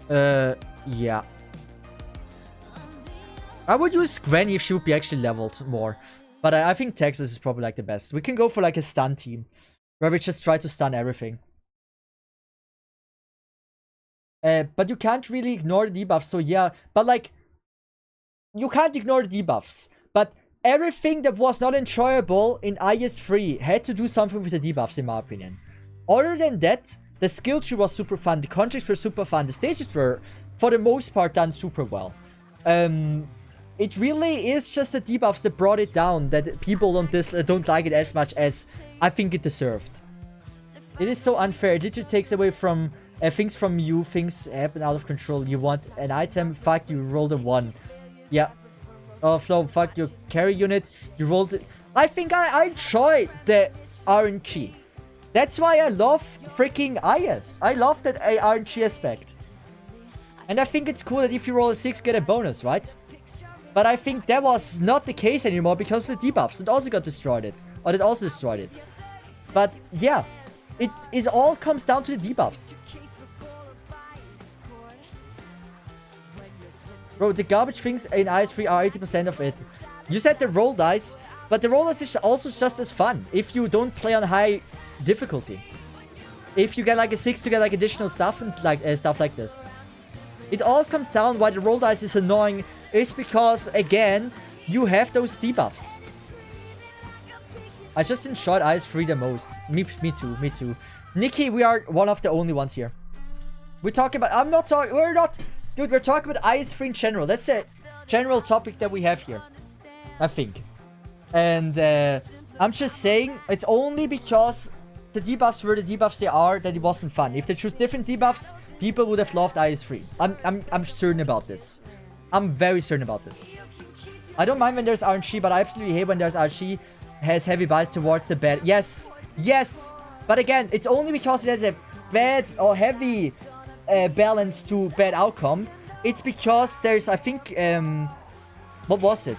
Yeah. I would use Granny if she would be actually leveled more. But I think Texas is probably like the best. We can go for like a stun team. Where we just try to stun everything. But you can't really ignore the debuffs. So yeah. But like... You can't ignore the debuffs. But everything that was not enjoyable in IS-3 had to do something with the debuffs in my opinion. Other than that, the skill tree was super fun. The contracts were super fun. The stages were, for the most part, done super well. It really is just the debuffs that brought it down, that people don't like it as much as I think it deserved. It is so unfair. It literally takes away from things from you. Things happen out of control. You want an item, fuck, you rolled a 1. Yeah. Oh, Flo, fuck your carry unit. You rolled it. I think I enjoy the RNG. That's why I love freaking IS. I love that RNG aspect. And I think it's cool that if you roll a 6, you get a bonus, right? But I think that was not the case anymore because of the debuffs. It also got destroyed it. Or it also destroyed it. But yeah, it all comes down to the debuffs. Bro, the garbage things in IS-3 are 80% of it. You said the roll dice, but the roll dice is also just as fun if you don't play on high difficulty. If you get like a 6 to get like additional stuff and like stuff like this. It all comes down why the roll dice is annoying is because, again, you have those debuffs. I just enjoyed IS-3 the most. Me too. Nikki, we are one of the only ones here. We're talking about... Dude, we're talking about IS-3 in general. That's a general topic that we have here. I think. And I'm just saying, it's only because the debuffs were the debuffs they are that it wasn't fun. If they choose different debuffs, people would have loved IS-3. I'm certain about this. I'm very certain about this. I don't mind when there's RNG, but I absolutely hate when there's RNG has heavy bias towards the bad. Yes. But again, it's only because it has a bad or heavy balance to bad outcome. It's because there's, I think, what was it?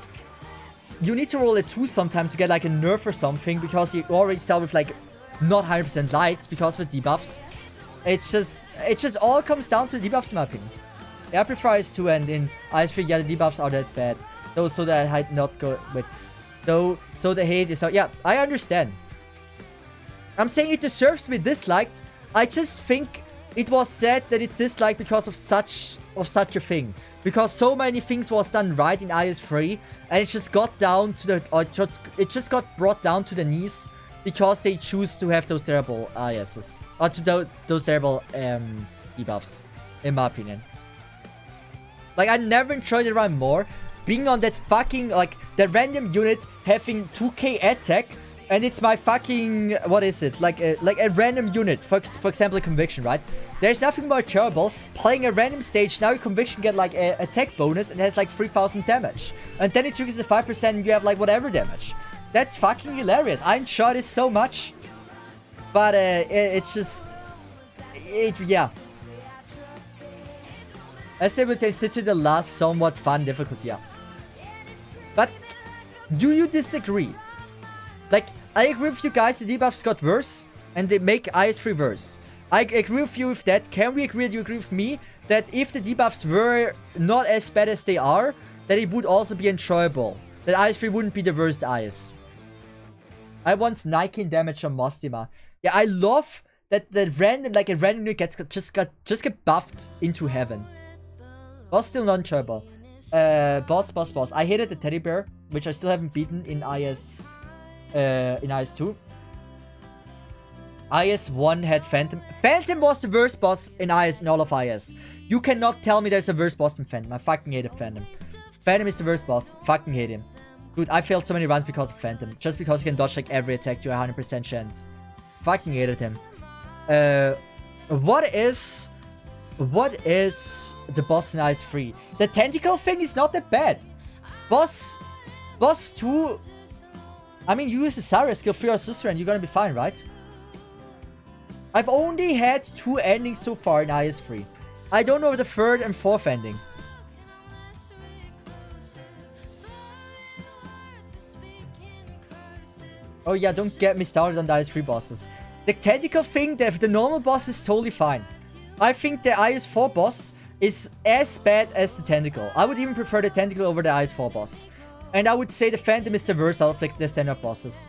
You need to roll a 2 sometimes to get like a nerf or something because you already start with like not 100% light because of the debuffs. It just all comes down to the debuffs in my opinion. I prefer IS-2 and in IS-3, yeah, the debuffs are that bad. Though, so that I not go with. Though, so the hate is not. Yeah, I understand. I'm saying it deserves to be disliked. I just think it was said that it's disliked because of such a thing. Because so many things was done right in IS-3, and it just got down to the, it just got brought down to the knees because they choose to have those terrible ISs. Or to those terrible debuffs, in my opinion. Like, I never enjoyed it run more. Being on that fucking, like, the random unit having 2k attack, and it's my fucking, what is it? Like a random unit, for example, a conviction, right? There's nothing more terrible. Playing a random stage, now your conviction get like a attack bonus and has like 3000 damage. And then it triggers the 5% and you have like whatever damage. That's fucking hilarious. I enjoy this so much. But it's just, yeah. As they would consider the last somewhat fun difficulty, yeah. But do you disagree? Like, I agree with you guys, the debuffs got worse, and they make IS3 worse. I agree with you with that. Can we agree that you agree with me that if the debuffs were not as bad as they are, that it would also be enjoyable? That IS3 wouldn't be the worst IS. I want 19 damage on Mostima. Yeah, I love that random, like a random unit just get buffed into heaven. Was still not enjoyable. Boss. I hated the teddy bear, which I still haven't beaten in IS 2. IS1 had Phantom. Phantom was the worst boss in all of IS. You cannot tell me there's a worse boss than Phantom. I fucking hated Phantom. Phantom is the worst boss. Fucking hate him. Dude, I failed so many runs because of Phantom. Just because he can dodge like every attack to a 100% chance. Fucking hated him. What is the boss in IS3? The tentacle thing is not that bad. Boss 2... I mean, you use the Sarah skill 3 or Sister and you're gonna be fine, right? I've only had 2 endings so far in IS3. I don't know the 3rd and 4th ending. Oh yeah, don't get me started on the IS3 bosses. The tentacle thing, the normal boss is totally fine. I think the IS4 boss is as bad as the tentacle. I would even prefer the tentacle over the IS4 boss. And I would say the Phantom is the worst out of like the standard bosses.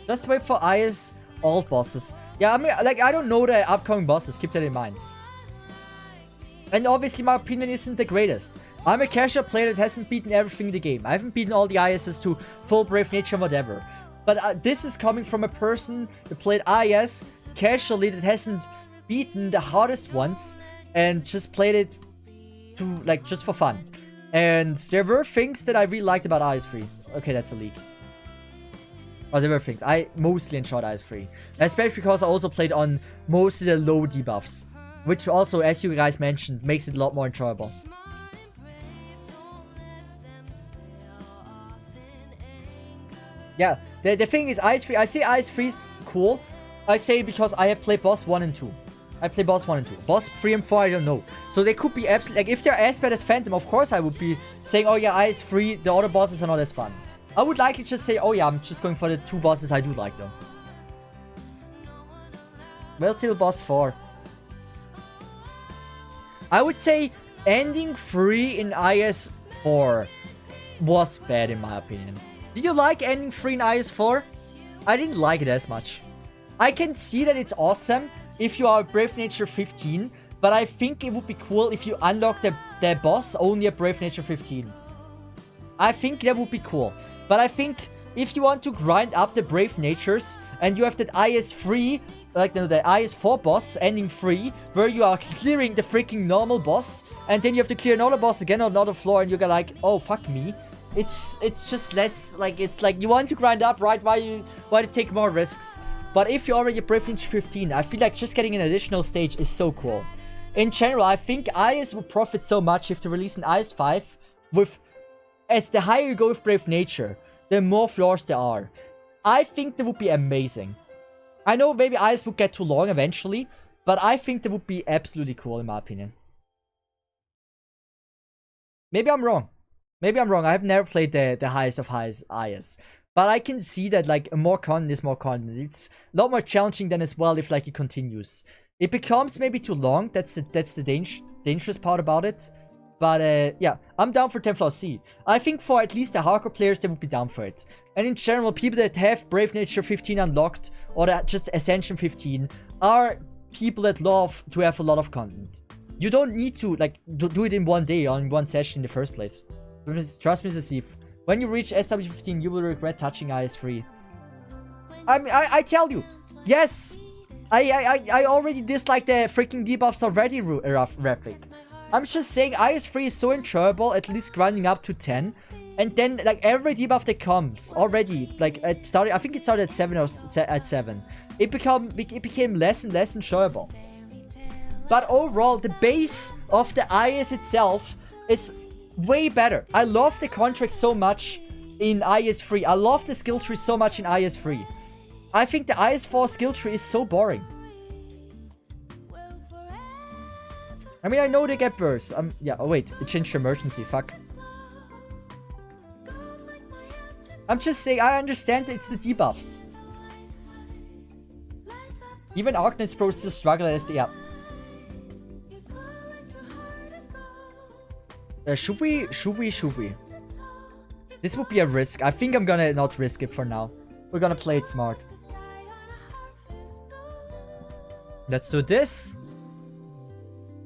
Just wait for IS alt bosses. Yeah, I mean, like, I don't know the upcoming bosses. Keep that in mind. And obviously, my opinion isn't the greatest. I'm a casual player that hasn't beaten everything in the game. I haven't beaten all the ISs to full Brave Nature and whatever. But this is coming from a person that played IS casually, that hasn't beaten the hardest ones and just played it to, like, just for fun. And there were things that I really liked about IS3. Okay, that's a leak. Oh, there were things. I mostly enjoyed IS3. Especially because I also played on most of the low debuffs. Which also, as you guys mentioned, makes it a lot more enjoyable. Yeah, the thing is, IS3, I say IS3 is cool. I say because I have played boss 1 and 2. I play boss 1 and 2. Boss 3 and 4, I don't know. So they could be absolutely... Like, if they're as bad as Phantom, of course I would be saying, oh yeah, IS3, the other bosses are not as fun. I would likely just say, oh yeah, I'm just going for the 2 bosses I do like, though. Well, till boss 4. I would say ending 3 in IS4 was bad, in my opinion. Did you like ending 3 in IS4? I didn't like it as much. I can see that it's awesome if you are Brave Nature 15, but I think it would be cool if you unlock the boss only at Brave Nature 15. I think that would be cool. But I think if you want to grind up the Brave Natures and you have that IS3, like the IS4 boss ending 3, where you are clearing the freaking normal boss, and then you have to clear another boss again on another floor, and you're like, oh, fuck me. It's just less, like, it's like you want to grind up, right? Why to take more risks? But if you're already Brave Nature 15, I feel like just getting an additional stage is so cool. In general, I think IS would profit so much if they release an IS5 with, as the higher you go with Brave Nature, the more floors there are. I think that would be amazing. I know maybe IS would get too long eventually, but I think that would be absolutely cool in my opinion. Maybe I'm wrong. Maybe I'm wrong. I've never played the highest of highest IS. But I can see that, like, more content is more content. It's a lot more challenging than as well if, like, it continues. It becomes maybe too long. That's the dangerous part about it. But, yeah, I'm down for 10 floor C. I think for at least the hardcore players, they would be down for it. And in general, people that have Brave Nature 15 unlocked, or that just Ascension 15, are people that love to have a lot of content. You don't need to, like, do it in one day or in one session in the first place. Trust me, Cesith. When you reach SW15, you will regret touching IS3. I tell you, yes, I already dislike the freaking debuffs already, Rafik. I'm just saying IS3 is so enjoyable, at least grinding up to 10. And then, like, every debuff that comes already, like, I think it started at 7 or at 7. It became less and less enjoyable. But overall, the base of the IS itself is way better. I love the contract so much in IS3. I love the skill tree so much in IS3. I think the IS4 skill tree is so boring. I mean, I know they get bursts. Yeah, oh wait, it changed to emergency. Fuck. I'm just saying, I understand it's the debuffs. Even Arknights Pro still struggle as the... Yeah. Should we? This would be a risk. I think I'm gonna not risk it for now. We're gonna play it smart. Let's do this.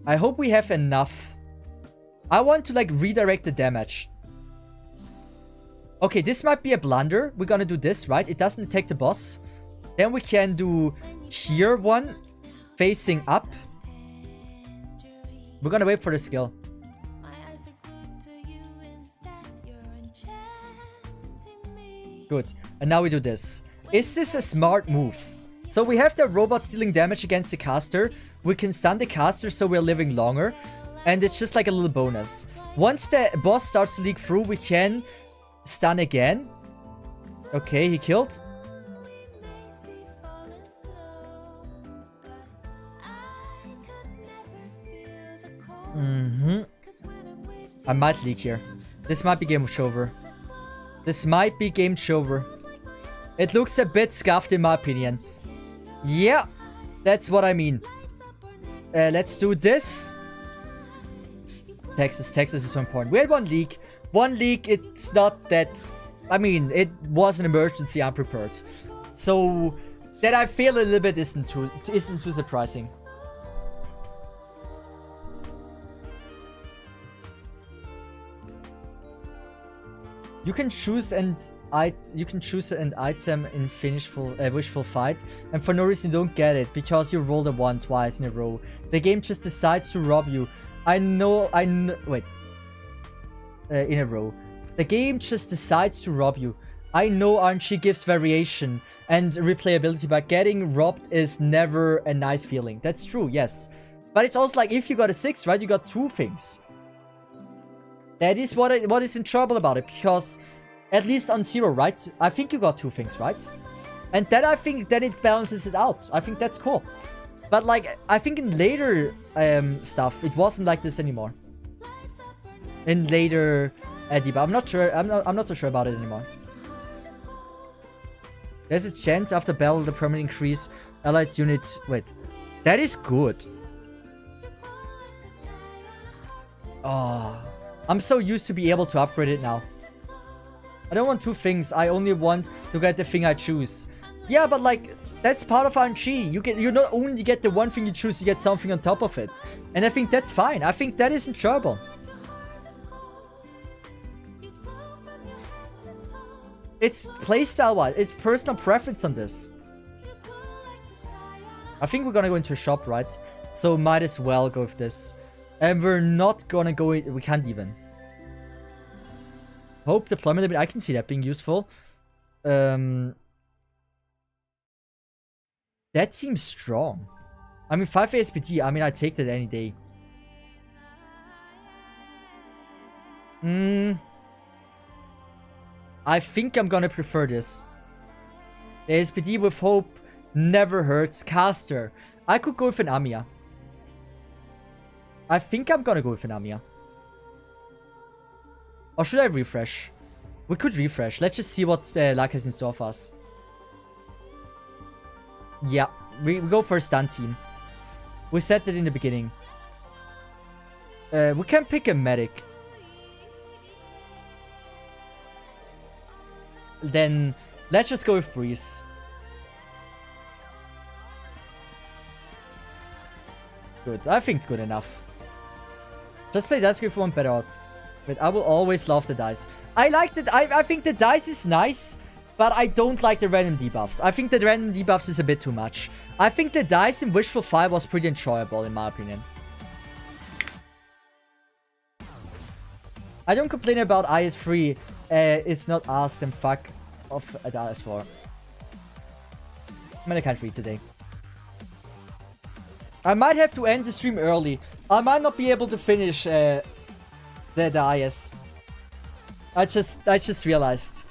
I hope we have enough. I want to, like, redirect the damage. Okay, this might be a blunder. We're gonna do this, right? It doesn't attack the boss. Then we can do here one, facing up. We're gonna wait for the skill. Good. And now we do this. Is this a smart move? So we have the robot dealing damage against the caster. We can stun the caster so we're living longer. And it's just like a little bonus. Once the boss starts to leak through, we can stun again. Okay, he killed. I might leak here. This might be game over. This might be game over. It looks a bit scuffed in my opinion. Yeah, that's what I mean. Let's do this. Texas is so important. We had one leak. One leak, it's not that... I mean, it was an emergency unprepared. So, that I feel a little bit isn't too surprising. You can choose an item in wishful fight, and for no reason you don't get it because you rolled a 1 twice in a row. The game just decides to rob you. Wait. In a row. The game just decides to rob you. I know RNG gives variation and replayability, but getting robbed is never a nice feeling. That's true, yes. But it's also like if you got a 6, right? You got 2 things. That is what is in trouble about it, because at least on 0, right? I think you got 2 things, right? And then I think then it balances it out. I think that's cool. But like, I think in later stuff, it wasn't like this anymore. In later debuff, I'm not sure. I'm not so sure about it anymore. There's a chance after battle the permanent increase allied units. Wait, that is good. Oh. I'm so used to be able to upgrade it now. I don't want 2 things. I only want to get the thing I choose. Yeah, but like, that's part of RNG. You not only get the one thing you choose, you get something on top of it. And I think that's fine. I think that is enjoyable. It's playstyle-wise. It's personal preference on this. I think we're gonna go into a shop, right? So might as well go with this. And we're not gonna go... We can't even. Hope deployment a bit. I can see that being useful. That seems strong. I mean, 5 ASPD. I mean, I take that any day. I think I'm gonna prefer this. The ASPD with hope never hurts. Caster. I could go with an Amiya. I think I'm gonna go with an Amiya. Or should I refresh? We could refresh. Let's just see what luck has in store for us. Yeah, we go for a stun team. We said that in the beginning. We can pick a medic. Then let's just go with Breeze. Good. I think it's good enough. Just play dice for one better odds. But I will always love the dice. I like that. I think the dice is nice. But I don't like the random debuffs. I think the random debuffs is a bit too much. I think the dice in Wishful Fire was pretty enjoyable, in my opinion. I don't complain about IS3. It's not asked and fuck off at IS4. I can't read today. I might have to end the stream early. I might not be able to finish the IS. I just realized.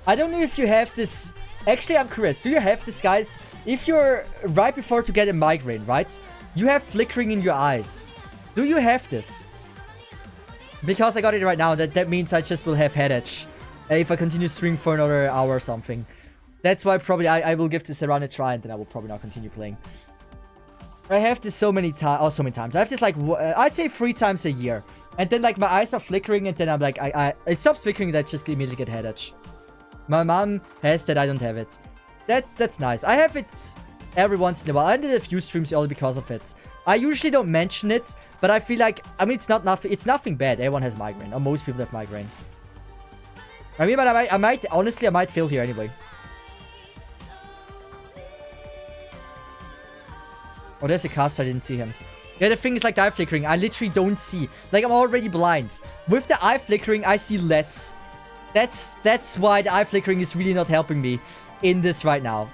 I don't know if you have this. Actually, I'm curious. Do you have this, guys? If you're right before to get a migraine, right? You have flickering in your eyes. Do you have this? Because I got it right now, that means I just will have headache if I continue streaming for another hour or something. That's why probably I will give this a run a try, and then I will probably not continue playing. I have this so many times. Oh, so many times. I have this like I'd say 3 times a year, and then like my eyes are flickering, and then I'm like it stops flickering. That just immediately get headache. My mom has that. I don't have it. That's nice. I have it every once in a while. I did a few streams only because of it. I usually don't mention it, but I feel like, I mean, it's nothing bad. Everyone has migraine, or most people have migraine. I mean, but I might honestly, I might fail here anyway. Oh, there's a caster. I didn't see him. Yeah, the thing is like the eye flickering. I literally don't see. Like, I'm already blind. With the eye flickering, I see less. That's why the eye flickering is really not helping me in this right now.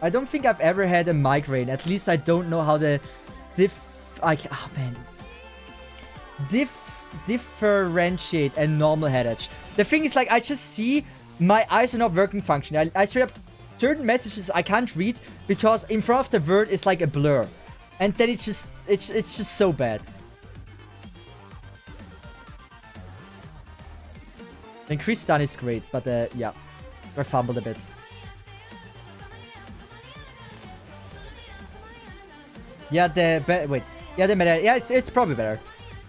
I don't think I've ever had a migraine. At least I don't know how the differentiate a normal headache. The thing is, like, I just see my eyes are not working function. I straight up certain messages I can't read because in front of the word is like a blur, and then it's just so bad. The increased stun is great, but yeah, I fumbled a bit. Yeah, it's probably better.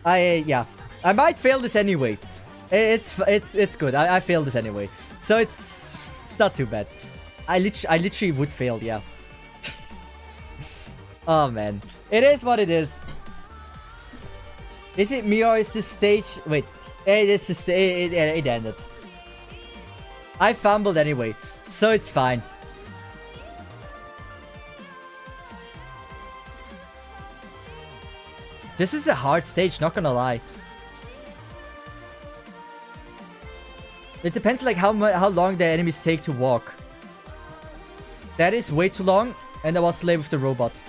Yeah, I might fail this anyway. It's good. I failed this anyway, so it's not too bad. I literally would fail. Yeah. Oh man, it is what it is. Is it me or is this stage? Wait, it is the stage. It ended. I fumbled anyway, so it's fine. This is a hard stage, not gonna lie. It depends like how long the enemies take to walk. That is way too long, and I was late with the robot.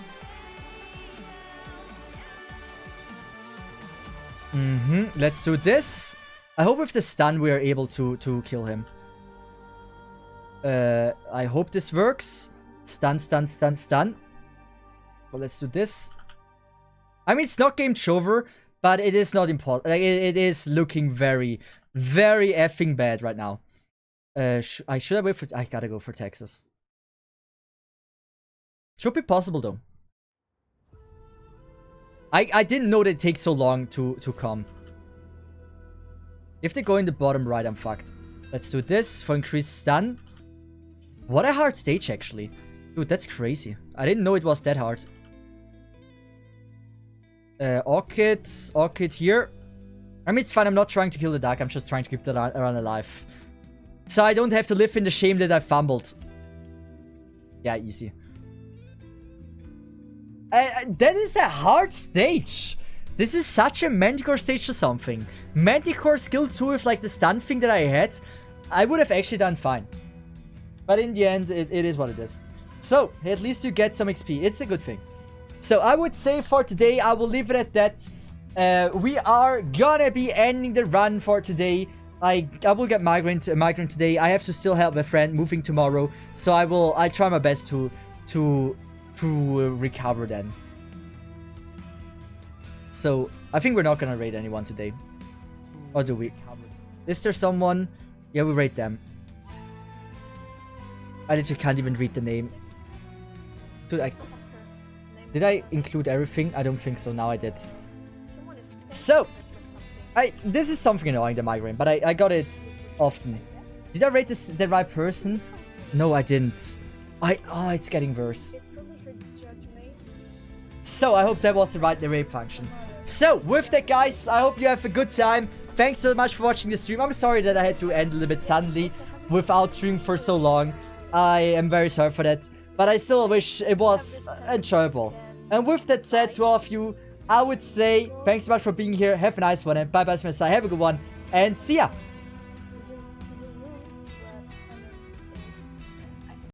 Let's do this. I hope with the stun we are able to kill him. I hope this works. Stun, stun, stun, stun. Well, let's do this. I mean, it's not game over, but it is not important. Like, it is looking very, very effing bad right now. Should I wait for... I gotta go for Texas. Should be possible, though. I didn't know that it takes so long to come. If they go in the bottom right, I'm fucked. Let's do this for increased stun. What a hard stage, actually. Dude, that's crazy. I didn't know it was that hard. Orchid here. I mean, it's fine. I'm not trying to kill the duck. I'm just trying to keep the run alive. So I don't have to live in the shame that I fumbled. Yeah, easy. That is a hard stage. This is such a Manticore stage or something. Manticore skill 2 with like the stun thing that I had, I would have actually done fine. But in the end, it is what it is. So, at least you get some XP. It's a good thing. So, I would say for today, I will leave it at that. We are gonna be ending the run for today. I will get migraine today. I have to still help my friend moving tomorrow. So, I'll try my best to recover then. So, I think we're not gonna raid anyone today. Or do we? Is there someone? Yeah, we raid them. I literally can't even read the name. Dude, did I include everything? I don't think so. Now I did. So, this is something annoying, the migraine, but I got it often. Did I rate the right person? No, I didn't. Oh, it's getting worse. So, I hope that was the right raid function. So, with that, guys, I hope you have a good time. thanks so much for watching the stream. I'm sorry that I had to end a little bit suddenly without streaming for so long. I am very sorry for that. But I still wish it was enjoyable. And with that said, to all of you, I would say thanks so much for being here. Have a nice one and bye bye, Smith. Have a good one and see ya.